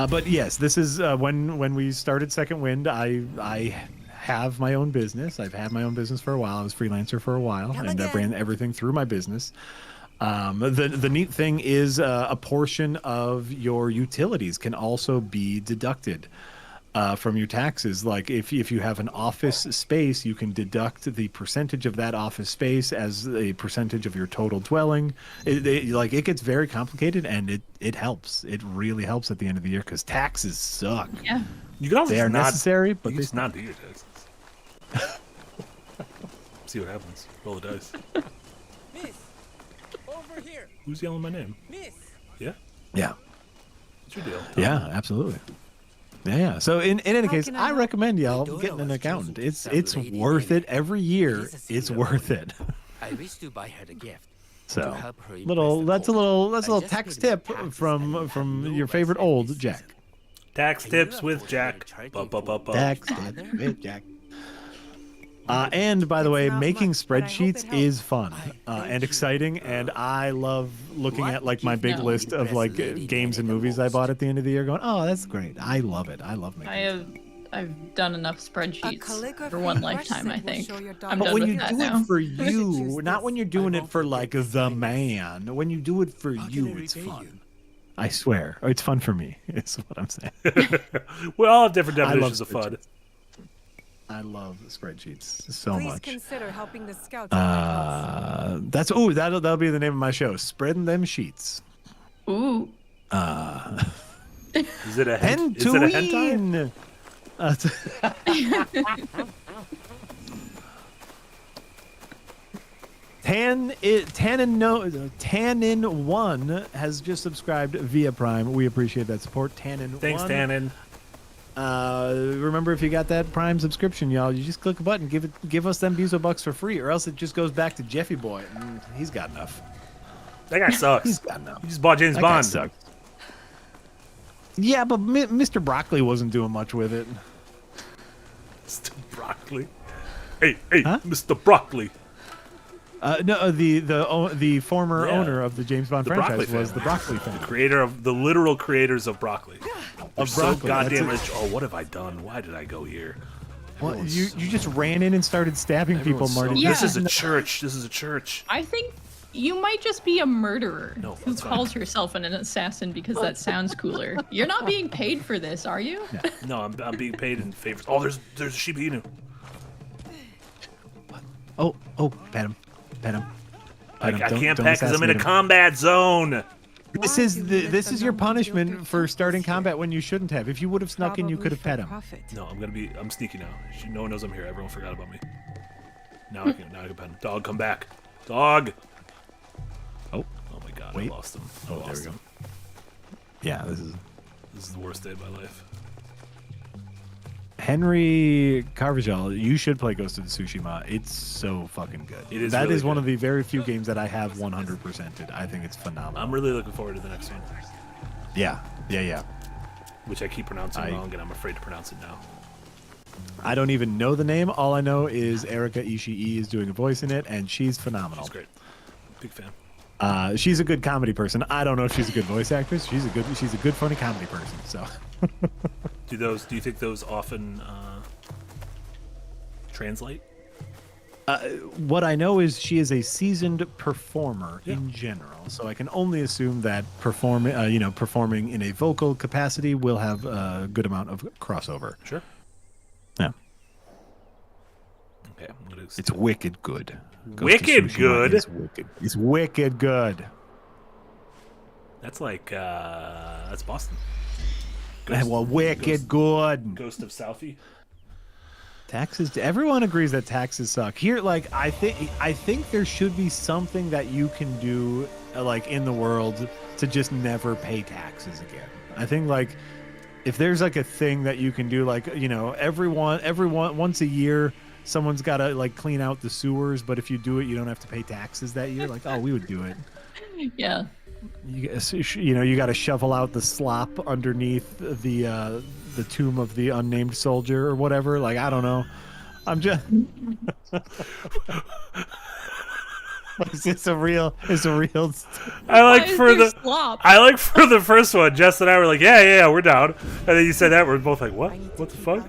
[SPEAKER 5] But yes, this is when we started Second Wind. I have my own business. I've had my own business for a while. I was freelancer for a while, and I ran everything through my business. The neat thing is a portion of your utilities can also be deducted from your taxes. Like if you have an office space, you can deduct the percentage of that office space as a percentage of your total dwelling. It gets very complicated, and it helps. It really helps at the end of the year because taxes suck.
[SPEAKER 3] Yeah.
[SPEAKER 4] You can also
[SPEAKER 5] they are necessary, but
[SPEAKER 4] they not do your taxes. See what happens. Roll the dice.
[SPEAKER 6] Miss, over here.
[SPEAKER 4] Who's yelling my name?
[SPEAKER 6] Miss.
[SPEAKER 4] Yeah.
[SPEAKER 5] Yeah.
[SPEAKER 4] What's your deal?
[SPEAKER 5] Yeah, absolutely. Yeah. So in any case,
[SPEAKER 6] can
[SPEAKER 5] I
[SPEAKER 6] I
[SPEAKER 5] recommend y'all
[SPEAKER 6] My
[SPEAKER 5] getting an
[SPEAKER 6] daughter was
[SPEAKER 5] accountant.
[SPEAKER 6] chosen to
[SPEAKER 5] It's
[SPEAKER 6] celebrate
[SPEAKER 5] worth
[SPEAKER 6] it.
[SPEAKER 5] it every year.
[SPEAKER 6] She's a
[SPEAKER 5] It's
[SPEAKER 6] senior
[SPEAKER 5] worth
[SPEAKER 6] boy.
[SPEAKER 5] it.
[SPEAKER 6] I wish to buy her the gift.
[SPEAKER 5] So
[SPEAKER 6] To help her impress
[SPEAKER 5] little
[SPEAKER 6] the
[SPEAKER 5] that's a
[SPEAKER 6] court.
[SPEAKER 5] little
[SPEAKER 6] I
[SPEAKER 5] tax
[SPEAKER 6] just paid
[SPEAKER 5] tip
[SPEAKER 6] my taxes
[SPEAKER 5] from
[SPEAKER 6] and have no
[SPEAKER 5] your
[SPEAKER 6] rights
[SPEAKER 5] favorite
[SPEAKER 6] at
[SPEAKER 5] old
[SPEAKER 6] this
[SPEAKER 5] Jack.
[SPEAKER 4] Tax
[SPEAKER 6] Can
[SPEAKER 4] tips
[SPEAKER 6] you
[SPEAKER 4] with
[SPEAKER 6] afford
[SPEAKER 4] Jack.
[SPEAKER 6] to charge
[SPEAKER 4] Ba,
[SPEAKER 6] me
[SPEAKER 4] ba, ba,
[SPEAKER 6] for
[SPEAKER 4] ba.
[SPEAKER 5] Tax
[SPEAKER 6] father?
[SPEAKER 5] tips with Jack. And by the
[SPEAKER 7] It's
[SPEAKER 5] way,
[SPEAKER 7] not
[SPEAKER 5] making
[SPEAKER 7] much, but I hope
[SPEAKER 5] spreadsheets
[SPEAKER 7] it helps.
[SPEAKER 5] is fun
[SPEAKER 6] Thank
[SPEAKER 5] and
[SPEAKER 6] you.
[SPEAKER 5] exciting, and I love looking
[SPEAKER 6] What
[SPEAKER 5] at like my big
[SPEAKER 3] No.
[SPEAKER 5] list of like
[SPEAKER 6] Lady
[SPEAKER 5] games and
[SPEAKER 6] Gaga
[SPEAKER 5] movies I
[SPEAKER 6] most.
[SPEAKER 5] bought at the end of the year. Going, oh, that's great. I love it. I love making.
[SPEAKER 3] I've done enough spreadsheets
[SPEAKER 7] calligraphy
[SPEAKER 3] for one
[SPEAKER 7] brush
[SPEAKER 3] lifetime,
[SPEAKER 7] set
[SPEAKER 3] I
[SPEAKER 7] will
[SPEAKER 3] think.
[SPEAKER 7] show your
[SPEAKER 3] I'm
[SPEAKER 7] daughter.
[SPEAKER 5] But
[SPEAKER 3] done
[SPEAKER 5] when
[SPEAKER 3] with
[SPEAKER 5] you
[SPEAKER 3] that
[SPEAKER 5] do
[SPEAKER 3] now.
[SPEAKER 5] it for
[SPEAKER 7] choose
[SPEAKER 5] you, not
[SPEAKER 7] this.
[SPEAKER 5] when you're doing
[SPEAKER 6] I
[SPEAKER 5] it
[SPEAKER 6] won't
[SPEAKER 5] for
[SPEAKER 6] forget
[SPEAKER 5] like
[SPEAKER 6] this
[SPEAKER 5] the
[SPEAKER 6] kindness.
[SPEAKER 5] man, when you do it for
[SPEAKER 6] How can
[SPEAKER 5] you,
[SPEAKER 6] I
[SPEAKER 5] it's
[SPEAKER 6] repay
[SPEAKER 5] fun.
[SPEAKER 6] you?
[SPEAKER 5] I swear, it's fun for me. Is what I'm saying.
[SPEAKER 4] We all have different
[SPEAKER 5] I love
[SPEAKER 4] definitions of fun.
[SPEAKER 5] spreadsheets. I love spreadsheets so
[SPEAKER 7] Please
[SPEAKER 5] much.
[SPEAKER 7] consider helping the scouts. in my cause.
[SPEAKER 5] That'll be the name of my show. Spreading them sheets.
[SPEAKER 3] Ooh.
[SPEAKER 4] Is it a hentai?
[SPEAKER 5] Hentuine. Tannin1 has just subscribed via Prime. We appreciate that support. Tannin1.
[SPEAKER 4] Thanks, Tannen.
[SPEAKER 5] Remember, if you got that Prime subscription, y'all, you just click a button, give us them Buzo bucks for free, or else it just goes back to Jeffy Boy. He's got enough.
[SPEAKER 4] That guy sucks.
[SPEAKER 5] He's got enough.
[SPEAKER 4] He just bought James
[SPEAKER 5] That guy
[SPEAKER 4] Bond.
[SPEAKER 5] sucks. Yeah, but Mr. Broccoli wasn't doing much with it.
[SPEAKER 4] Mr. Broccoli. Hey,
[SPEAKER 5] Huh?
[SPEAKER 4] Mr. Broccoli.
[SPEAKER 5] No, the former
[SPEAKER 4] Yeah.
[SPEAKER 5] owner of the James Bond
[SPEAKER 4] The Broccoli
[SPEAKER 5] franchise was
[SPEAKER 4] family.
[SPEAKER 5] the Broccoli family.
[SPEAKER 4] Creator of the literal creators of broccoli. They're so
[SPEAKER 5] broccoli,
[SPEAKER 4] goddamn
[SPEAKER 5] that's
[SPEAKER 4] rich. Oh, what have I done? Why did I go here?
[SPEAKER 5] Well,
[SPEAKER 4] Everyone's
[SPEAKER 5] you just ran in and started stabbing people,
[SPEAKER 4] everyone's so-
[SPEAKER 5] Marty.
[SPEAKER 3] Yeah.
[SPEAKER 4] This is a church. This is a church.
[SPEAKER 3] I think You might just be a murderer
[SPEAKER 4] No,
[SPEAKER 3] who
[SPEAKER 4] that's fine.
[SPEAKER 3] calls herself an assassin because that sounds cooler. You're not being paid for this, are you?
[SPEAKER 4] No, I'm being paid in favors. Oh, there's a Shiba Inu.
[SPEAKER 5] Oh, pet him.
[SPEAKER 4] I
[SPEAKER 5] Don't-
[SPEAKER 4] can't
[SPEAKER 5] don't
[SPEAKER 4] pet because I'm in a
[SPEAKER 5] assassinate him.
[SPEAKER 4] combat zone.
[SPEAKER 5] This is your punishment for starting combat when you shouldn't have. If you would have snuck in, you could have pet him.
[SPEAKER 4] No, I'm sneaky now. No one knows I'm here. Everyone forgot about me. Now I can pet him. Dog, come back. Dog.
[SPEAKER 5] Oh,
[SPEAKER 4] my God,
[SPEAKER 5] Wait.
[SPEAKER 4] I lost him.
[SPEAKER 5] Oh, there we go. Yeah, this is
[SPEAKER 4] the worst day of my life.
[SPEAKER 5] Henry Carvajal. You should play Ghost of Tsushima. It's so fucking good.
[SPEAKER 4] It is
[SPEAKER 5] That
[SPEAKER 4] really
[SPEAKER 5] is one
[SPEAKER 4] good.
[SPEAKER 5] of the very few games that I have 100%ed. I think it's phenomenal.
[SPEAKER 4] I'm really looking forward to the next one,
[SPEAKER 5] Yeah.
[SPEAKER 4] which I keep pronouncing
[SPEAKER 5] I-
[SPEAKER 4] wrong, and I'm afraid to pronounce it now.
[SPEAKER 5] I don't even know the name. All I know is Erika Ishii is doing a voice in it, and she's phenomenal.
[SPEAKER 4] She's great. Big fan.
[SPEAKER 5] She's a good comedy person. I don't know if she's a good voice actress. She's a good funny comedy person. So
[SPEAKER 4] Do you think those often translate?
[SPEAKER 5] what I know is she is a seasoned performer in general. So I can only assume that performing in a vocal capacity will have a good amount of crossover.
[SPEAKER 4] Sure.
[SPEAKER 5] Yeah.
[SPEAKER 4] Okay. I'm gonna
[SPEAKER 5] It's wicked good. Ghost of
[SPEAKER 4] Wicked
[SPEAKER 5] Tsushima
[SPEAKER 4] good?
[SPEAKER 5] is wicked. It's wicked good.
[SPEAKER 4] That's like that's Boston.
[SPEAKER 5] Well, wicked good.
[SPEAKER 4] Ghost of Southie.
[SPEAKER 5] Taxes. Everyone agrees that taxes suck. Here, like I think there should be something that you can do, like in the world, to just never pay taxes again. I think like if there's like a thing that you can do, like everyone once a year, someone's got to like clean out the sewers, but if you do it, you don't have to pay taxes that year. Like, oh, we would do it.
[SPEAKER 3] Yeah.
[SPEAKER 5] You got to shovel out the slop underneath the tomb of the unnamed soldier or whatever. Like, I don't know. I'm just. It's a real.
[SPEAKER 4] I like
[SPEAKER 3] Why is
[SPEAKER 4] for
[SPEAKER 3] there
[SPEAKER 4] the
[SPEAKER 3] slop?
[SPEAKER 4] I like for the first one. Jess and I were like, yeah, we're down. And then you said that, we're both like, what? What the fuck?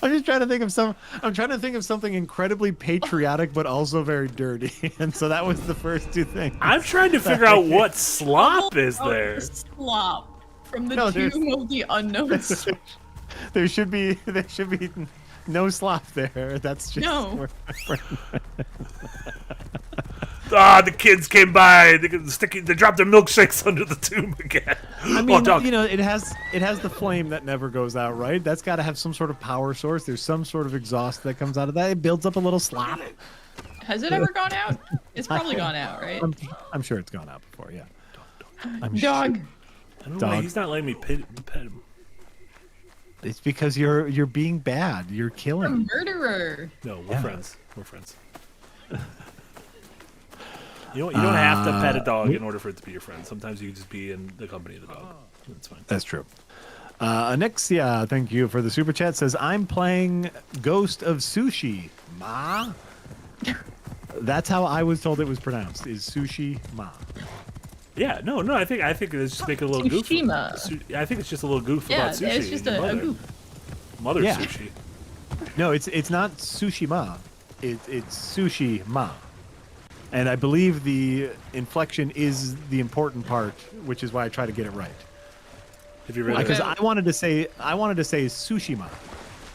[SPEAKER 5] I'm just trying to think of something incredibly patriotic but also very dirty, and so that was the first two things.
[SPEAKER 4] I'm trying to figure out what slop is
[SPEAKER 3] Oh,
[SPEAKER 4] there.
[SPEAKER 3] slop from the
[SPEAKER 5] No, there's-
[SPEAKER 3] tomb of the unknown.
[SPEAKER 5] There should be no slop there. That's just
[SPEAKER 3] No.
[SPEAKER 4] The kids came by. They dropped their milkshakes under the tomb again.
[SPEAKER 5] I mean,
[SPEAKER 4] dog.
[SPEAKER 5] it has the flame that never goes out, right? That's got to have some sort of power source. There's some sort of exhaust that comes out of that. It builds up a little slop.
[SPEAKER 3] Has it ever gone out? It's probably gone out, right?
[SPEAKER 5] I'm sure it's gone out before. Yeah.
[SPEAKER 3] Dog.
[SPEAKER 4] I don't know why
[SPEAKER 5] dog.
[SPEAKER 4] he's not letting me pet him.
[SPEAKER 5] It's because you're being bad. You're
[SPEAKER 3] A
[SPEAKER 5] killing.
[SPEAKER 3] murderer.
[SPEAKER 4] No, we're friends. We're friends. You don't have to pet a dog in order for it to be your friend. Sometimes you can just be in the company of the dog. That's fine.
[SPEAKER 5] That's true. Anexia, thank you for the super chat. Says I'm playing Ghost of Sushi. Ma. That's how I was told it was pronounced. Is sushi ma?
[SPEAKER 4] Yeah, no. I think it's just make a little goof.
[SPEAKER 3] Tsushima.
[SPEAKER 4] I think it's just a little goof
[SPEAKER 3] Yeah,
[SPEAKER 4] about sushi.
[SPEAKER 3] it's just
[SPEAKER 4] and your
[SPEAKER 3] a
[SPEAKER 4] mother.
[SPEAKER 3] goof.
[SPEAKER 4] Mother's
[SPEAKER 5] Yeah.
[SPEAKER 4] sushi.
[SPEAKER 5] No, it's not sushi ma. It's sushi ma. And I believe the inflection is the important part, which is why I try to get it right.
[SPEAKER 4] Have you read
[SPEAKER 3] Okay.
[SPEAKER 5] Because I wanted to say sushi ma,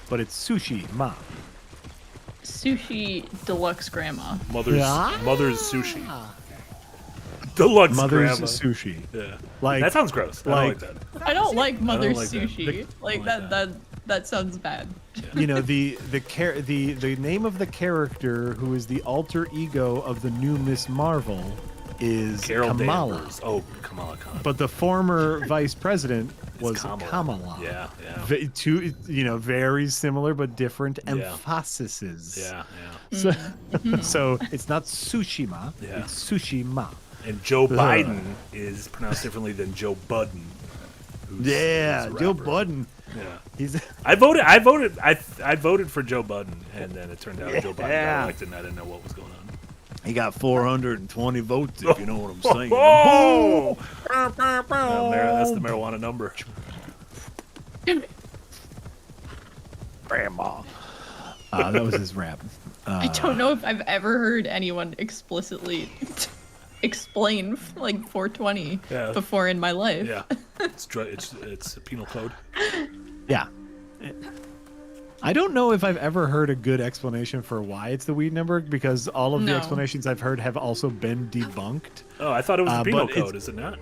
[SPEAKER 5] but it's sushi ma.
[SPEAKER 3] Sushi deluxe grandma.
[SPEAKER 4] Mother's
[SPEAKER 5] Yeah.
[SPEAKER 4] Mother's sushi. Deluxe
[SPEAKER 5] Mother's
[SPEAKER 4] grandma.
[SPEAKER 5] sushi.
[SPEAKER 4] Yeah.
[SPEAKER 5] Like
[SPEAKER 4] That sounds gross. I don't like that.
[SPEAKER 3] I don't like mother's
[SPEAKER 4] like that.
[SPEAKER 3] sushi. Like
[SPEAKER 4] I don't like
[SPEAKER 3] that sounds bad.
[SPEAKER 5] you know the name of the character who is the alter ego of the new Miss Marvel is
[SPEAKER 4] Carol
[SPEAKER 5] Kamala.
[SPEAKER 4] Danvers. Oh, Kamala Khan.
[SPEAKER 5] But the former vice president was
[SPEAKER 4] Kamala.
[SPEAKER 5] Kamala.
[SPEAKER 4] Yeah.
[SPEAKER 5] Two, very similar but different
[SPEAKER 4] Yeah.
[SPEAKER 5] emphases.
[SPEAKER 4] Yeah.
[SPEAKER 5] So, so it's not Tsushima,
[SPEAKER 4] Yeah.
[SPEAKER 5] it's Sushima.
[SPEAKER 4] And Joe Biden is pronounced differently than Joe Budden. who's
[SPEAKER 5] Yeah,
[SPEAKER 4] a
[SPEAKER 5] Joe
[SPEAKER 4] rapper.
[SPEAKER 5] Budden.
[SPEAKER 4] Yeah.
[SPEAKER 5] He's
[SPEAKER 4] I voted for Joe Budden, and then it turned out Joe Biden got elected, and I didn't know what was going on.
[SPEAKER 5] he got 420 votes, if you know what I'm saying.
[SPEAKER 4] Oh! That's the marijuana number.
[SPEAKER 5] Grandma. That was his rap.
[SPEAKER 3] I don't know if I've ever heard anyone explicitly explain like 420 before in my life.
[SPEAKER 4] Yeah, it's a penal code.
[SPEAKER 5] Yeah. I don't know if I've ever heard a good explanation for why it's the weed number, because all of the explanations I've heard have also been debunked.
[SPEAKER 4] Oh, I thought it was the penal
[SPEAKER 5] but
[SPEAKER 4] code. Is it not?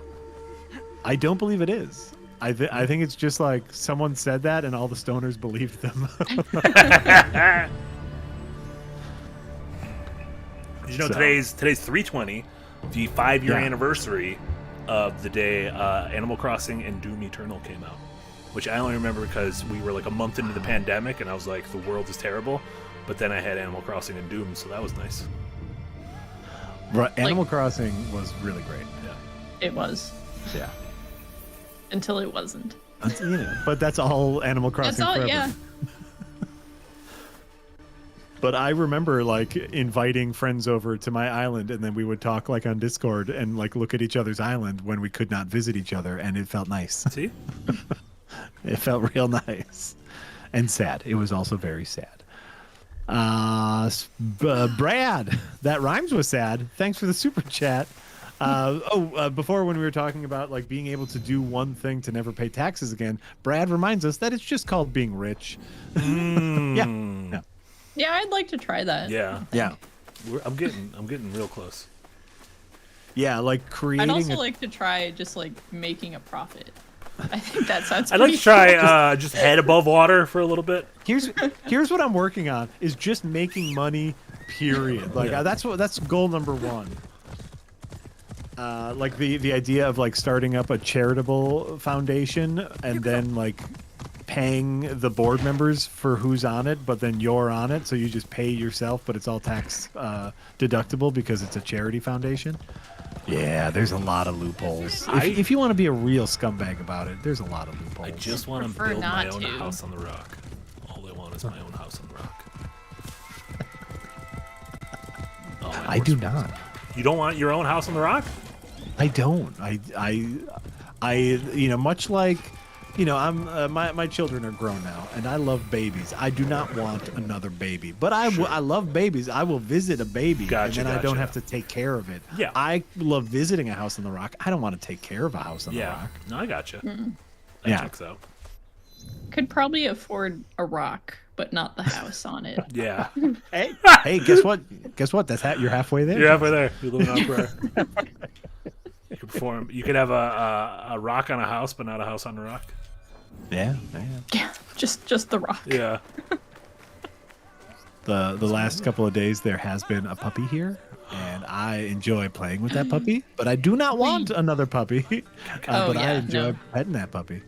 [SPEAKER 5] I don't believe it is. I think it's just like someone said that and all the stoners believed them.
[SPEAKER 4] Did you know today's 320, the 5-year anniversary of the day Animal Crossing and Doom Eternal came out, which I only remember because we were like a month into the pandemic and I was like, the world is terrible. But then I had Animal Crossing and Doom, so that was nice.
[SPEAKER 5] Right, Animal Crossing was really great.
[SPEAKER 4] Yeah,
[SPEAKER 3] it was.
[SPEAKER 5] Yeah.
[SPEAKER 3] Until it wasn't.
[SPEAKER 5] But that's all Animal Crossing.
[SPEAKER 3] That's all,
[SPEAKER 5] forever.
[SPEAKER 3] yeah.
[SPEAKER 5] But I remember like inviting friends over to my island, and then we would talk like on Discord and like look at each other's island when we could not visit each other, and it felt nice.
[SPEAKER 4] See,
[SPEAKER 5] it felt real nice and sad. It was also very sad. Brad, that rhymes with sad. Thanks for the super chat. Before when we were talking about like being able to do one thing to never pay taxes again, Brad reminds us that it's just called being rich. Yeah.
[SPEAKER 3] Yeah, I'd like to try that.
[SPEAKER 4] Yeah.
[SPEAKER 5] Yeah.
[SPEAKER 4] I'm getting real close.
[SPEAKER 5] Yeah, like creating.
[SPEAKER 3] I'd also like to try just like making a profit. I think that sounds.
[SPEAKER 4] I'd like to try just head above water for a little bit.
[SPEAKER 5] Here's what I'm working on is just making money. Period. Like that's goal number one. Like the idea of like starting up a charitable foundation and then like paying the board members for who's on it, but then you're on it, so you just pay yourself, but it's all tax deductible because it's a charity foundation. Yeah, there's a lot of loopholes. If you want to be a real scumbag about it, there's a lot of loopholes.
[SPEAKER 4] I just want to
[SPEAKER 3] prefer
[SPEAKER 4] build my
[SPEAKER 3] not
[SPEAKER 4] own
[SPEAKER 3] to.
[SPEAKER 4] house on the rock. All I want is my own house on the rock. Oh,
[SPEAKER 5] I do not.
[SPEAKER 4] You don't want your own house on the rock?
[SPEAKER 5] I don't. I much like, I'm my children are grown now, and I love babies. I do not want another baby, but I love babies. I will visit a baby, and then I don't have to take care of it.
[SPEAKER 4] Yeah.
[SPEAKER 5] I love visiting a house on the rock. I don't want to take care of a house on the rock.
[SPEAKER 4] No, I gotcha. That checks out.
[SPEAKER 3] Could probably afford a rock, but not the house on it.
[SPEAKER 4] Yeah.
[SPEAKER 5] Hey, guess what? You're halfway there.
[SPEAKER 4] You're halfway there. You're living out there. You could have a rock on a house, but not a house on a rock.
[SPEAKER 5] Yeah.
[SPEAKER 3] Yeah, just the rock.
[SPEAKER 4] Yeah.
[SPEAKER 5] The last couple of days there has been a puppy here, and I enjoy playing with that puppy, but I do not want another puppy. But I enjoy petting that puppy.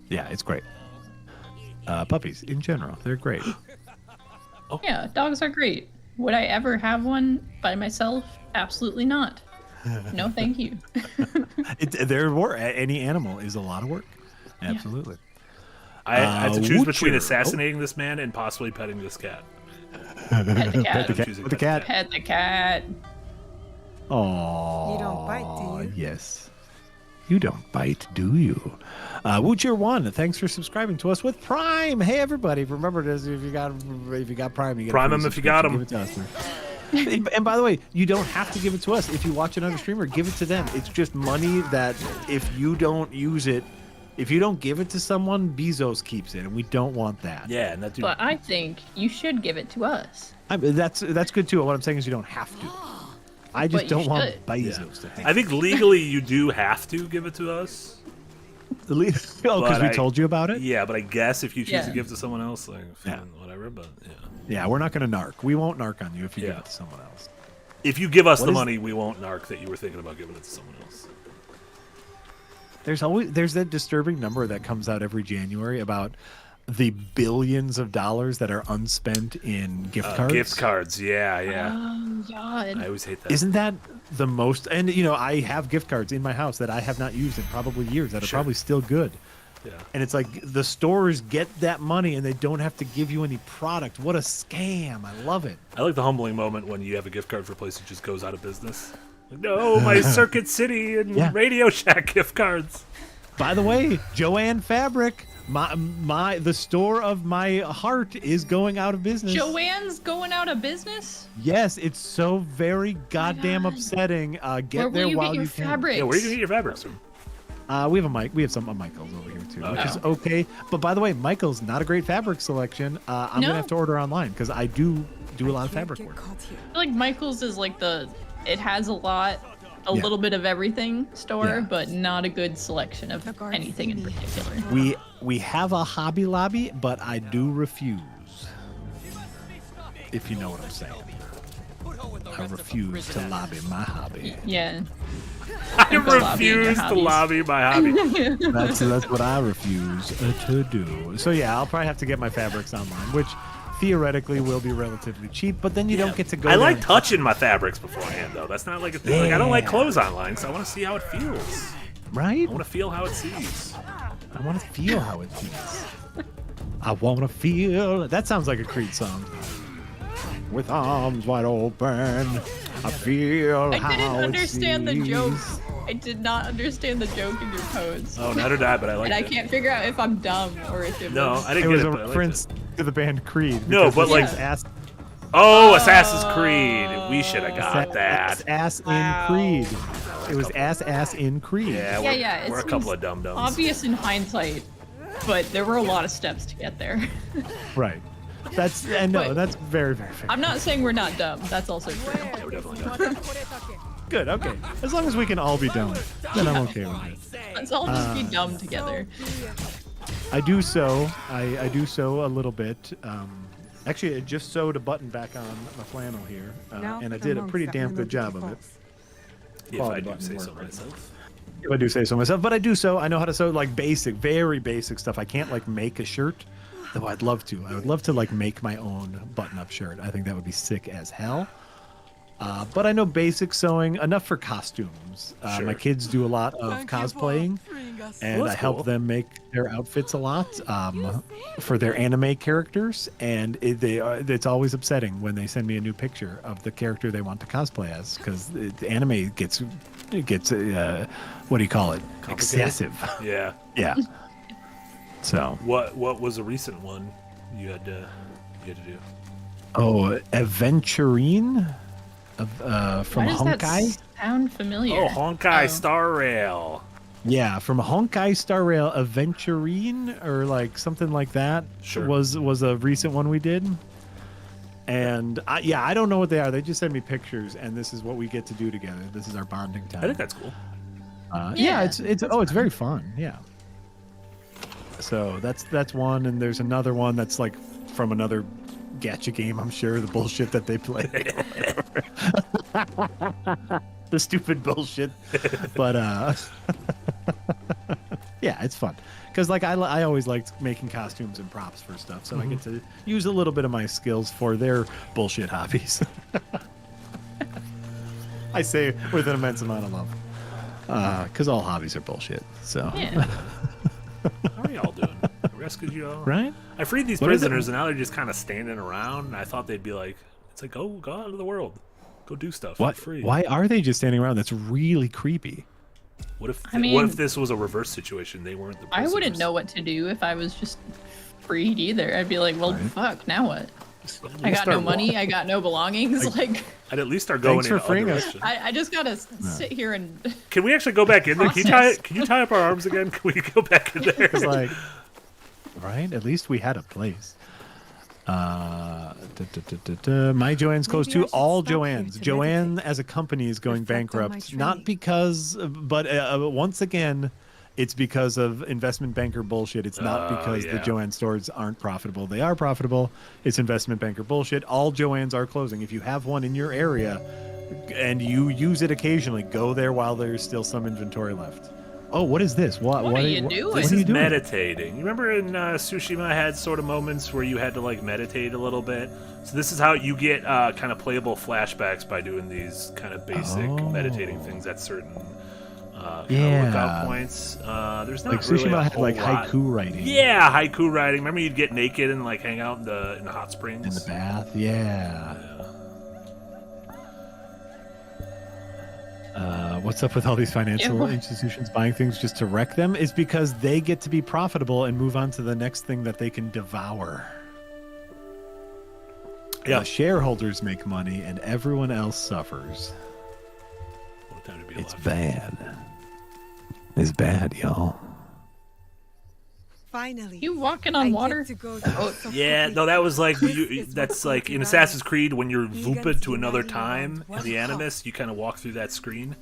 [SPEAKER 5] Yeah, it's great. Puppies in general, they're great.
[SPEAKER 3] Yeah, dogs are great. Would I ever have one by myself? Absolutely not. No, thank you.
[SPEAKER 5] Any animal is a lot of work. Absolutely.
[SPEAKER 4] I have to choose between assassinating this man and possibly petting this cat.
[SPEAKER 3] Pet the cat.
[SPEAKER 5] Pet the cat.
[SPEAKER 3] Pet the cat.
[SPEAKER 5] Oh.
[SPEAKER 7] You don't bite, do you?
[SPEAKER 5] Yes. You don't bite, do you? Woocher1, thanks for subscribing to us with Prime. Hey everybody, remember this: if you got Prime, you get
[SPEAKER 4] Prime them if you got them.
[SPEAKER 5] Give it to us, man. And by the way, you don't have to give it to us. If you watch another streamer, give it to them. It's just money that if you don't use it, if you don't give it to someone, Bezos keeps it, and we don't want that.
[SPEAKER 4] Yeah, and that dude.
[SPEAKER 3] But I think you should give it to us.
[SPEAKER 5] That's good too. What I'm saying is you don't have to. I just don't want
[SPEAKER 3] should.
[SPEAKER 5] Bezos to have
[SPEAKER 4] I think legally you do have to give it to us.
[SPEAKER 5] because we told you about it?
[SPEAKER 4] Yeah, but I guess if you choose to
[SPEAKER 3] Yeah.
[SPEAKER 4] give it to someone else, like, whatever, but yeah.
[SPEAKER 5] Yeah, we're not going to narc. We won't narc on you if you give it to someone else.
[SPEAKER 4] If you give us
[SPEAKER 5] What
[SPEAKER 4] the
[SPEAKER 5] is-
[SPEAKER 4] money, we won't narc that you were thinking about giving it to someone else.
[SPEAKER 5] There's that disturbing number that comes out every January about the billions of dollars that are unspent in gift cards.
[SPEAKER 4] Gift cards, yeah.
[SPEAKER 3] Oh, God.
[SPEAKER 4] I always hate that.
[SPEAKER 5] Isn't that the most? And I have gift cards in my house that I have not used in probably years that are probably still good.
[SPEAKER 4] Yeah.
[SPEAKER 5] And it's like the stores get that money and they don't have to give you any product. What a scam. I love it.
[SPEAKER 4] I like the humbling moment when you have a gift card for a place that just goes out of business. Like, no, my Circuit City and Radio Shack gift cards.
[SPEAKER 5] By the way, Joanne Fabric, The store of my heart is going out of business.
[SPEAKER 3] Joanne's going out of business?
[SPEAKER 5] Yes, it's so very goddamn
[SPEAKER 3] God.
[SPEAKER 5] upsetting. Get
[SPEAKER 3] Where
[SPEAKER 5] there
[SPEAKER 3] will you
[SPEAKER 5] while
[SPEAKER 3] get your
[SPEAKER 5] you can.
[SPEAKER 3] fabrics?
[SPEAKER 4] Yeah, where are you gonna get your fabrics from?
[SPEAKER 5] We have a Mike. We have some Michaels over here too, which is
[SPEAKER 3] Oh.
[SPEAKER 5] okay. But by the way, Michael's not a great fabric selection. I'm
[SPEAKER 3] No.
[SPEAKER 5] gonna have to order online because I do a lot of
[SPEAKER 7] Can't
[SPEAKER 5] fabric
[SPEAKER 7] get
[SPEAKER 5] work.
[SPEAKER 7] caught here.
[SPEAKER 3] I feel like Michael's is like it has a
[SPEAKER 5] Yeah.
[SPEAKER 3] little bit of everything store,
[SPEAKER 5] Yeah.
[SPEAKER 3] but not a good selection of
[SPEAKER 7] The guards
[SPEAKER 3] anything in
[SPEAKER 7] see me.
[SPEAKER 3] particular.
[SPEAKER 5] We have a Hobby Lobby, but I do refuse. If you know what I'm saying. I refuse to lobby my hobby.
[SPEAKER 3] Yeah.
[SPEAKER 4] I
[SPEAKER 3] Don't go lobbying your
[SPEAKER 4] refuse to
[SPEAKER 3] hobbies.
[SPEAKER 4] lobby my hobby.
[SPEAKER 5] That's what I refuse to do. So yeah, I'll probably have to get my fabrics online, which theoretically will be relatively cheap, but then you don't get to go
[SPEAKER 4] I
[SPEAKER 5] there
[SPEAKER 4] like
[SPEAKER 5] and-
[SPEAKER 4] touching my fabrics beforehand, though. That's not like a thing. Like, I don't like clothes online, so I want to see how it feels.
[SPEAKER 5] right?
[SPEAKER 4] I want to feel how it sees.
[SPEAKER 5] I want to feel how it feels. I want to feel. That sounds like a Creed song. With arms wide open, I feel
[SPEAKER 3] I
[SPEAKER 5] how
[SPEAKER 3] didn't
[SPEAKER 5] it
[SPEAKER 3] understand the
[SPEAKER 5] seems.
[SPEAKER 3] joke. I did not understand the joke in your pose.
[SPEAKER 4] Oh, neither did I, but I like
[SPEAKER 3] And I
[SPEAKER 4] it.
[SPEAKER 3] can't figure out if I'm dumb or if it
[SPEAKER 4] No,
[SPEAKER 3] was...
[SPEAKER 4] I
[SPEAKER 5] It
[SPEAKER 4] didn't
[SPEAKER 5] was
[SPEAKER 4] get
[SPEAKER 5] a
[SPEAKER 4] it, but I liked
[SPEAKER 5] reference
[SPEAKER 4] it.
[SPEAKER 5] to the band Creed.
[SPEAKER 4] No,
[SPEAKER 5] because
[SPEAKER 4] but,
[SPEAKER 5] it
[SPEAKER 4] like-
[SPEAKER 5] says ass,
[SPEAKER 4] Oh, Assassin's Creed. We should have got that.
[SPEAKER 5] ass in
[SPEAKER 3] Wow.
[SPEAKER 5] Creed. It was ass in Creed.
[SPEAKER 4] Yeah,
[SPEAKER 3] Yeah,
[SPEAKER 4] we're a
[SPEAKER 3] it
[SPEAKER 4] couple
[SPEAKER 3] seems
[SPEAKER 4] of dum-dums.
[SPEAKER 3] obvious in hindsight, but there were a lot of steps to get there.
[SPEAKER 5] Right. That's and no,
[SPEAKER 3] But-
[SPEAKER 5] that's very fair.
[SPEAKER 3] I'm not saying we're not dumb. That's also true.
[SPEAKER 4] Yeah, we're definitely done.
[SPEAKER 5] Good. Okay. As long as we can all be dumb, then I'm okay with it.
[SPEAKER 3] Let's all just be dumb together.
[SPEAKER 5] I do sew. I do sew a little bit. Actually, I just sewed a button back on my flannel here,
[SPEAKER 7] Now
[SPEAKER 5] and I
[SPEAKER 7] for the
[SPEAKER 5] did a
[SPEAKER 7] monks
[SPEAKER 5] pretty
[SPEAKER 7] that
[SPEAKER 5] damn
[SPEAKER 7] were
[SPEAKER 5] good job
[SPEAKER 7] looking
[SPEAKER 5] of it.
[SPEAKER 7] for
[SPEAKER 4] If
[SPEAKER 5] Quality
[SPEAKER 4] I do
[SPEAKER 5] button
[SPEAKER 4] say
[SPEAKER 5] work
[SPEAKER 4] so
[SPEAKER 5] right
[SPEAKER 4] myself.
[SPEAKER 5] If I do say so myself, but I do sew. I know how to sew like basic, very basic stuff. I can't like make a shirt, though I'd love to. I would love to like make my own button-up shirt. I think that would be sick as hell. But I know basic sewing enough for costumes.
[SPEAKER 4] Sure.
[SPEAKER 5] My kids do a lot of
[SPEAKER 7] Thank you for
[SPEAKER 5] cosplaying,
[SPEAKER 7] freeing us.
[SPEAKER 5] and
[SPEAKER 4] Well,
[SPEAKER 5] I
[SPEAKER 4] that's
[SPEAKER 5] help
[SPEAKER 4] cool.
[SPEAKER 5] them make their outfits a lot for their anime characters. And it's always upsetting when they send me a new picture of the character they want to cosplay as, because the anime gets what do you call it?
[SPEAKER 4] Complicated?
[SPEAKER 5] Excessive.
[SPEAKER 4] Yeah.
[SPEAKER 5] Yeah. So,
[SPEAKER 4] What was a recent one you had to do?
[SPEAKER 5] oh, Aventurine from
[SPEAKER 3] Why does
[SPEAKER 5] Honkai.
[SPEAKER 3] that sound familiar?
[SPEAKER 4] Oh, Honkai
[SPEAKER 3] Oh.
[SPEAKER 4] Star Rail.
[SPEAKER 5] Yeah, from Honkai Star Rail, Aventurine or like something like that.
[SPEAKER 4] Sure.
[SPEAKER 5] Was a recent one we did. And I don't know what they are. They just send me pictures, and this is what we get to do together. This is our bonding time.
[SPEAKER 4] I think that's cool.
[SPEAKER 5] Yeah,
[SPEAKER 3] Yeah,
[SPEAKER 5] it's very fun. Yeah. So that's one, and there's another one that's like from another gacha game. I'm sure the bullshit that they play. The stupid bullshit, but yeah, it's fun because like I always liked making costumes and props for stuff, so I get to use a little bit of my skills for their bullshit hobbies. I say with an immense amount of love, because all hobbies are bullshit. So
[SPEAKER 3] Yeah.
[SPEAKER 4] How are y'all doing? I rescued you all.
[SPEAKER 5] right.
[SPEAKER 4] I freed these
[SPEAKER 5] What is it?
[SPEAKER 4] prisoners, and now they're just kind of standing around. And I thought they'd be like, it's like, go out of the world, go do stuff.
[SPEAKER 5] What?
[SPEAKER 4] You're free.
[SPEAKER 5] Why are they just standing around? That's really creepy.
[SPEAKER 4] What if?
[SPEAKER 3] I mean-
[SPEAKER 4] what if this was a reverse situation? They weren't the.
[SPEAKER 3] I wouldn't
[SPEAKER 4] prisoners?
[SPEAKER 3] know what to do if I was just freed either. I'd be like, well, fuck, now what? I got no
[SPEAKER 4] start
[SPEAKER 3] money. I got no belongings. Like,
[SPEAKER 4] I'd at least start going
[SPEAKER 5] Thanks for
[SPEAKER 4] in other
[SPEAKER 5] freeing us.
[SPEAKER 4] direction.
[SPEAKER 3] I just gotta sit here and.
[SPEAKER 4] Can we actually go back in there?
[SPEAKER 3] Process.
[SPEAKER 4] Can you tie up our arms again? Can we go back in there?
[SPEAKER 5] It's like, right? At least we had a place. My Joanne's close
[SPEAKER 7] Maybe I
[SPEAKER 5] too.
[SPEAKER 7] should
[SPEAKER 5] All
[SPEAKER 7] stop here
[SPEAKER 5] Joanne's.
[SPEAKER 7] to
[SPEAKER 5] Joanne
[SPEAKER 7] meditate.
[SPEAKER 5] as a company is going
[SPEAKER 7] Reflect on my
[SPEAKER 5] bankrupt. Not
[SPEAKER 7] training.
[SPEAKER 5] because, but once again, it's because of investment banker bullshit. It's not because the
[SPEAKER 4] yeah.
[SPEAKER 5] Joanne stores aren't profitable. They are profitable. It's investment banker bullshit. All Joanne's are closing. If you have one in your area and you use it occasionally, go there while there's still some inventory left. Oh, what is this? What
[SPEAKER 3] are you doing?
[SPEAKER 5] What
[SPEAKER 4] This
[SPEAKER 5] are you
[SPEAKER 4] is
[SPEAKER 5] doing?
[SPEAKER 4] meditating. You remember in Tsushima had sort of moments where you had to like meditate a little bit. So this is how you get kind of playable flashbacks by doing these kind of basic meditating things at certain kind of lookout points. There's not
[SPEAKER 5] Like
[SPEAKER 4] really
[SPEAKER 5] Tsushima
[SPEAKER 4] a
[SPEAKER 5] had
[SPEAKER 4] whole
[SPEAKER 5] like
[SPEAKER 4] lot.
[SPEAKER 5] haiku writing.
[SPEAKER 4] Yeah, haiku writing. Remember you'd get naked and like hang out in the hot springs.
[SPEAKER 5] In the bath, yeah. what's up with all these financial institutions buying things just to wreck them? Is because they get to be profitable and move on to the next thing that they can devour.
[SPEAKER 4] Yeah.
[SPEAKER 5] The shareholders make money and everyone else suffers.
[SPEAKER 4] What a time to be
[SPEAKER 5] It's
[SPEAKER 4] alive.
[SPEAKER 5] bad. It's bad, y'all.
[SPEAKER 7] Finally.
[SPEAKER 3] You walking on
[SPEAKER 7] I get
[SPEAKER 3] water?
[SPEAKER 7] to go to
[SPEAKER 4] Yeah, no, that was like that's like in Assassin's Creed when you're
[SPEAKER 7] Vegans
[SPEAKER 4] vooped to another
[SPEAKER 7] uniting
[SPEAKER 4] time
[SPEAKER 7] around
[SPEAKER 4] in
[SPEAKER 7] one
[SPEAKER 4] the
[SPEAKER 7] house.
[SPEAKER 4] Animus, you kind of walk through that screen.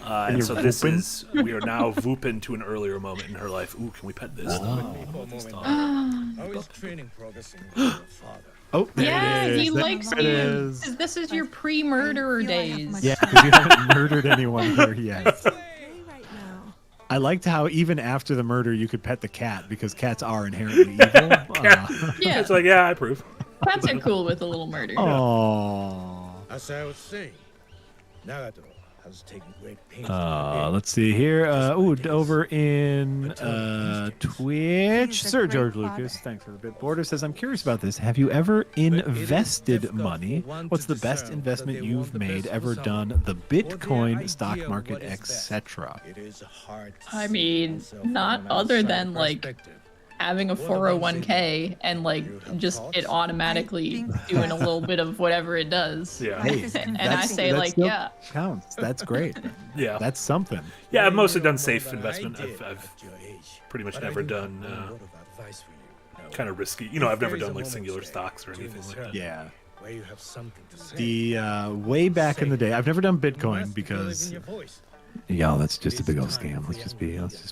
[SPEAKER 4] And
[SPEAKER 5] you're
[SPEAKER 4] so this
[SPEAKER 5] vooping?
[SPEAKER 4] is we are now vooping to an earlier moment in her life. Ooh, can we pet this dog? This dog.
[SPEAKER 8] How is training progressing with your father?
[SPEAKER 5] Oh, there
[SPEAKER 3] Yeah,
[SPEAKER 5] it is.
[SPEAKER 3] he
[SPEAKER 5] There
[SPEAKER 3] likes
[SPEAKER 5] it
[SPEAKER 3] you.
[SPEAKER 5] is.
[SPEAKER 3] This is your pre-murderer
[SPEAKER 7] I feel I have
[SPEAKER 3] days.
[SPEAKER 7] much
[SPEAKER 5] Yeah, because you haven't murdered anyone here yet.
[SPEAKER 7] play right now.
[SPEAKER 5] I liked how even after the murder you could pet the cat because cats are inherently evil.
[SPEAKER 3] Yeah,
[SPEAKER 4] It's like, yeah, I approve.
[SPEAKER 3] cats are cool with a little murder.
[SPEAKER 5] Oh.
[SPEAKER 8] As I was saying, Nagato has taken great pains.
[SPEAKER 5] Let's see here. Over in Twitch,
[SPEAKER 7] He's a
[SPEAKER 5] Sir
[SPEAKER 7] great
[SPEAKER 5] George
[SPEAKER 7] father.
[SPEAKER 5] Lucas, thanks for the bit. Border says, I'm curious about this. Have you ever invested money? What's the best investment you've made, ever done? The Bitcoin, stock market, etc.
[SPEAKER 8] It is hard to
[SPEAKER 3] I
[SPEAKER 8] see
[SPEAKER 3] mean,
[SPEAKER 8] oneself from
[SPEAKER 3] not
[SPEAKER 8] an
[SPEAKER 3] other
[SPEAKER 8] outside
[SPEAKER 3] than like
[SPEAKER 8] perspective.
[SPEAKER 3] having a 401k and like just it automatically doing a little bit of whatever it does.
[SPEAKER 4] Yeah.
[SPEAKER 5] Hey,
[SPEAKER 3] And I say
[SPEAKER 5] that
[SPEAKER 3] like,
[SPEAKER 5] still
[SPEAKER 3] yeah,
[SPEAKER 5] counts. That's great.
[SPEAKER 4] Yeah.
[SPEAKER 5] That's something.
[SPEAKER 4] Yeah, I've mostly done
[SPEAKER 8] More
[SPEAKER 4] safe
[SPEAKER 8] than I
[SPEAKER 4] investment.
[SPEAKER 8] did
[SPEAKER 4] I've
[SPEAKER 8] at your age.
[SPEAKER 4] pretty much
[SPEAKER 8] But I
[SPEAKER 4] never
[SPEAKER 8] do have
[SPEAKER 4] done
[SPEAKER 8] one word of advice for you. Now,
[SPEAKER 4] kind of risky. You know, I've never
[SPEAKER 8] if there
[SPEAKER 4] done
[SPEAKER 8] is
[SPEAKER 4] like
[SPEAKER 8] a
[SPEAKER 4] singular
[SPEAKER 8] moment,
[SPEAKER 4] stocks or
[SPEAKER 8] during
[SPEAKER 4] anything
[SPEAKER 8] this
[SPEAKER 4] like that.
[SPEAKER 5] Yeah.
[SPEAKER 8] where you have something to say.
[SPEAKER 5] The way back in the day, I've never done
[SPEAKER 8] You
[SPEAKER 5] Bitcoin
[SPEAKER 8] must feel it in
[SPEAKER 5] because
[SPEAKER 8] your voice.
[SPEAKER 5] y'all, that's just a big old scam. Let's just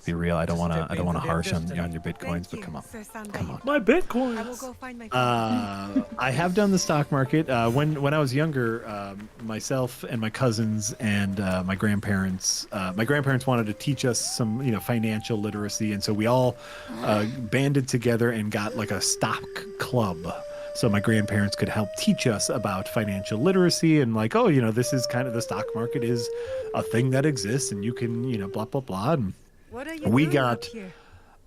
[SPEAKER 5] be real. I don't want to harsh on your bitcoins,
[SPEAKER 7] Thank
[SPEAKER 5] but
[SPEAKER 7] you,
[SPEAKER 5] come on.
[SPEAKER 7] Sir
[SPEAKER 5] Come on.
[SPEAKER 7] Sanbai.
[SPEAKER 4] My
[SPEAKER 7] I will
[SPEAKER 4] Bitcoins.
[SPEAKER 7] go find my
[SPEAKER 5] I have done the stock market. When I was younger, myself and my cousins and my grandparents wanted to teach us some financial literacy, and so we all banded together and got like a stock club. So my grandparents could help teach us about financial literacy and like, this is kind of the stock market is a thing that exists, and you can blah blah blah. And
[SPEAKER 7] What are you
[SPEAKER 5] we
[SPEAKER 7] doing
[SPEAKER 5] got
[SPEAKER 7] up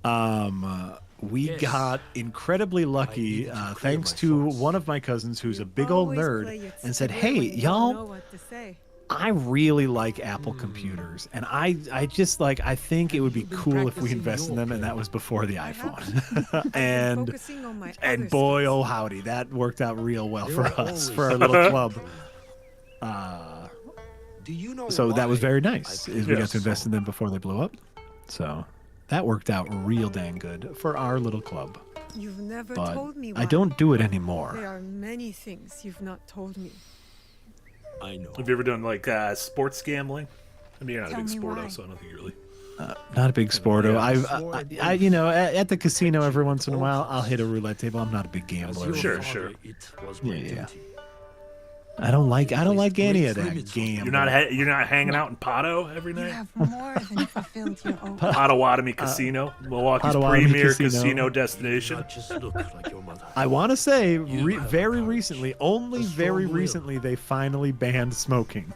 [SPEAKER 7] here?
[SPEAKER 5] we got incredibly lucky thanks to one of my cousins who's a big old
[SPEAKER 7] Always play
[SPEAKER 5] nerd
[SPEAKER 7] it
[SPEAKER 5] and said,
[SPEAKER 7] secret
[SPEAKER 5] hey,
[SPEAKER 7] when you don't know
[SPEAKER 5] y'all,
[SPEAKER 7] what to say.
[SPEAKER 5] I really like Apple computers, and I just I think it would be cool if we invest in them, and that was before the iPhone. and
[SPEAKER 7] Focusing on my
[SPEAKER 5] and
[SPEAKER 7] other
[SPEAKER 5] boy,
[SPEAKER 7] skills.
[SPEAKER 5] oh howdy, that worked out real well
[SPEAKER 8] You
[SPEAKER 5] for
[SPEAKER 8] are
[SPEAKER 5] us,
[SPEAKER 8] always
[SPEAKER 5] for our little club.
[SPEAKER 6] Do you know
[SPEAKER 5] So that was
[SPEAKER 6] why
[SPEAKER 5] very nice, is we got
[SPEAKER 4] Yes.
[SPEAKER 5] to invest in them before they blew up. So that worked out real dang good for our little club.
[SPEAKER 7] You've never
[SPEAKER 5] But
[SPEAKER 7] told me
[SPEAKER 5] I
[SPEAKER 7] why.
[SPEAKER 5] don't do it
[SPEAKER 7] There
[SPEAKER 5] anymore.
[SPEAKER 7] are many things you've not told me.
[SPEAKER 6] I know.
[SPEAKER 4] Have you ever done like sports gambling? I mean, you're not a
[SPEAKER 7] Tell
[SPEAKER 4] big
[SPEAKER 7] me
[SPEAKER 4] sporto,
[SPEAKER 7] why.
[SPEAKER 4] so I don't think you really.
[SPEAKER 5] Not a big sporto.
[SPEAKER 4] Yeah.
[SPEAKER 5] I at the casino every once in a while, I'll hit a roulette table. I'm not a big gambler.
[SPEAKER 4] Sure, sure.
[SPEAKER 6] It was
[SPEAKER 5] Yeah,
[SPEAKER 6] my
[SPEAKER 5] yeah.
[SPEAKER 6] duty.
[SPEAKER 5] I don't like any of that gambling.
[SPEAKER 4] You're not hanging out in Pato every
[SPEAKER 7] You
[SPEAKER 4] night.
[SPEAKER 7] have more than fulfilled your own.
[SPEAKER 4] Potawatomi Casino, Milwaukee's
[SPEAKER 5] Potawatomi
[SPEAKER 4] premier
[SPEAKER 5] Casino.
[SPEAKER 4] casino destination.
[SPEAKER 6] Not just look like your mother.
[SPEAKER 5] I want to say,
[SPEAKER 6] have
[SPEAKER 5] very
[SPEAKER 6] courage,
[SPEAKER 5] recently, only
[SPEAKER 6] a strong
[SPEAKER 5] very
[SPEAKER 6] will.
[SPEAKER 5] recently, they finally banned smoking.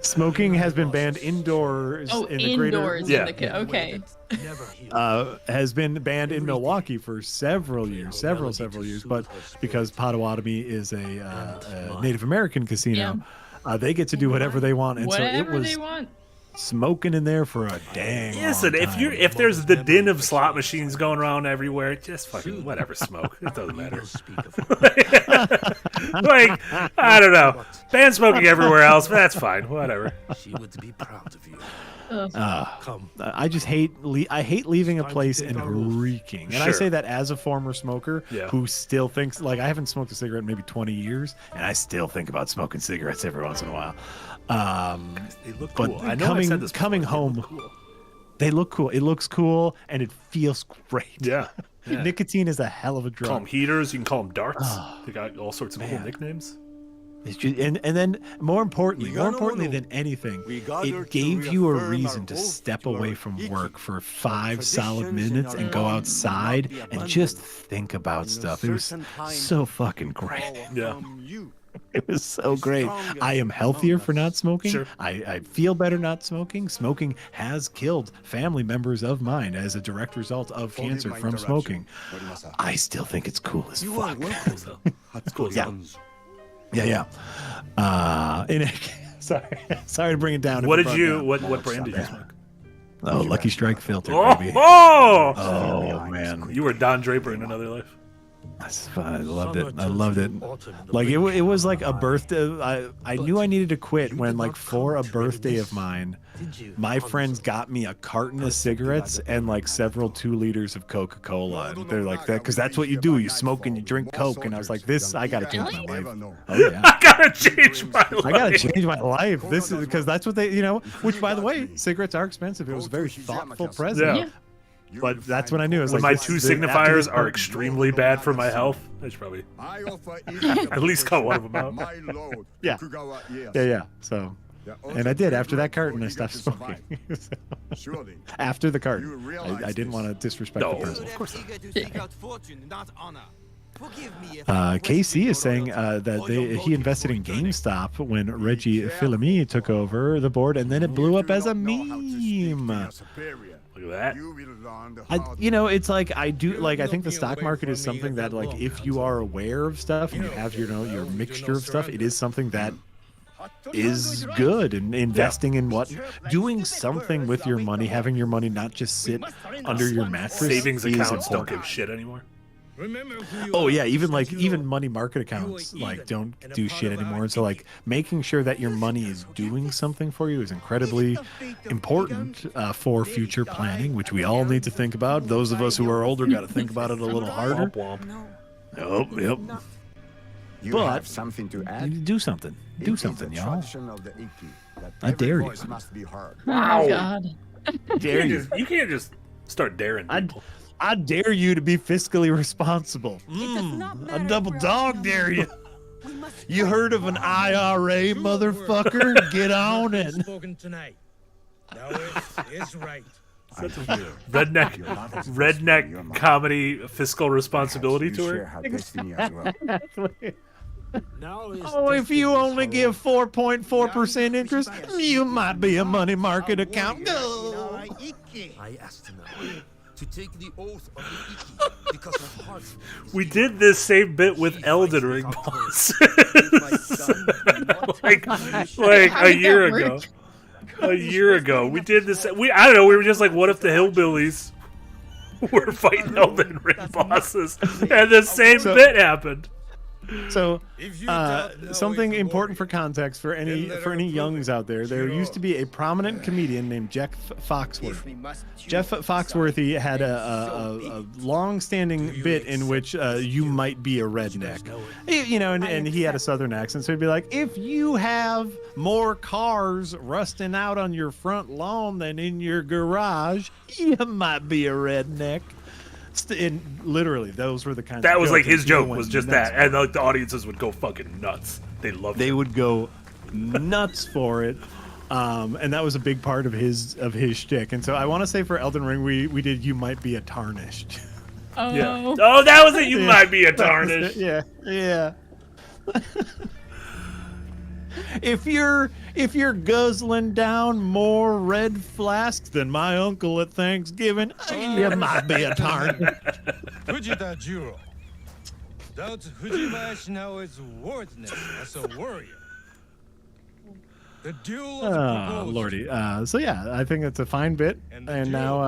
[SPEAKER 5] Smoking has been banned indoors
[SPEAKER 3] oh,
[SPEAKER 5] in the
[SPEAKER 3] indoors.
[SPEAKER 5] greater.
[SPEAKER 3] In the, okay.
[SPEAKER 6] Never heal.
[SPEAKER 5] Has been banned in Milwaukee for several years, several years. But because Potawatomi is a Native American casino, they get to do whatever they want, and so it
[SPEAKER 3] Whatever
[SPEAKER 5] was
[SPEAKER 3] they want.
[SPEAKER 5] smoking in there for a dang.
[SPEAKER 4] Listen,
[SPEAKER 5] long
[SPEAKER 4] if
[SPEAKER 5] time.
[SPEAKER 4] there's the din of slot machines going around everywhere, just fucking whatever, smoke. It doesn't
[SPEAKER 6] We
[SPEAKER 4] matter.
[SPEAKER 6] will speak of her.
[SPEAKER 4] Like, I don't know. Ban smoking everywhere else, but that's fine. Whatever.
[SPEAKER 6] She would be proud of you. Come.
[SPEAKER 5] I just hate I hate leaving a place and reeking. And I
[SPEAKER 4] Sure.
[SPEAKER 5] say that as a former smoker
[SPEAKER 4] Yeah.
[SPEAKER 5] who still thinks I haven't smoked a cigarette in maybe 20 years, and I still think about smoking cigarettes every once in a while.
[SPEAKER 4] They look
[SPEAKER 5] But
[SPEAKER 4] cool. I know I've said this before.
[SPEAKER 5] coming
[SPEAKER 4] They look
[SPEAKER 5] home,
[SPEAKER 4] cool.
[SPEAKER 5] they look cool. It looks cool and it feels great.
[SPEAKER 4] Yeah. Yeah.
[SPEAKER 5] Nicotine is a hell of a
[SPEAKER 4] Call
[SPEAKER 5] drug.
[SPEAKER 4] them heaters. You can call them darts. They got all sorts of cool
[SPEAKER 5] man.
[SPEAKER 4] nicknames.
[SPEAKER 5] It's just, and then more importantly
[SPEAKER 6] We
[SPEAKER 5] than anything,
[SPEAKER 6] We gather
[SPEAKER 5] it
[SPEAKER 6] to
[SPEAKER 5] gave you a
[SPEAKER 6] reaffirm
[SPEAKER 5] reason
[SPEAKER 6] our
[SPEAKER 5] to
[SPEAKER 6] oath
[SPEAKER 5] step
[SPEAKER 6] to our
[SPEAKER 5] away from
[SPEAKER 6] iki,
[SPEAKER 5] work for
[SPEAKER 6] our
[SPEAKER 5] 5 solid
[SPEAKER 6] traditions
[SPEAKER 5] minutes
[SPEAKER 6] and
[SPEAKER 5] and
[SPEAKER 6] our
[SPEAKER 5] go
[SPEAKER 6] norms will
[SPEAKER 5] outside
[SPEAKER 6] not be
[SPEAKER 5] and
[SPEAKER 6] abandoned.
[SPEAKER 5] just think about
[SPEAKER 6] In a
[SPEAKER 5] stuff. It was
[SPEAKER 6] certain time,
[SPEAKER 5] so fucking great.
[SPEAKER 4] Yeah.
[SPEAKER 6] from you.
[SPEAKER 5] It was so great.
[SPEAKER 6] strongest
[SPEAKER 5] I am healthier
[SPEAKER 6] among
[SPEAKER 5] for not
[SPEAKER 6] us.
[SPEAKER 5] smoking.
[SPEAKER 4] Sure.
[SPEAKER 5] I feel better not smoking. Smoking has killed family members of mine as a direct result of
[SPEAKER 6] Forgive
[SPEAKER 5] cancer
[SPEAKER 6] my
[SPEAKER 5] from
[SPEAKER 6] interruption,
[SPEAKER 5] smoking.
[SPEAKER 6] Morimasa.
[SPEAKER 5] I still think it's cool as
[SPEAKER 6] You are
[SPEAKER 5] fuck.
[SPEAKER 6] welcome.
[SPEAKER 4] It's cool.
[SPEAKER 5] Yeah.
[SPEAKER 6] Sons.
[SPEAKER 5] Yeah. Sorry to bring it down.
[SPEAKER 4] What did you? What brand did you smoke?
[SPEAKER 5] Oh, Lucky Strike filter, baby.
[SPEAKER 4] Oh,
[SPEAKER 5] man,
[SPEAKER 4] you were Don Draper in another life.
[SPEAKER 5] that's fun. I loved it. I loved it. Like it was like a birthday. I knew I needed to quit when, like, for a birthday of mine, my friends got me a carton of cigarettes and like several 2 liters of Coca-Cola. And they're like, that because that's what you do. You smoke and you drink Coke. And I was like, I gotta change my life. Oh yeah,
[SPEAKER 4] I gotta change my life.
[SPEAKER 5] I gotta change my life. This is because that's what they, which, by the way, cigarettes are expensive. It was a very thoughtful present.
[SPEAKER 4] Yeah.
[SPEAKER 5] But that's when I knew. It was
[SPEAKER 4] When
[SPEAKER 5] like,
[SPEAKER 4] my 2 signifiers are extremely bad for my health, I should probably at least cut one of them out.
[SPEAKER 5] Yeah. So, and I did. After that carton, I stopped smoking. So, after the carton, I didn't want to disrespect the person.
[SPEAKER 4] Of course
[SPEAKER 5] not. KC is saying that he invested in GameStop when Reggie Fils-Aimé took over the board, and then it blew up as a meme.
[SPEAKER 4] Look at that.
[SPEAKER 5] It's like I think the stock market is something that, like, if you are aware of stuff and you have your mixture of stuff, it is something that is good. And investing in doing something with your money, having your money not just sit under your mattress.
[SPEAKER 4] Savings
[SPEAKER 5] is
[SPEAKER 4] accounts don't
[SPEAKER 5] important.
[SPEAKER 4] give shit anymore.
[SPEAKER 5] Oh yeah, even money market accounts like don't do shit anymore. And so, like, making sure that your money is doing something for you is incredibly important for future planning, which we all need to think about. Those of us who are older got to think about it a little harder. Yep.
[SPEAKER 9] You
[SPEAKER 5] But
[SPEAKER 9] have something to add?
[SPEAKER 5] you need to do something. Do something, y'all.
[SPEAKER 9] I
[SPEAKER 5] dare you.
[SPEAKER 3] Oh God.
[SPEAKER 5] Dare you.
[SPEAKER 4] You can't just start daring people.
[SPEAKER 5] I dare you to be fiscally responsible. A double dog dare you. You heard of an IRA, motherfucker? Get on it.
[SPEAKER 4] Redneck comedy fiscal responsibility tour.
[SPEAKER 5] Oh, if you only give 4.4% interest, you might be a money market account.
[SPEAKER 6] I asked him to take the oath of the Iki because of heart.
[SPEAKER 4] We did this same bit with Elden Ring bosses. like a year ago. A year ago, we did this. I don't know. We were just like, what if the hillbillies were fighting Elden Ring bosses, and the same bit happened.
[SPEAKER 5] So, something important for context for any youngs out there. There used to be a prominent comedian named Jeff Foxworthy. Jeff Foxworthy had a long-standing bit in which you might be a redneck, and he had a southern accent. So he'd be like, if you have more cars rusting out on your front lawn than in your garage, you might be a redneck. And literally, those were the kinds.
[SPEAKER 4] That
[SPEAKER 5] of
[SPEAKER 4] was
[SPEAKER 5] jokes
[SPEAKER 4] like his joke was just that,
[SPEAKER 5] for.
[SPEAKER 4] and like the audiences would go fucking nuts. They loved it.
[SPEAKER 5] They would go nuts for it, and that was a big part of his shtick. And so I want to say for Elden Ring, we did "You Might Be a Tarnished."
[SPEAKER 3] Oh.
[SPEAKER 4] Yeah. Oh, that was it. You might be a tarnished.
[SPEAKER 5] Yeah. If you're guzzling down more red flasks than my uncle at Thanksgiving, you might be a tarnished.
[SPEAKER 8] Fujita Jiro doubts Fujibayashi now is worthless as a warrior. The duel of the proposed.
[SPEAKER 5] Lordy. So yeah, I think it's a fine bit. And now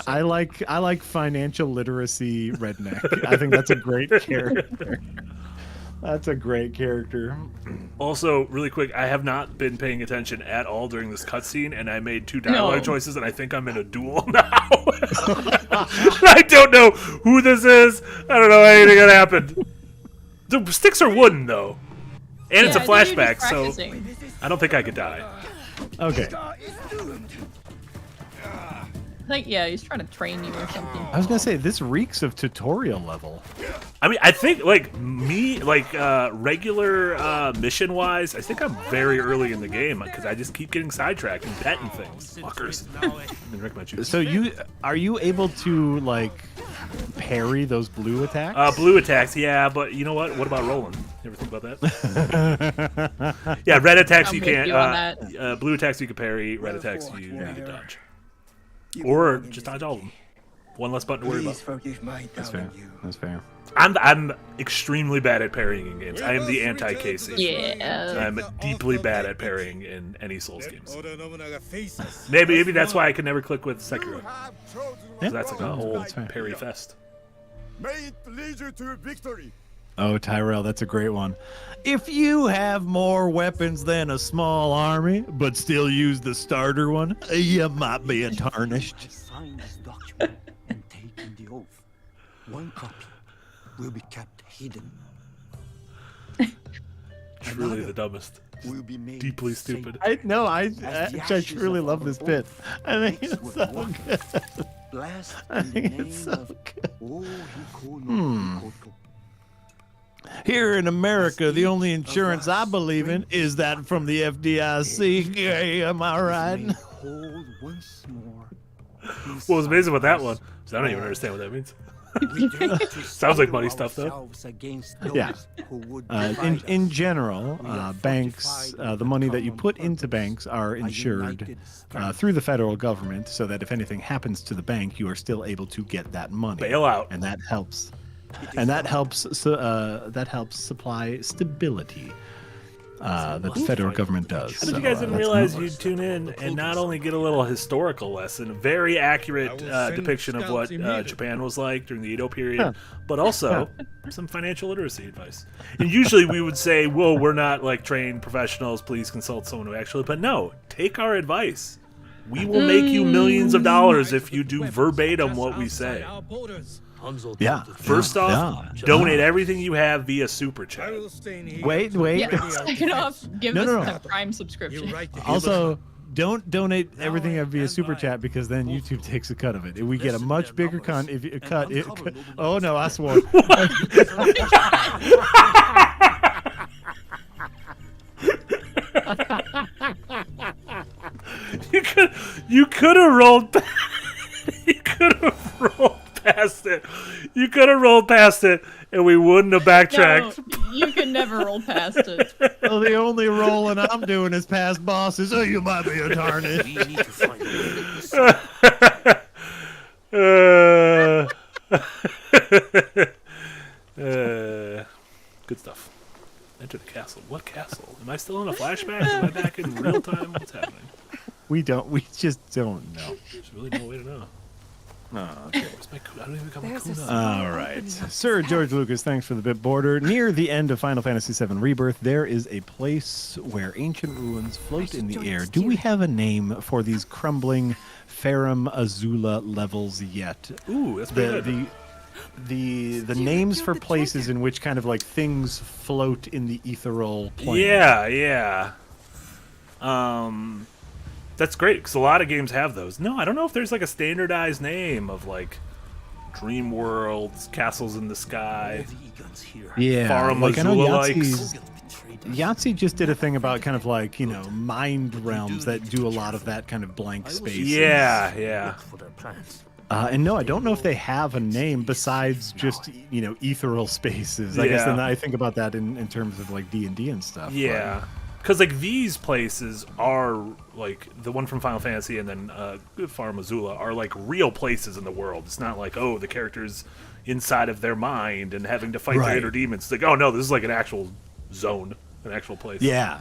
[SPEAKER 5] I like financial literacy redneck. I think that's a great character. That's a great character.
[SPEAKER 4] Also, really quick, I have not been paying attention at all during this cutscene, and I made 2 dialogue choices, and I think I'm in a duel now. I don't know who this is. I don't know anything that happened. The sticks are wooden, though. And it's a flashback, so I don't think I could die.
[SPEAKER 5] Okay.
[SPEAKER 3] Like, yeah, he's trying to train you or something.
[SPEAKER 5] I was gonna say this reeks of tutorial level.
[SPEAKER 4] I mean, I think regular mission wise, I think I'm very early in the game because I just keep getting sidetracked and petting things, fuckers.
[SPEAKER 5] So are you able to like parry those blue attacks?
[SPEAKER 4] Blue attacks, yeah, but you know what? What about rolling? You ever think about that? Yeah, red attacks you can't. Blue attacks you can parry. Red attacks you need to dodge. Or just dodge all of them. One less button to worry about.
[SPEAKER 5] That's fair.
[SPEAKER 4] I'm extremely bad at parrying in games. I am the anti-Casey.
[SPEAKER 3] Yeah.
[SPEAKER 4] I'm deeply bad at parrying in any Souls games. Maybe that's why I can never click with Sekiro. 'Cause that's like a whole parry fest.
[SPEAKER 9] May it lead you to victory.
[SPEAKER 5] Oh, Tyrell, that's a great one. If you have more weapons than a small army, but still use the starter one, you might be tarnished.
[SPEAKER 6] Sign this document and take in the oath. One copy will be kept hidden.
[SPEAKER 4] Truly the dumbest.
[SPEAKER 6] Will be made
[SPEAKER 4] Deeply
[SPEAKER 6] safe.
[SPEAKER 4] stupid.
[SPEAKER 5] I truly love this bit. I think it's so good.
[SPEAKER 6] Blessed
[SPEAKER 5] I
[SPEAKER 6] in the
[SPEAKER 5] think it's
[SPEAKER 6] name
[SPEAKER 5] so
[SPEAKER 6] of
[SPEAKER 5] good.
[SPEAKER 6] Ohikono.
[SPEAKER 5] Here in America, the only insurance I believe in is that from the FDIC. Hey, am I right?
[SPEAKER 6] Hold once more.
[SPEAKER 4] What was amazing about that one is I don't even understand what that means. Sounds like money stuff, though.
[SPEAKER 5] Yeah. In general, banks, the money that you put into banks are insured through the federal government, so that if anything happens to the bank, you are still able to get that money.
[SPEAKER 4] Bailout.
[SPEAKER 5] And that helps. And that helps supply stability that the federal government does.
[SPEAKER 4] How did you guys even realize you'd tune in and not only get a little historical lesson, a very accurate depiction of what Japan was like during the Edo period, but also some financial literacy advice. And usually we would say, well, we're not like trained professionals, please consult someone who actually, but no, take our advice. We will make you millions of dollars if you do verbatim what we say.
[SPEAKER 5] Yeah.
[SPEAKER 4] First off, donate everything you have via Super Chat.
[SPEAKER 5] Wait.
[SPEAKER 3] Yeah, second off, give us a Prime subscription.
[SPEAKER 5] Also, don't donate everything via Super Chat because then YouTube takes a cut of it. We get a much bigger cut. Oh no, I swore.
[SPEAKER 4] You could have rolled. You could have rolled past it. You could have rolled past it, and we wouldn't have backtracked.
[SPEAKER 3] No, you can never roll past it.
[SPEAKER 5] Well, the only rolling I'm doing is past bosses. Oh, you might be a tarnished.
[SPEAKER 6] We need to find
[SPEAKER 4] good stuff. Enter the castle. What castle? Am I still in a flashback? Am I back in real time? What's happening?
[SPEAKER 5] We just don't know.
[SPEAKER 4] There's really no way to know.
[SPEAKER 5] Okay.
[SPEAKER 4] I don't even got my kuna.
[SPEAKER 5] All right. Sir George Lucas, thanks for the bit border. Near the end of Final Fantasy VII Rebirth, there is a place where ancient ruins float in the air. Do we have a name for these crumbling Farum Azula levels yet?
[SPEAKER 4] Ooh, that's pretty good.
[SPEAKER 5] The names for places in which kind of like things float in the ethereal plane.
[SPEAKER 4] Yeah. That's great because a lot of games have those. No, I don't know if there's like a standardized name of like dream worlds, castles in the sky.
[SPEAKER 5] Yeah,
[SPEAKER 4] Farum
[SPEAKER 5] like I know
[SPEAKER 4] Azula
[SPEAKER 5] Yahtzee just did a thing about kind of like, mind realms that do a lot of that kind of blank space.
[SPEAKER 4] Yeah.
[SPEAKER 5] And no, I don't know if they have a name besides just, ethereal spaces. I guess then I think about that in terms of like D&D and stuff.
[SPEAKER 4] Yeah. Because like these places are like the one from Final Fantasy and then Farum Azula are like real places in the world. It's not like, oh, the character's inside of their mind and having to fight the inner demons. It's like, oh no, this is like an actual zone, an actual place.
[SPEAKER 5] Yeah.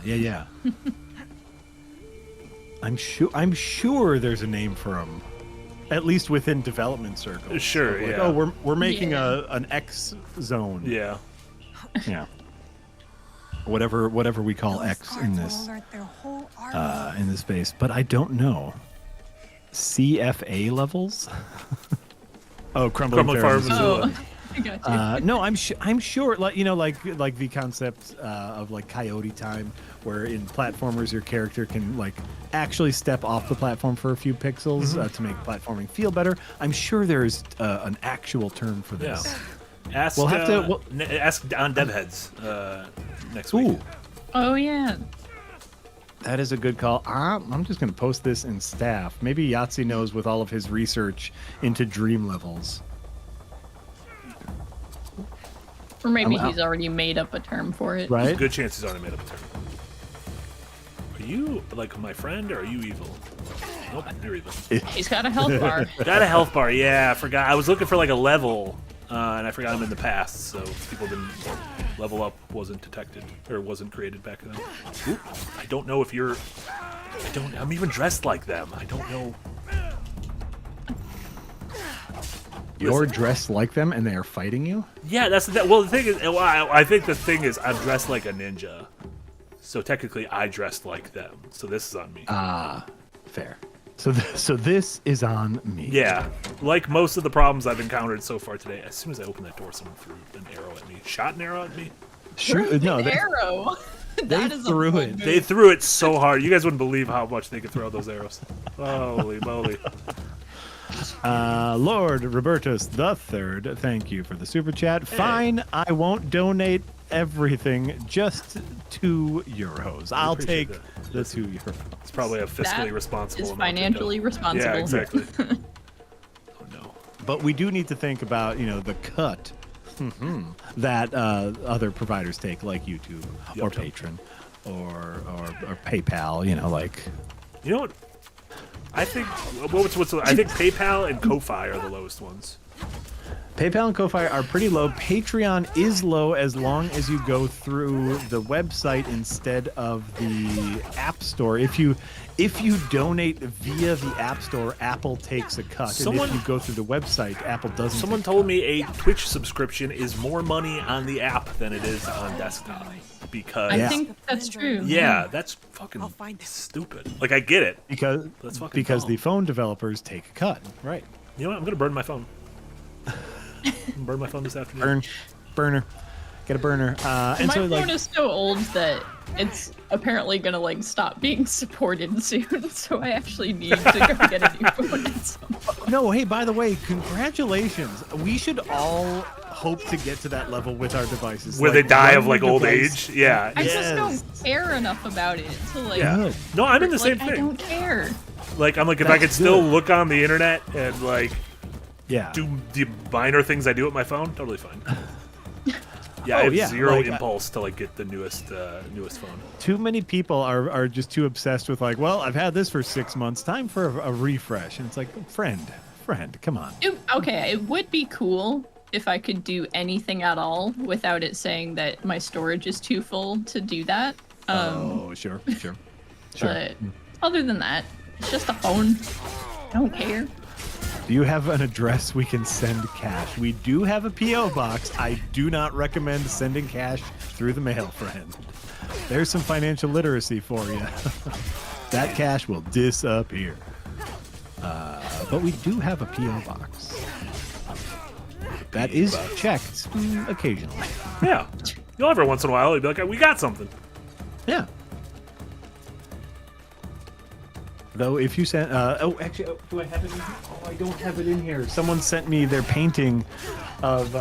[SPEAKER 5] I'm sure there's a name for them, at least within development circles.
[SPEAKER 4] Sure,
[SPEAKER 5] like,
[SPEAKER 4] yeah.
[SPEAKER 5] Oh, we're making an X zone.
[SPEAKER 4] Yeah.
[SPEAKER 5] Yeah. Whatever we call X in this space, but I don't know. CFA levels? Oh, crumbling
[SPEAKER 4] Farum
[SPEAKER 5] Azula.
[SPEAKER 3] I got you.
[SPEAKER 5] No, I'm sure, like the concept of like Coyote Time, where in platformers your character can like actually step off the platform for a few pixels to make platforming feel better. I'm sure there's an actual term for this.
[SPEAKER 4] Yeah. Ask
[SPEAKER 5] we'll have to
[SPEAKER 4] ask on DevHeads next week.
[SPEAKER 3] Oh yeah.
[SPEAKER 5] That is a good call. I'm just going to post this in staff. Maybe Yahtzee knows with all of his research into dream levels.
[SPEAKER 3] Or maybe he's already made up a term for it.
[SPEAKER 5] Right?
[SPEAKER 4] There's a good chance he's already made up a term. Are you like my friend or are you evil? Nope, you're evil.
[SPEAKER 3] He's got a health bar.
[SPEAKER 4] Got a health bar, yeah, I forgot. I was looking for like a level and I forgot them in the past, so people didn't level up, wasn't detected, or wasn't created back then. Oop, I don't know if you're... I'm even dressed like them. I don't know.
[SPEAKER 5] You're dressed like them, and they are fighting you?
[SPEAKER 4] Yeah, that's the well. The thing is, I think the thing is, I'm dressed like a ninja, so technically I dressed like them. So this is on me.
[SPEAKER 5] Fair. So this is on me.
[SPEAKER 4] Yeah, like most of the problems I've encountered so far today. As soon as I opened that door, someone threw an arrow at me. Shot an arrow at me.
[SPEAKER 5] Sure. No,
[SPEAKER 3] Arrow.
[SPEAKER 5] they threw it.
[SPEAKER 4] They threw it so hard. You guys wouldn't believe how much they could throw those arrows. Holy moly.
[SPEAKER 5] Lord Robertus the Third, thank you for the super chat. Fine, I won't donate everything, just €2. I'll take the €2.
[SPEAKER 4] It's probably a fiscally responsible.
[SPEAKER 3] Is
[SPEAKER 4] amount
[SPEAKER 3] financially responsible.
[SPEAKER 4] Yeah, exactly. Oh no.
[SPEAKER 5] But we do need to think about, the cut that other providers take, like YouTube or Patreon or PayPal. You know what?
[SPEAKER 4] I think I think PayPal and Ko-Fi are the lowest ones.
[SPEAKER 5] PayPal and Ko-Fi are pretty low. Patreon is low as long as you go through the website instead of the App Store. If you donate via the App Store, Apple takes a cut. And if you go through the website, Apple doesn't.
[SPEAKER 4] Someone told me a Twitch subscription is more money on the app than it is on desktop. Because
[SPEAKER 3] I think that's true.
[SPEAKER 4] Yeah, that's fucking stupid. Like, I get it.
[SPEAKER 5] Because the phone developers take a cut. Right.
[SPEAKER 4] You know what? I'm gonna burn my phone. Burn my phone this afternoon.
[SPEAKER 5] Burner. Get a burner. And
[SPEAKER 3] My
[SPEAKER 5] so,
[SPEAKER 3] phone is so old that it's apparently gonna stop being supported soon. So I actually need to go get a new phone at some point.
[SPEAKER 5] No, hey, by the way, congratulations. We should all hope to get to that level with our devices.
[SPEAKER 4] Where they die of old age. Yeah.
[SPEAKER 3] I just don't care enough about it to
[SPEAKER 4] No, I'm in the same thing.
[SPEAKER 3] I don't care.
[SPEAKER 4] Like, I'm like, if I could still look on the internet and do the minor things I do with my phone, totally fine. Yeah, I have zero impulse to get the newest phone.
[SPEAKER 5] Too many people are just too obsessed with well, I've had this for 6 months. Time for a refresh, and it's like, friend, come on.
[SPEAKER 3] Okay, it would be cool if I could do anything at all without it saying that my storage is too full to do that.
[SPEAKER 5] Sure.
[SPEAKER 3] But other than that, it's just a phone. I don't care.
[SPEAKER 5] Do you have an address we can send cash? We do have a P.O. box. I do not recommend sending cash through the mail, friend. There's some financial literacy for you. That cash will disappear. But we do have a P.O. box. That is checked occasionally.
[SPEAKER 4] Yeah. Every once in a while, you'd be like, we got something.
[SPEAKER 5] Yeah. Though if you sent, do I have it in here? Oh, I don't have it in here. Someone sent me their painting of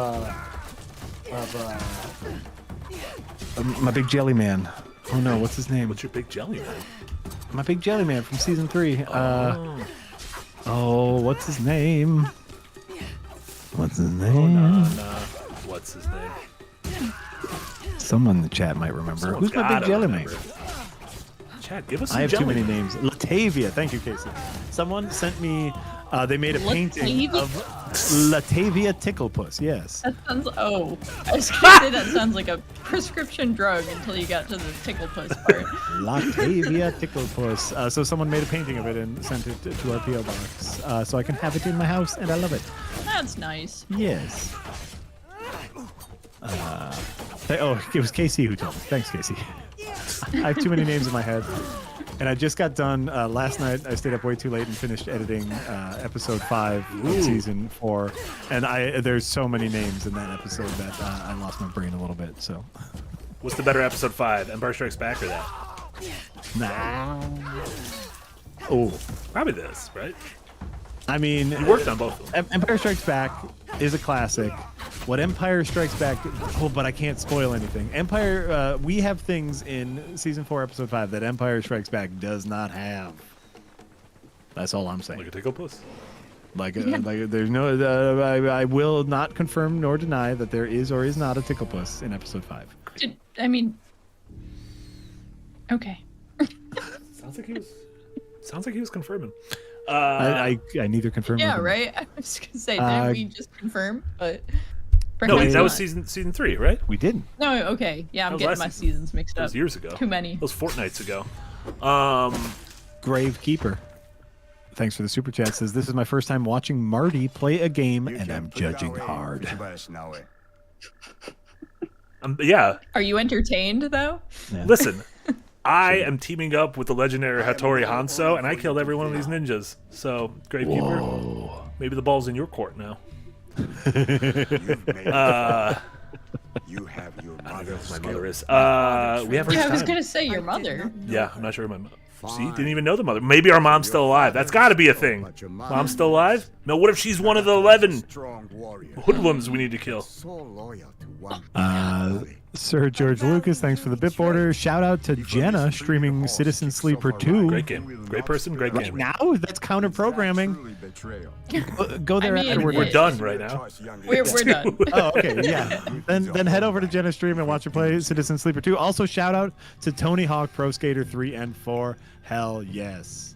[SPEAKER 5] my big jelly man. Oh no, what's his name?
[SPEAKER 4] What's your big jelly man?
[SPEAKER 5] My big jelly man from season 3. What's his name? What's his name?
[SPEAKER 4] What's his name?
[SPEAKER 5] Someone in the chat might remember. Who's my big jelly man?
[SPEAKER 4] Chat, give us some
[SPEAKER 5] I have
[SPEAKER 4] jelly.
[SPEAKER 5] too many names. Latavia. Thank you, Casey. Someone sent me, they made a painting of Latavia Ticklepuss. Yes.
[SPEAKER 3] That sounds, I was going to say that sounds like a prescription drug until you got to the Ticklepuss part.
[SPEAKER 5] Latavia Ticklepuss. So someone made a painting of it and sent it to our P.O. box. So I can have it in my house, and I love it.
[SPEAKER 3] That's nice.
[SPEAKER 5] Yes. It was Casey who told me. Thanks, Casey. I have too many names in my head. And I just got done last night. I stayed up way too late and finished editing episode 5 of season 4. And there's so many names in that episode that I lost my brain a little bit. So,
[SPEAKER 4] what's the better episode 5, Empire Strikes Back or that?
[SPEAKER 5] Nah.
[SPEAKER 4] Probably this, right?
[SPEAKER 5] I mean,
[SPEAKER 4] you worked on both of them.
[SPEAKER 5] Empire Strikes Back is a classic. What Empire Strikes Back... but I can't spoil anything. Empire... we have things in Season 4, Episode 5 that Empire Strikes Back does not have. That's all I'm saying.
[SPEAKER 4] Like a Ticklepuss?
[SPEAKER 5] There's no... I will not confirm nor deny that there is or is not a Ticklepuss in Episode 5.
[SPEAKER 3] Okay.
[SPEAKER 4] Sounds like he was confirming.
[SPEAKER 5] I neither confirm.
[SPEAKER 3] Yeah, right. I was gonna say, didn't we just confirm? But
[SPEAKER 4] No,
[SPEAKER 3] Perhaps
[SPEAKER 4] that was
[SPEAKER 3] not.
[SPEAKER 4] season 3, right?
[SPEAKER 5] We didn't.
[SPEAKER 3] No, okay. Yeah,
[SPEAKER 4] That
[SPEAKER 3] I'm
[SPEAKER 4] was
[SPEAKER 3] getting
[SPEAKER 4] last
[SPEAKER 3] my
[SPEAKER 4] season.
[SPEAKER 3] seasons mixed
[SPEAKER 4] That
[SPEAKER 3] up.
[SPEAKER 4] was years ago.
[SPEAKER 3] Too many.
[SPEAKER 4] That was fortnights ago.
[SPEAKER 5] Gravekeeper. Thanks for the super chat. Says, this is my first time watching Marty play a game, and I'm judging hard.
[SPEAKER 4] Yeah.
[SPEAKER 3] Are you entertained though?
[SPEAKER 5] Yeah.
[SPEAKER 4] Listen, I am teaming up with the legendary Hattori Hanzo, and I killed every one of these ninjas. So, Gravekeeper, maybe the ball's in your court now.
[SPEAKER 9] You have your
[SPEAKER 4] I don't know
[SPEAKER 9] mother's
[SPEAKER 4] who my mother is.
[SPEAKER 9] skill.
[SPEAKER 4] We have her
[SPEAKER 3] Yeah, I was
[SPEAKER 4] time.
[SPEAKER 3] gonna say your mother.
[SPEAKER 4] Yeah, I'm not sure who my mother. See, didn't even know the mother. Maybe our mom's still alive. That's got to be a thing. Mom's still alive? No, what if she's one of the 11
[SPEAKER 9] Strong warrior.
[SPEAKER 4] hoodlums we need to kill?
[SPEAKER 9] So loyal to one.
[SPEAKER 5] Sir George Lucas, thanks for the bit border. Shout out to Jenna streaming Citizen Sleeper 2.
[SPEAKER 4] Great game. Great person, great game.
[SPEAKER 5] Now that's counter programming.
[SPEAKER 9] Truly betrayal.
[SPEAKER 5] Go there
[SPEAKER 3] I mean,
[SPEAKER 5] afterward.
[SPEAKER 4] We're done right now.
[SPEAKER 3] We're done.
[SPEAKER 5] Oh, okay, yeah. Then head over to Jenna's stream and watch her play Citizen Sleeper 2. Also, shout out to Tony Hawk Pro Skater 3 and 4. Hell yes.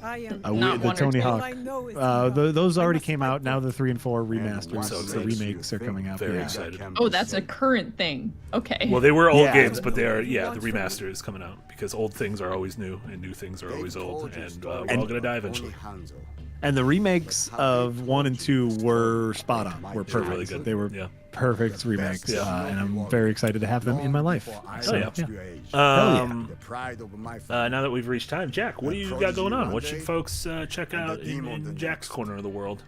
[SPEAKER 7] I am.
[SPEAKER 3] Not
[SPEAKER 5] The
[SPEAKER 3] one or
[SPEAKER 5] Tony
[SPEAKER 3] two.
[SPEAKER 7] All
[SPEAKER 5] Hawk.
[SPEAKER 7] I know is
[SPEAKER 5] Those
[SPEAKER 7] I
[SPEAKER 5] already
[SPEAKER 7] must
[SPEAKER 5] came
[SPEAKER 7] fight
[SPEAKER 5] out. Now
[SPEAKER 7] them.
[SPEAKER 5] the 3 and 4 remasters,
[SPEAKER 4] So
[SPEAKER 5] the
[SPEAKER 4] excited.
[SPEAKER 5] remakes are coming out.
[SPEAKER 4] Very
[SPEAKER 5] Yeah.
[SPEAKER 4] excited.
[SPEAKER 3] Oh, that's a current thing. Okay.
[SPEAKER 4] Well, they were old
[SPEAKER 5] Yeah.
[SPEAKER 4] games, but they are, the remaster is coming out because old things are always new and new things are always old, and we're all going to die eventually.
[SPEAKER 5] And the remakes of 1 and 2 were spot on. Were perfect.
[SPEAKER 4] really good.
[SPEAKER 5] They were
[SPEAKER 4] Yeah.
[SPEAKER 5] perfect remakes,
[SPEAKER 4] Yeah.
[SPEAKER 5] and I'm very excited to have them in my life. So,
[SPEAKER 4] yeah.
[SPEAKER 5] yeah.
[SPEAKER 9] The pride of my family.
[SPEAKER 4] Now that we've reached time, Jack, what do you got going on? What should folks check out in Jack's corner of the world?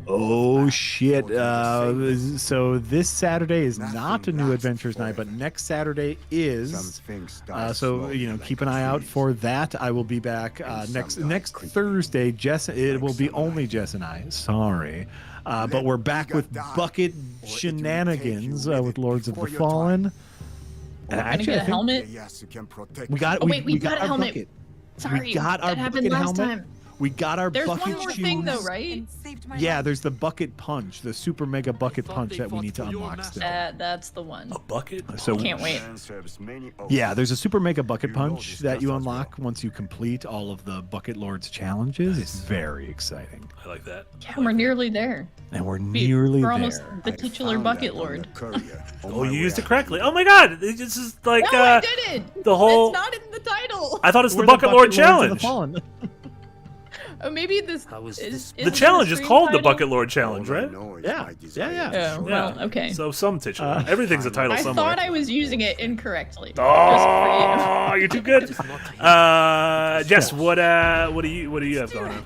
[SPEAKER 5] Oh shit! So this Saturday is not a new Adventures night, but next Saturday is. So keep an eye out for that. I will be back next Thursday. Jess, it will be only Jess and I. Sorry, but we're back with bucket shenanigans with Lords of the Fallen. And
[SPEAKER 3] Gonna get a helmet.
[SPEAKER 9] Yes, you can protect.
[SPEAKER 5] We got.
[SPEAKER 3] Oh wait, we got a
[SPEAKER 5] our
[SPEAKER 3] helmet.
[SPEAKER 5] bucket.
[SPEAKER 3] Sorry,
[SPEAKER 5] We got our
[SPEAKER 3] that happened
[SPEAKER 5] bucket
[SPEAKER 3] last
[SPEAKER 5] helmet.
[SPEAKER 3] time.
[SPEAKER 5] We got our
[SPEAKER 3] There's
[SPEAKER 5] bucket
[SPEAKER 3] one more
[SPEAKER 5] shoes.
[SPEAKER 3] thing though, right?
[SPEAKER 5] Yeah, there's the bucket punch, the super mega bucket punch that we need to unlock still.
[SPEAKER 3] That's the one.
[SPEAKER 4] A bucket?
[SPEAKER 5] So
[SPEAKER 3] Can't wait.
[SPEAKER 5] yeah, there's a super mega bucket punch that you unlock once you complete all of the Bucket Lords challenges. It's very exciting,
[SPEAKER 4] I like that.
[SPEAKER 3] Yeah, we're nearly there.
[SPEAKER 5] and we're nearly
[SPEAKER 3] We're almost
[SPEAKER 5] there.
[SPEAKER 3] the titular bucket lord.
[SPEAKER 4] Oh, you used it correctly. Oh my god, this is like
[SPEAKER 3] No, I didn't.
[SPEAKER 4] the whole.
[SPEAKER 3] It's not in the title.
[SPEAKER 4] I thought it's the
[SPEAKER 5] We're
[SPEAKER 4] Bucket Lord
[SPEAKER 5] Lords of the
[SPEAKER 4] Challenge.
[SPEAKER 5] Fallen.
[SPEAKER 3] Oh, maybe this
[SPEAKER 6] How is
[SPEAKER 3] is
[SPEAKER 6] this
[SPEAKER 4] The challenge is
[SPEAKER 3] stream
[SPEAKER 4] called the
[SPEAKER 3] title?
[SPEAKER 4] Bucket Lord Challenge, right?
[SPEAKER 5] Yeah.
[SPEAKER 3] Oh, well, okay.
[SPEAKER 4] So some titular. Everything's a title
[SPEAKER 3] I
[SPEAKER 4] somewhere.
[SPEAKER 3] thought I was using it incorrectly.
[SPEAKER 4] Oh, you're too good. Jess, what do you have going on?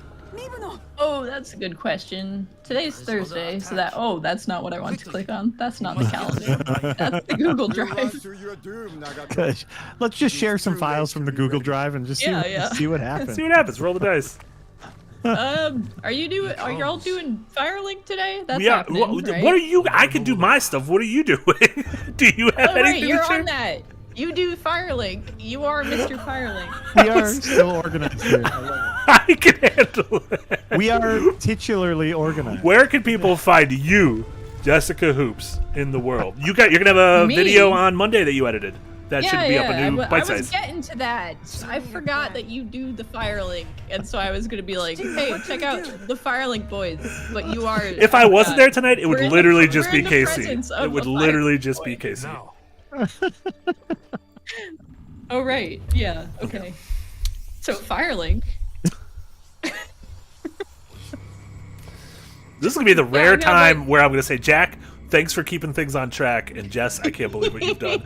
[SPEAKER 3] Oh, that's a good question. Today's Thursday, so that's not what I want to click on. That's not the calendar. That's the Google Drive.
[SPEAKER 5] Let's just share some files from the Google Drive and just see,
[SPEAKER 3] Yeah.
[SPEAKER 5] see what happens.
[SPEAKER 4] See what happens. Roll the dice.
[SPEAKER 3] Are you all doing Firelink today? That's
[SPEAKER 4] Yeah.
[SPEAKER 3] happening,
[SPEAKER 4] What,
[SPEAKER 3] right?
[SPEAKER 4] what are you? I can do my stuff. What are you doing? Do you have
[SPEAKER 3] Oh, right,
[SPEAKER 4] anything
[SPEAKER 3] you're
[SPEAKER 4] to share?
[SPEAKER 3] on that. You do Firelink. You are Mr. Firelink.
[SPEAKER 5] We are so organized here.
[SPEAKER 4] I can handle it.
[SPEAKER 5] We are titularly organized.
[SPEAKER 4] Where can people find you, Jessica Hoops, in the world? You're gonna have a
[SPEAKER 3] Me?
[SPEAKER 4] video on Monday that you edited. That should be up a new
[SPEAKER 3] I
[SPEAKER 4] bite
[SPEAKER 3] was
[SPEAKER 4] size.
[SPEAKER 3] getting to that. I forgot that you do the Firelink, and so I was gonna be like, "Hey, check out the Firelink boys." But you are.
[SPEAKER 4] If I wasn't there tonight, it would
[SPEAKER 3] We're in the-
[SPEAKER 4] literally just
[SPEAKER 3] we're
[SPEAKER 4] be
[SPEAKER 3] in the
[SPEAKER 4] Casey.
[SPEAKER 3] presence of
[SPEAKER 4] It would
[SPEAKER 3] the
[SPEAKER 4] literally
[SPEAKER 3] Firelink
[SPEAKER 4] just be
[SPEAKER 3] boys.
[SPEAKER 4] Casey.
[SPEAKER 3] Oh right, yeah, okay. So Firelink.
[SPEAKER 4] This is gonna be the rare
[SPEAKER 3] no,
[SPEAKER 4] time
[SPEAKER 3] but-
[SPEAKER 4] where I'm gonna say, Jack, thanks for keeping things on track, and Jess, I can't believe what you've done.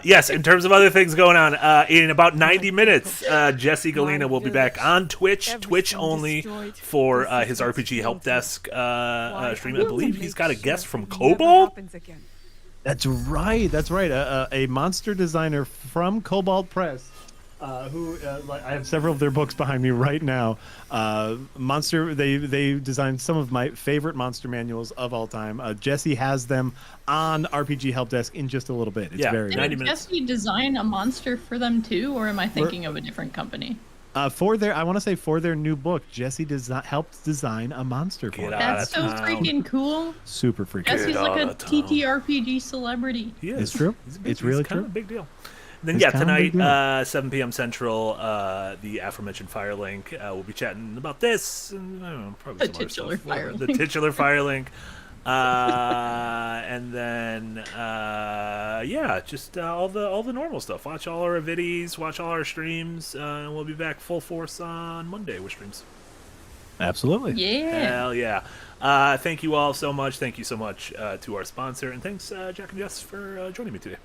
[SPEAKER 4] Yes, in terms of other things going on, in about 90 minutes, Jesse Galena will be back on Twitch only for his RPG Help Desk stream. I believe he's got a guest from Cobalt.
[SPEAKER 5] That's right. That's right. A monster designer from Cobalt Press, who I have several of their books behind me right now. Monster. They designed some of my favorite monster manuals of all time. Jesse has them on RPG Help Desk in just a little bit. It's very
[SPEAKER 3] Did
[SPEAKER 4] 90 minutes.
[SPEAKER 3] Jesse design a monster for them too, or am I thinking of a different company?
[SPEAKER 5] for their new book. Jesse helped design a monster for
[SPEAKER 4] Get
[SPEAKER 5] it.
[SPEAKER 4] out.
[SPEAKER 3] That's so
[SPEAKER 4] town.
[SPEAKER 3] freaking cool.
[SPEAKER 5] Super freaking.
[SPEAKER 3] Jesse's
[SPEAKER 4] out
[SPEAKER 3] like a
[SPEAKER 4] of town.
[SPEAKER 3] TTRPG celebrity.
[SPEAKER 4] He is.
[SPEAKER 5] It's true.
[SPEAKER 4] He's a big-
[SPEAKER 5] It's really
[SPEAKER 4] he's kind
[SPEAKER 5] true.
[SPEAKER 4] of a big deal. Then
[SPEAKER 5] It's
[SPEAKER 4] yeah,
[SPEAKER 5] kind of a big
[SPEAKER 4] tonight, 7 p.m. Central, the aforementioned Firelink. We'll be chatting about this and I don't know, probably
[SPEAKER 3] The
[SPEAKER 4] some other
[SPEAKER 3] titular
[SPEAKER 4] stuff. The
[SPEAKER 3] Firelink.
[SPEAKER 4] titular Firelink. And then yeah, just all the normal stuff. Watch all our videos, watch all our streams, and we'll be back full force on Monday with streams.
[SPEAKER 5] Absolutely.
[SPEAKER 3] Yeah.
[SPEAKER 4] Hell yeah. Thank you all so much. Thank you so much to our sponsor, and thanks Jack and Jess for joining me today.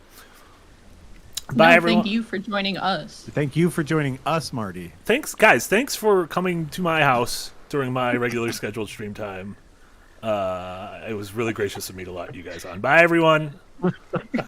[SPEAKER 4] Bye, everyone.
[SPEAKER 3] Thank you for joining us.
[SPEAKER 5] Thank you for joining us, Marty.
[SPEAKER 4] Thanks, guys. Thanks for coming to my house during my regular scheduled stream time. It was really gracious of me to let you guys on. Bye, everyone.